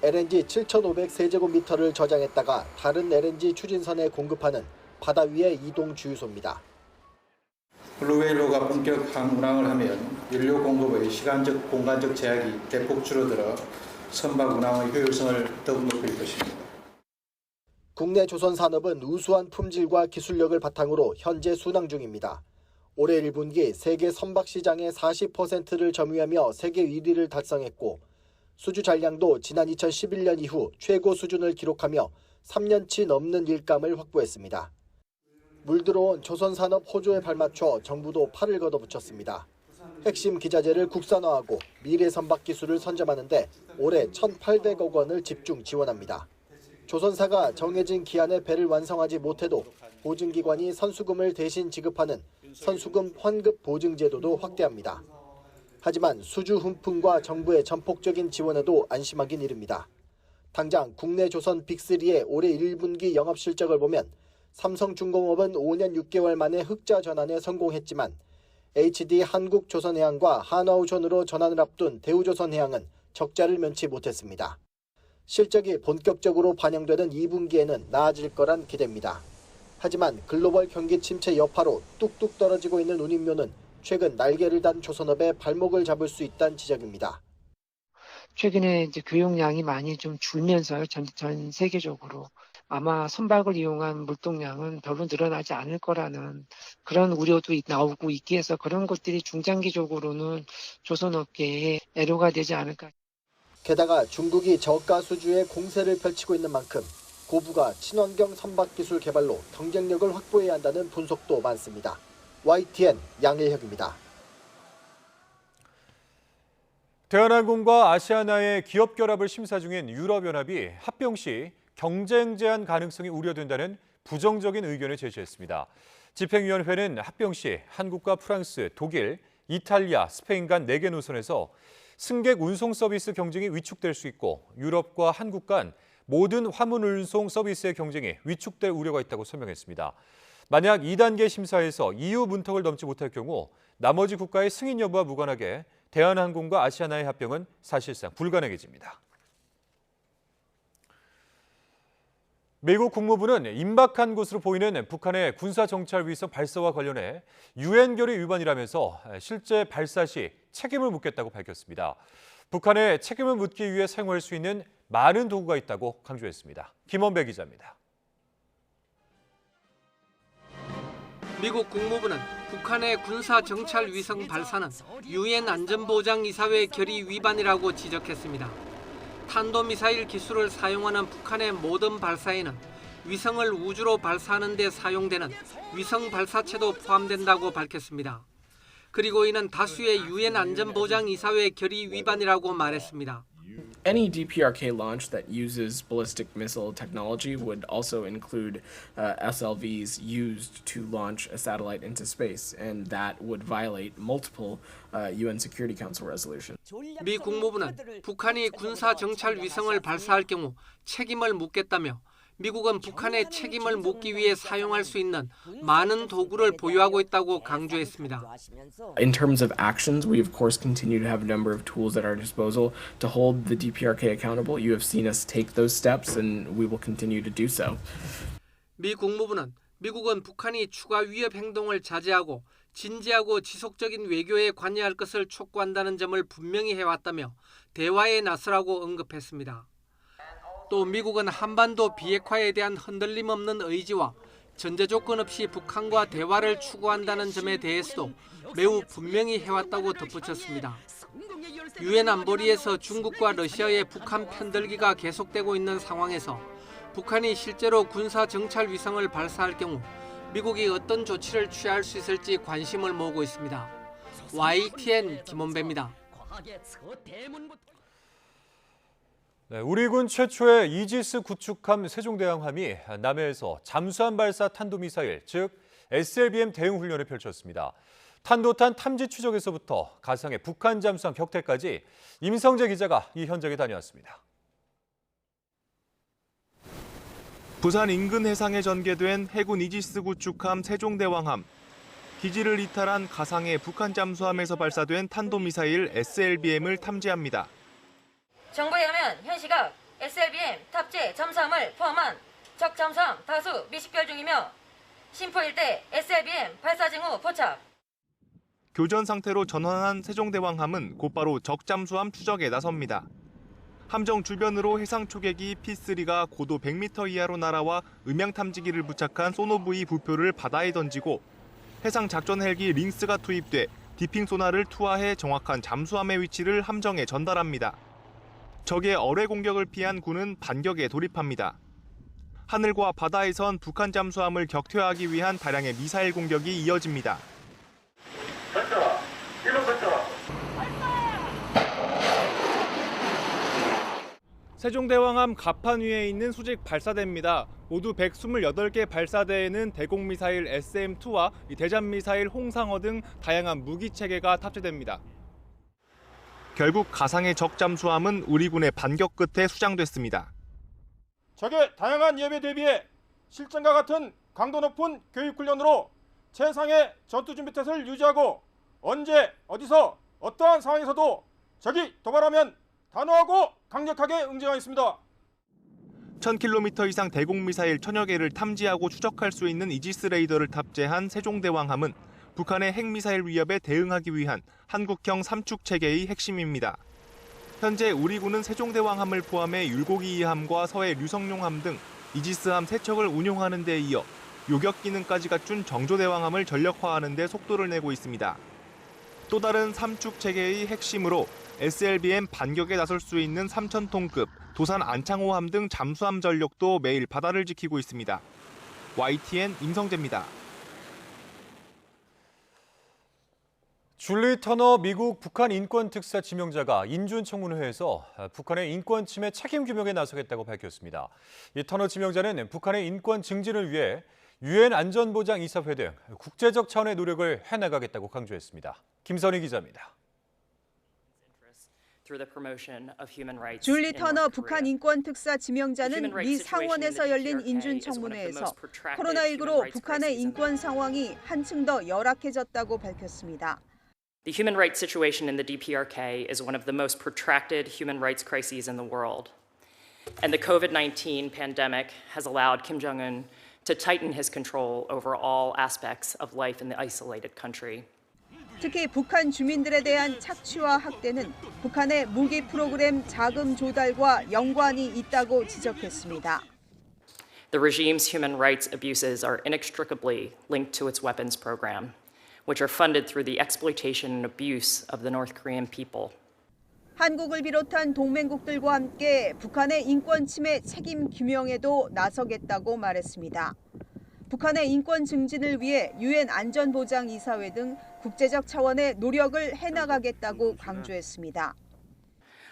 S27: LNG 7,500세제곱미터를 저장했다가 다른 LNG 추진선에 공급하는 바다 위의 이동 주유소입니다.
S3: 블루웨일호가 본격 운항을 하면 연료 공급의 시간적, 공간적 제약이 대폭 줄어들어 선박 운항의 효율성을 더욱 높일 것입니다.
S27: 국내 조선 산업은 우수한 품질과 기술력을 바탕으로 현재 순항 중입니다. 올해 1분기 세계 선박 시장의 40%를 점유하며 세계 1위를 달성했고 수주 잔량도 지난 2011년 이후 최고 수준을 기록하며 3년치 넘는 일감을 확보했습니다. 물들어온 조선산업 호조에 발맞춰 정부도 팔을 걷어붙였습니다. 핵심 기자재를 국산화하고 미래 선박 기술을 선점하는 데 올해 1,800억 원을 집중 지원합니다. 조선사가 정해진 기한에 배를 완성하지 못해도 보증기관이 선수금을 대신 지급하는 선수금 환급 보증 제도도 확대합니다. 하지만 수주 훈풍과 정부의 전폭적인 지원에도 안심하긴 이릅니다. 당장 국내 조선 빅3의 올해 1분기 영업 실적을 보면 삼성중공업은 5년 6개월 만에 흑자 전환에 성공했지만 HD 한국조선해양과 한화오션으로 전환을 앞둔 대우조선해양은 적자를 면치 못했습니다. 실적이 본격적으로 반영되는 2분기에는 나아질 거란 기대입니다. 하지만 글로벌 경기 침체 여파로 뚝뚝 떨어지고 있는 운임료는 최근 날개를 단 조선업의 발목을 잡을 수 있다는 지적입니다.
S4: 최근에 이제 교역량이 많이 좀 줄면서요. 전 세계적으로 아마 선박을 이용한 물동량은 별로 늘어나지 않을 거라는 그런 우려도 나오고 있기에 해서 그런 것들이 중장기적으로는 조선업계에 애로가 되지 않을까.
S27: 게다가 중국이 저가 수주에 공세를 펼치고 있는 만큼 고부가 친환경 선박 기술 개발로 경쟁력을 확보해야 한다는 분석도 많습니다. YTN 양일혁입니다.
S2: 대한항공과 아시아나의 기업 결합을 심사 중인 유럽연합이 합병 시 경쟁 제한 가능성이 우려된다는 부정적인 의견을 제시했습니다. 집행위원회는 합병 시 한국과 프랑스, 독일, 이탈리아, 스페인 간 4개 노선에서 승객 운송 서비스 경쟁이 위축될 수 있고 유럽과 한국 간 모든 화물 운송 서비스의 경쟁이 위축될 우려가 있다고 설명했습니다. 만약 2단계 심사에서 EU 문턱을 넘지 못할 경우 나머지 국가의 승인 여부와 무관하게 대한항공과 아시아나의 합병은 사실상 불가능해집니다. 미국 국무부는 임박한 것으로 보이는 북한의 군사정찰위성 발사와 관련해 유엔 결의 위반이라면서 실제 발사 시 책임을 묻겠다고 밝혔습니다. 북한의 책임을 묻기 위해 사용할 수 있는 많은 도구가 있다고 강조했습니다. 김원배 기자입니다.
S5: 미국 국무부는 북한의 군사정찰위성 발사는 유엔 안전보장이사회 결의 위반이라고 지적했습니다. 탄도미사일 기술을 사용하는 북한의 모든 발사에는 위성을 우주로 발사하는 데 사용되는 위성 발사체도 포함된다고 밝혔습니다. 그리고 이는 다수의 유엔 안전보장이사회 결의 위반이라고 말했습니다.
S18: Any DPRK launch that uses ballistic missile technology would also include SLVs used to launch a satellite into space, and that would violate multiple UN Security Council resolutions.
S5: 미 국무부는 북한이 군사 정찰 위성을 발사할 경우 책임을 묻겠다며 미국은 북한의 책임을 묻기 위해 사용할 수 있는 많은 도구를 보유하고 있다고 강조했습니다.
S18: In terms of actions, we of course continue to have a number of tools at our disposal to hold the DPRK accountable. You have seen us take those steps and we will continue to do so.
S5: 미 국무부는 미국은 북한이 추가 위협 행동을 자제하고 진지하고 지속적인 외교에 관여할 것을 촉구한다는 점을 분명히 해왔다며 대화에 나서라고 언급했습니다. 또 미국은 한반도 비핵화에 대한 흔들림 없는 의지와 전제 조건 없이 북한과 대화를 추구한다는 점에 대해서도 매우 분명히 해왔다고 덧붙였습니다. 유엔 안보리에서 중국과 러시아의 북한 편들기가 계속되고 있는 상황에서 북한이 실제로 군사 정찰 위성을 발사할 경우 미국이 어떤 조치를 취할 수 있을지 관심을 모으고 있습니다. YTN 김원배입니다.
S2: 네, 우리 군 최초의 이지스 구축함 세종대왕함이 남해에서 잠수함 발사 탄도미사일, 즉 SLBM 대응 훈련을 펼쳤습니다. 탄도탄 탐지 추적에서부터 가상의 북한 잠수함 격퇴까지 임성재 기자가 이 현장에 다녀왔습니다.
S19: 부산 인근 해상에 전개된 해군 이지스 구축함 세종대왕함. 기지를 이탈한 가상의 북한 잠수함에서 발사된 탄도미사일 SLBM을 탐지합니다.
S20: 정보에 의하면 현 시각
S6: SLBM 탑재 잠수함을 포함한 적 잠수함 다수 미식별 중이며 심포 일대 SLBM 발사 징후 포착.
S19: 교전 상태로 전환한 세종대왕함은 곧바로 적 잠수함 추적에 나섭니다. 함정 주변으로 해상 초계기 P3가 고도 100m 이하로 날아와 음향 탐지기를 부착한 소노브이 부표를 바다에 던지고 해상 작전 헬기 링스가 투입돼 디핑 소나를 투하해 정확한 잠수함의 위치를 함정에 전달합니다. 적의 어뢰 공격을 피한 군은 반격에 돌입합니다. 하늘과 바다에선 북한 잠수함을 격퇴하기 위한 다량의 미사일 공격이 이어집니다. 세종대왕함 갑판 위에 있는 수직 발사대입니다. 모두 128개 발사대에는 대공미사일 SM-2와 대잠미사일 홍상어 등 다양한 무기체계가 탑재됩니다. 결국 가상의 적 잠수함은 우리 군의 반격 끝에 수장됐습니다.
S23: 적의 다양한 위협에 대비해 실전과 같은 강도 높은 교육훈련으로 최상의 전투준비태세를 유지하고 언제 어디서 어떠한 상황에서도 적이 도발하면 단호하고 강력하게 응징하겠습니다.
S19: 1000km 이상 대공미사일 1000여 개를 탐지하고 추적할 수 있는 이지스 레이더를 탑재한 세종대왕함은 북한의 핵미사일 위협에 대응하기 위한 한국형 3축 체계의 핵심입니다. 현재 우리 군은 세종대왕함을 포함해 율곡이 2함과 서해 류성룡함 등 이지스함 3척을 운용하는 데 이어 요격 기능까지 갖춘 정조대왕함을 전력화하는 데 속도를 내고 있습니다. 또 다른 3축 체계의 핵심으로 SLBM 반격에 나설 수 있는 3,000톤급 도산 안창호함 등 잠수함 전력도 매일 바다를 지키고 있습니다. YTN 임성재입니다.
S2: 줄리 터너 미국 북한 인권특사 지명자가 인준청문회에서 북한의 인권 침해 책임 규명에 나서겠다고 밝혔습니다. 이 터너 지명자는 북한의 인권 증진을 위해 유엔 안전보장이사회 등 국제적 차원의 노력을 해나가겠다고 강조했습니다. 김선희 기자입니다.
S7: 줄리 터너 북한 인권특사 지명자는 미 상원에서 열린 인준청문회에서 코로나19로 북한의 인권 상황이 한층 더 열악해졌다고 밝혔습니다.
S10: The human rights situation in the DPRK is one of the most protracted human rights crises in the world. And the COVID-19 pandemic has allowed Kim Jong-un to tighten his control over all aspects of life in the isolated country.
S7: 특히 북한 주민들에 대한 착취와 학대는 북한의 무기 프로그램 자금 조달과 연관이 있다고 지적했습니다.
S10: The regime's human rights abuses are inextricably linked to its weapons program, which are funded through the exploitation and abuse of the North Korean people.
S7: 한국을 비롯한 동맹국들과 함께 북한의 인권 침해 책임 규명에도 나서겠다고 말했습니다. 북한의 인권 증진을 위해 유엔 안전보장이사회 등 국제적 차원의 노력을 해나가겠다고 강조했습니다.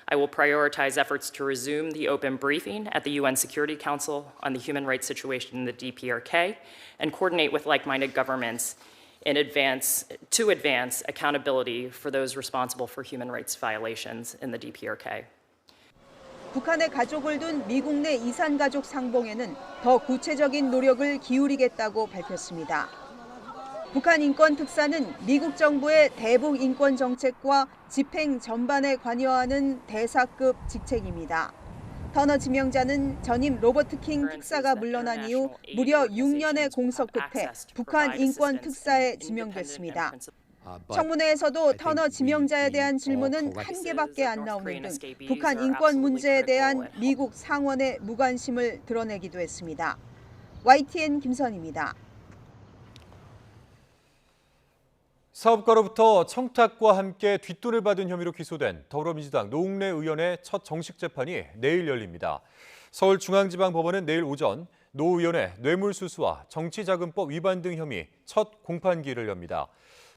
S10: I will prioritize efforts to resume the open briefing at the UN Security Council on the human rights situation in the DPRK and coordinate with like-minded governments to advance accountability for those responsible for human rights violations in the DPRK.
S7: 북한의 가족을 둔 미국 내 이산가족 상봉에는 더 구체적인 노력을 기울이겠다고 밝혔습니다. 북한 인권특사는 미국 정부의 대북 인권 정책과 집행 전반에 관여하는 대사급 직책입니다. 터너 지명자는 전임 로버트 킹 특사가 물러난 이후 무려 6년의 공석 끝에 북한 인권 특사에 지명됐습니다. 청문회에서도 터너 지명자에 대한 질문은 한 개밖에 안 나오는 등 북한 인권 문제에 대한 미국 상원의 무관심을 드러내기도 했습니다. YTN 김선희입니다.
S2: 사업가로부터 청탁과 함께 뒷돈을 받은 혐의로 기소된 더불어민주당 노웅래 의원의 첫 정식 재판이 내일 열립니다. 서울중앙지방법원은 내일 오전 노 의원의 뇌물수수와 정치자금법 위반 등 혐의 첫 공판기일을 엽니다.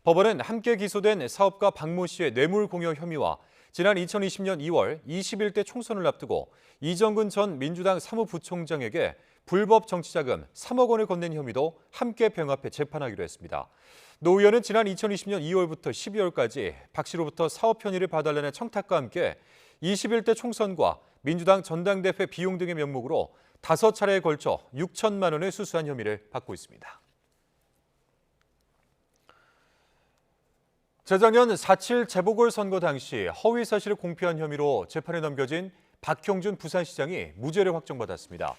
S2: 법원은 함께 기소된 사업가 박모 씨의 뇌물 공여 혐의와 지난 2020년 2월 21대 총선을 앞두고 이정근 전 민주당 사무부총장에게 불법 정치자금 3억 원을 건넨 혐의도 함께 병합해 재판하기로 했습니다. 노 의원은 지난 2020년 2월부터 12월까지 박 씨로부터 사업 편의를 봐달라는 청탁과 함께 21대 총선과 민주당 전당대회 비용 등의 명목으로 5차례에 걸쳐 6천만 원을 수수한 혐의를 받고 있습니다. 재작년 4.7 재보궐선거 당시 허위 사실을 공표한 혐의로 재판에 넘겨진 박형준 부산시장이 무죄를 확정받았습니다.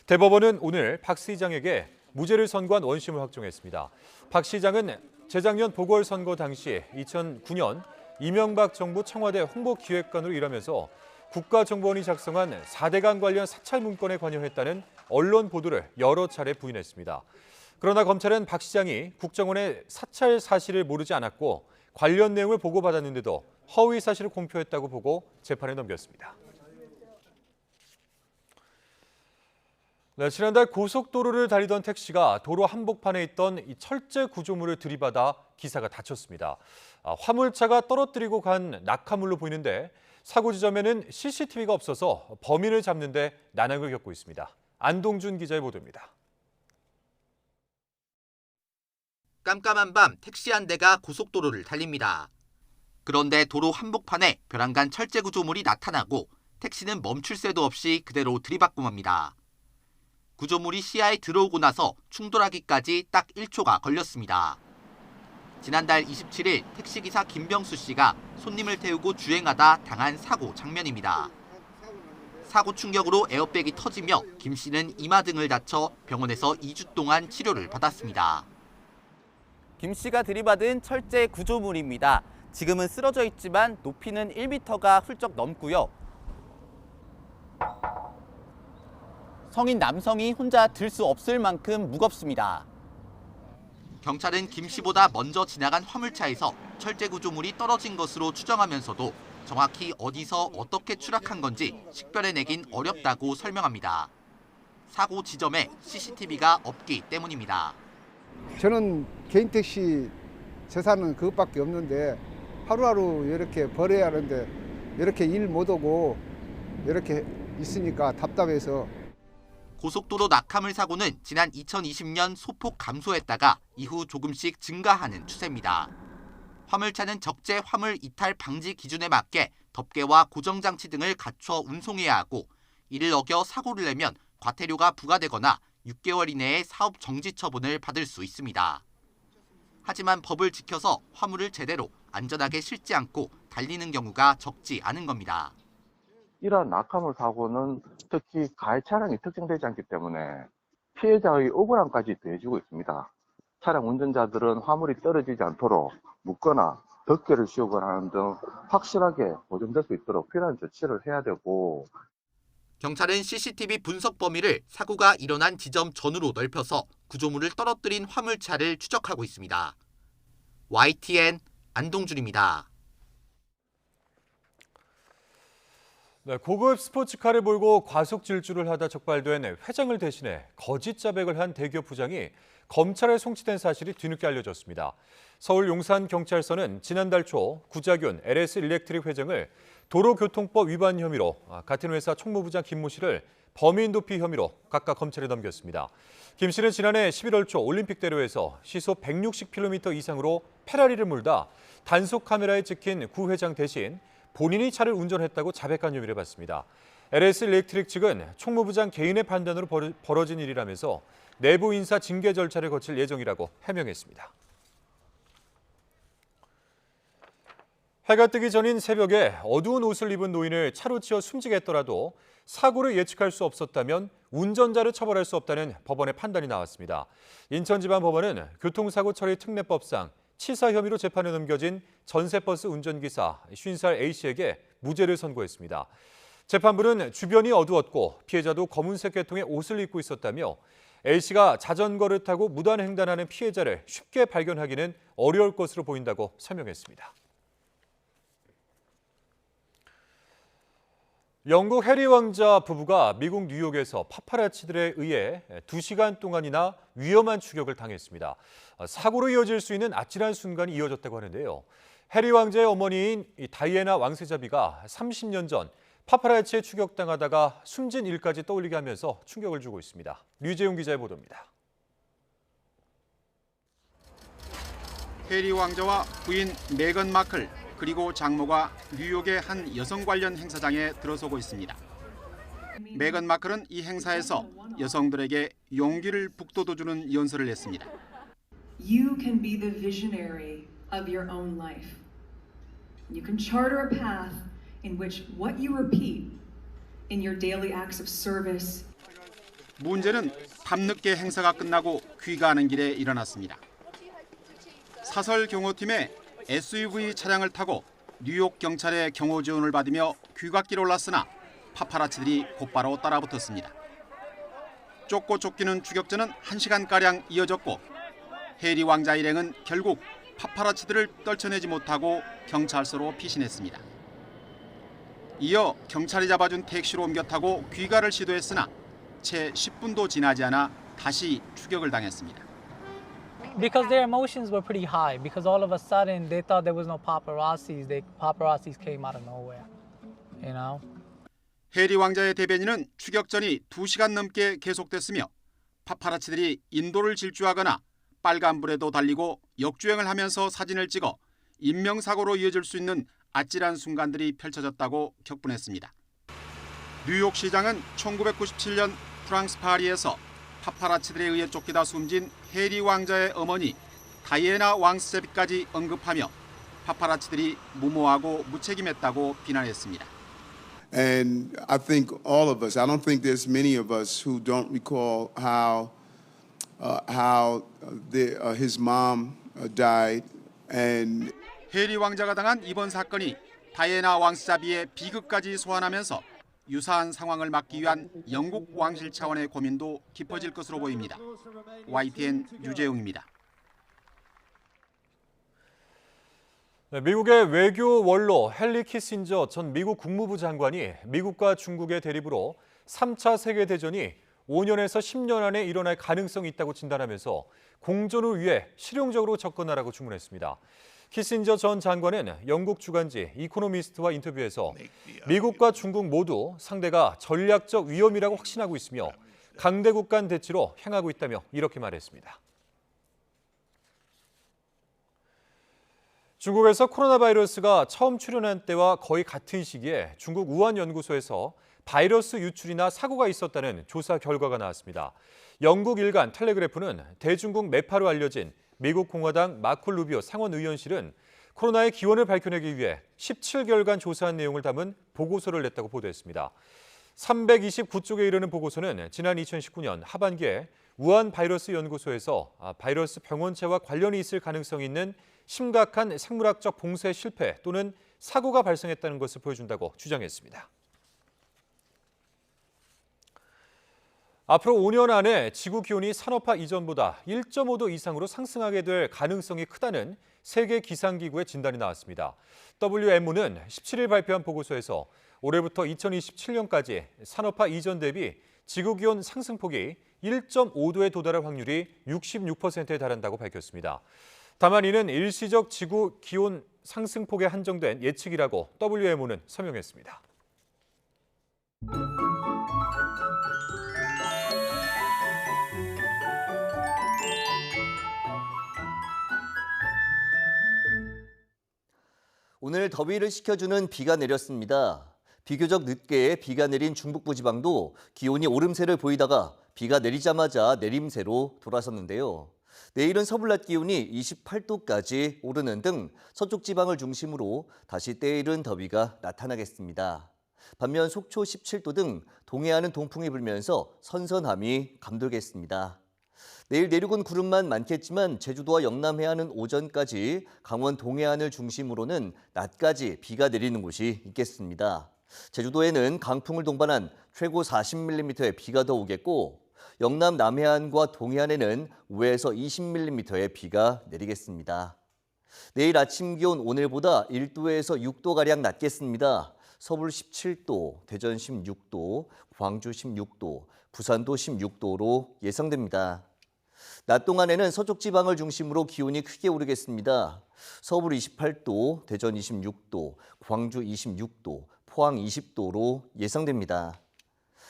S2: 대법원은 오늘 박 시장에게 무죄를 선고한 원심을 확정했습니다. 박 시장은 재작년 보궐선거 당시 2009년 이명박 정부 청와대 홍보기획관으로 일하면서 국가정보원이 작성한 4대강 관련 사찰 문건에 관여했다는 언론 보도를 여러 차례 부인했습니다. 그러나 검찰은 박 시장이 국정원의 사찰 사실을 모르지 않았고 관련 내용을 보고받았는데도 허위 사실을 공표했다고 보고 재판에 넘겼습니다. 네, 지난달 고속도로를 달리던 택시가 도로 한복판에 있던 이 철제 구조물을 들이받아 기사가 다쳤습니다. 화물차가 떨어뜨리고 간 낙하물로 보이는데 사고 지점에는 CCTV가 없어서 범인을 잡는 데 난항을 겪고 있습니다. 안동준 기자의 보도입니다.
S1: 깜깜한 밤 택시 한 대가 고속도로를 달립니다. 그런데 도로 한복판에 벼랑간 철제 구조물이 나타나고 택시는 멈출 새도 없이 그대로 들이받고 맙니다. 구조물이 시야에 들어오고 나서 충돌하기까지 딱 1초가 걸렸습니다. 지난달 27일 택시기사 김병수 씨가 손님을 태우고 주행하다 당한 사고 장면입니다. 사고 충격으로 에어백이 터지며 김 씨는 이마 등을 다쳐 병원에서 2주 동안 치료를 받았습니다.
S8: 김 씨가 들이받은 철제 구조물입니다. 지금은 쓰러져 있지만 높이는 1m가 훌쩍 넘고요. 성인 남성이 혼자 들 수 없을 만큼 무겁습니다.
S1: 경찰은 김 씨보다 먼저 지나간 화물차에서 철제 구조물이 떨어진 것으로 추정하면서도 정확히 어디서 어떻게 추락한 건지 식별해내긴 어렵다고 설명합니다. 사고 지점에 CCTV가 없기 때문입니다.
S12: 저는 개인 택시 재산은 그것밖에 없는데 하루하루 이렇게 벌어야 하는데 이렇게 일 못 오고 이렇게 있으니까 답답해서.
S1: 고속도로 낙하물 사고는 지난 2020년 소폭 감소했다가 이후 조금씩 증가하는 추세입니다. 화물차는 적재 화물 이탈 방지 기준에 맞게 덮개와 고정장치 등을 갖춰 운송해야 하고 이를 어겨 사고를 내면 과태료가 부과되거나 6개월 이내에 사업 정지 처분을 받을 수 있습니다. 하지만 법을 지켜서 화물을 제대로 안전하게 실지 않고 달리는 경우가 적지 않은 겁니다.
S20: 이러한 낙하물 사고는 특히 가해 차량이 특정되지 않기 때문에 피해자의 억울함까지 더해지고 있습니다. 차량 운전자들은 화물이 떨어지지 않도록 묶거나 덮개를 씌우거나 하는 등 확실하게 보존될 수 있도록 필요한 조치를 해야 되고,
S1: 경찰은 CCTV 분석 범위를 사고가 일어난 지점 전후로 넓혀서 구조물을 떨어뜨린 화물차를 추적하고 있습니다. YTN 안동준입니다.
S2: 네, 고급 스포츠카를 몰고 과속 질주를 하다 적발된 회장을 대신해 거짓 자백을 한 대기업 부장이 검찰에 송치된 사실이 뒤늦게 알려졌습니다. 서울 용산경찰서는 지난달 초 구자균 LS 일렉트릭 회장을 도로교통법 위반 혐의로, 같은 회사 총무부장 김모 씨를 범인 도피 혐의로 각각 검찰에 넘겼습니다. 김 씨는 지난해 11월 초 올림픽대로에서 시속 160km 이상으로 페라리를 몰다 단속 카메라에 찍힌 구 회장 대신 본인이 차를 운전했다고 자백한 혐의를 받습니다. LS 일렉트릭 측은 총무부장 개인의 판단으로 벌어진 일이라면서 내부 인사 징계 절차를 거칠 예정이라고 해명했습니다. 해가 뜨기 전인 새벽에 어두운 옷을 입은 노인을 차로 치어 숨지게 했더라도 사고를 예측할 수 없었다면 운전자를 처벌할 수 없다는 법원의 판단이 나왔습니다. 인천지방법원은 교통사고 처리 특례법상 치사 혐의로 재판에 넘겨진 전세버스 운전기사 50살 A씨에게 무죄를 선고했습니다. 재판부는 주변이 어두웠고 피해자도 검은색 계통의 옷을 입고 있었다며 A씨가 자전거를 타고 무단횡단하는 피해자를 쉽게 발견하기는 어려울 것으로 보인다고 설명했습니다. 영국 해리 왕자 부부가 미국 뉴욕에서 파파라치들에 의해 2시간 동안이나 위험한 추격을 당했습니다. 사고로 이어질 수 있는 아찔한 순간이 이어졌다고 하는데요. 해리 왕자의 어머니인 다이애나 왕세자비가 30년 전 파파라치에 추격당하다가 숨진 일까지 떠올리게 하면서 충격을 주고 있습니다. 류재용 기자의 보도입니다.
S21: 해리 왕자와 부인 메건 마클 그리고 장모가 뉴욕의 한 여성 관련 행사장에 들어서고 있습니다. 메건 마클은 이 행사에서 여성들에게 용기를 북돋워주는 연설을 했습니다.
S22: You can be the visionary of your own life. You can charter a path in which what you repeat in your daily acts of service.
S21: 문제는 밤늦게 행사가 끝나고 귀가하는 길에 일어났습니다. 사설 경호팀의 SUV 차량을 타고 뉴욕 경찰의 경호 지원을 받으며 귀갓길에 올랐으나 파파라치들이 곧바로 따라붙었습니다. 쫓고 쫓기는 추격전은 1시간가량 이어졌고 해리 왕자 일행은 결국 파파라치들을 떨쳐내지 못하고 경찰서로 피신했습니다. 이어 경찰이 잡아준 택시로 옮겨 타고 귀가를 시도했으나 채 10분도 지나지 않아 다시 추격을 당했습니다.
S9: Because their emotions were pretty high. Because all of a sudden they thought there was no paparazzis. Paparazzis came out of nowhere. You know?
S21: 해리 왕자의 대변인은 추격전이 2시간 넘게 계속됐으며 파파라치들이 인도를 질주하거나 빨간불에도 달리고 역주행을 하면서 사진을 찍어 인명사고로 이어질 수 있는 아찔한 순간들이 펼쳐졌다고 격분했습니다. 뉴욕시장은 1997년 프랑스 파리에서 파파라치들에 의해 쫓기다 숨진 해리 왕자의 어머니 다이애나 왕스제비까지 언급하며 파파라치들이 무모하고 무책임했다고 비난했습니다.
S11: And I think all of us, I don't think there's many of us who don't recall how his mom died. And
S21: 해리 왕자가 당한 이번 사건이 다이애나 왕스자비의 비극까지 소환하면서 유사한 상황을 막기 위한 영국 왕실 차원의 고민도 깊어질 것으로 보입니다. YTN 유재웅입니다.
S2: 미국의 외교 원로 헨리 키신저 전 미국 국무부 장관이 미국과 중국의 대립으로 3차 세계대전이 5년에서 10년 안에 일어날 가능성이 있다고 진단하면서 공존을 위해 실용적으로 접근하라고 주문했습니다. 키신저 전 장관은 영국 주간지 이코노미스트와 인터뷰에서 미국과 중국 모두 상대가 전략적 위험이라고 확신하고 있으며 강대국 간 대치로 향하고 있다며 이렇게 말했습니다. 중국에서 코로나 바이러스가 처음 출현한 때와 거의 같은 시기에 중국 우한 연구소에서 바이러스 유출이나 사고가 있었다는 조사 결과가 나왔습니다. 영국 일간 텔레그래프는 대중국 매파로 알려진 미국 공화당 마코 루비오 상원 의원실은 코로나의 기원을 밝혀내기 위해 17개월간 조사한 내용을 담은 보고서를 냈다고 보도했습니다. 329쪽에 이르는 보고서는 지난 2019년 하반기에 우한 바이러스 연구소에서 바이러스 병원체와 관련이 있을 가능성이 있는 심각한 생물학적 봉쇄 실패 또는 사고가 발생했다는 것을 보여준다고 주장했습니다. 앞으로 5년 안에 지구 기온이 산업화 이전보다 1.5도 이상으로 상승하게 될 가능성이 크다는 세계 기상기구의 진단이 나왔습니다. WMO는 17일 발표한 보고서에서 올해부터 2027년까지 산업화 이전 대비 지구 기온 상승폭이 1.5도에 도달할 확률이 66%에 달한다고 밝혔습니다. 다만 이는 일시적 지구 기온 상승폭에 한정된 예측이라고 WMO는 설명했습니다.
S13: 오늘 더위를 식혀주는 비가 내렸습니다. 비교적 늦게 비가 내린 중북부 지방도 기온이 오름세를 보이다가 비가 내리자마자 내림세로 돌아섰는데요. 내일은 서울 낮 기온이 28도까지 오르는 등 서쪽 지방을 중심으로 다시 때이른 더위가 나타나겠습니다. 반면 속초 17도 등 동해안은 동풍이 불면서 선선함이 감돌겠습니다. 내일 내륙은 구름만 많겠지만 제주도와 영남 해안은 오전까지, 강원 동해안을 중심으로는 낮까지 비가 내리는 곳이 있겠습니다. 제주도에는 강풍을 동반한 최고 40mm의 비가 더 오겠고 영남 남해안과 동해안에는 5에서 20mm의 비가 내리겠습니다. 내일 아침 기온 오늘보다 1도에서 6도가량 낮겠습니다. 서울 17도, 대전 16도, 광주 16도, 부산도 16도로 예상됩니다. 낮 동안에는 서쪽 지방을 중심으로 기온이 크게 오르겠습니다. 서울 28도, 대전 26도, 광주 26도, 포항 20도로 예상됩니다.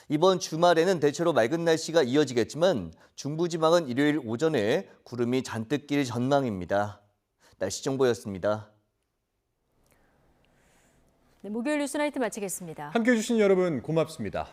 S13: 이번 주말에는 대체로 맑은 날씨가 이어지겠지만 중부지방은 일요일 오전에 구름이 잔뜩 낄 전망입니다. 날씨 정보였습니다.
S14: 네, 목요일 뉴스나이트 마치겠습니다.
S2: 함께해 주신 여러분 고맙습니다.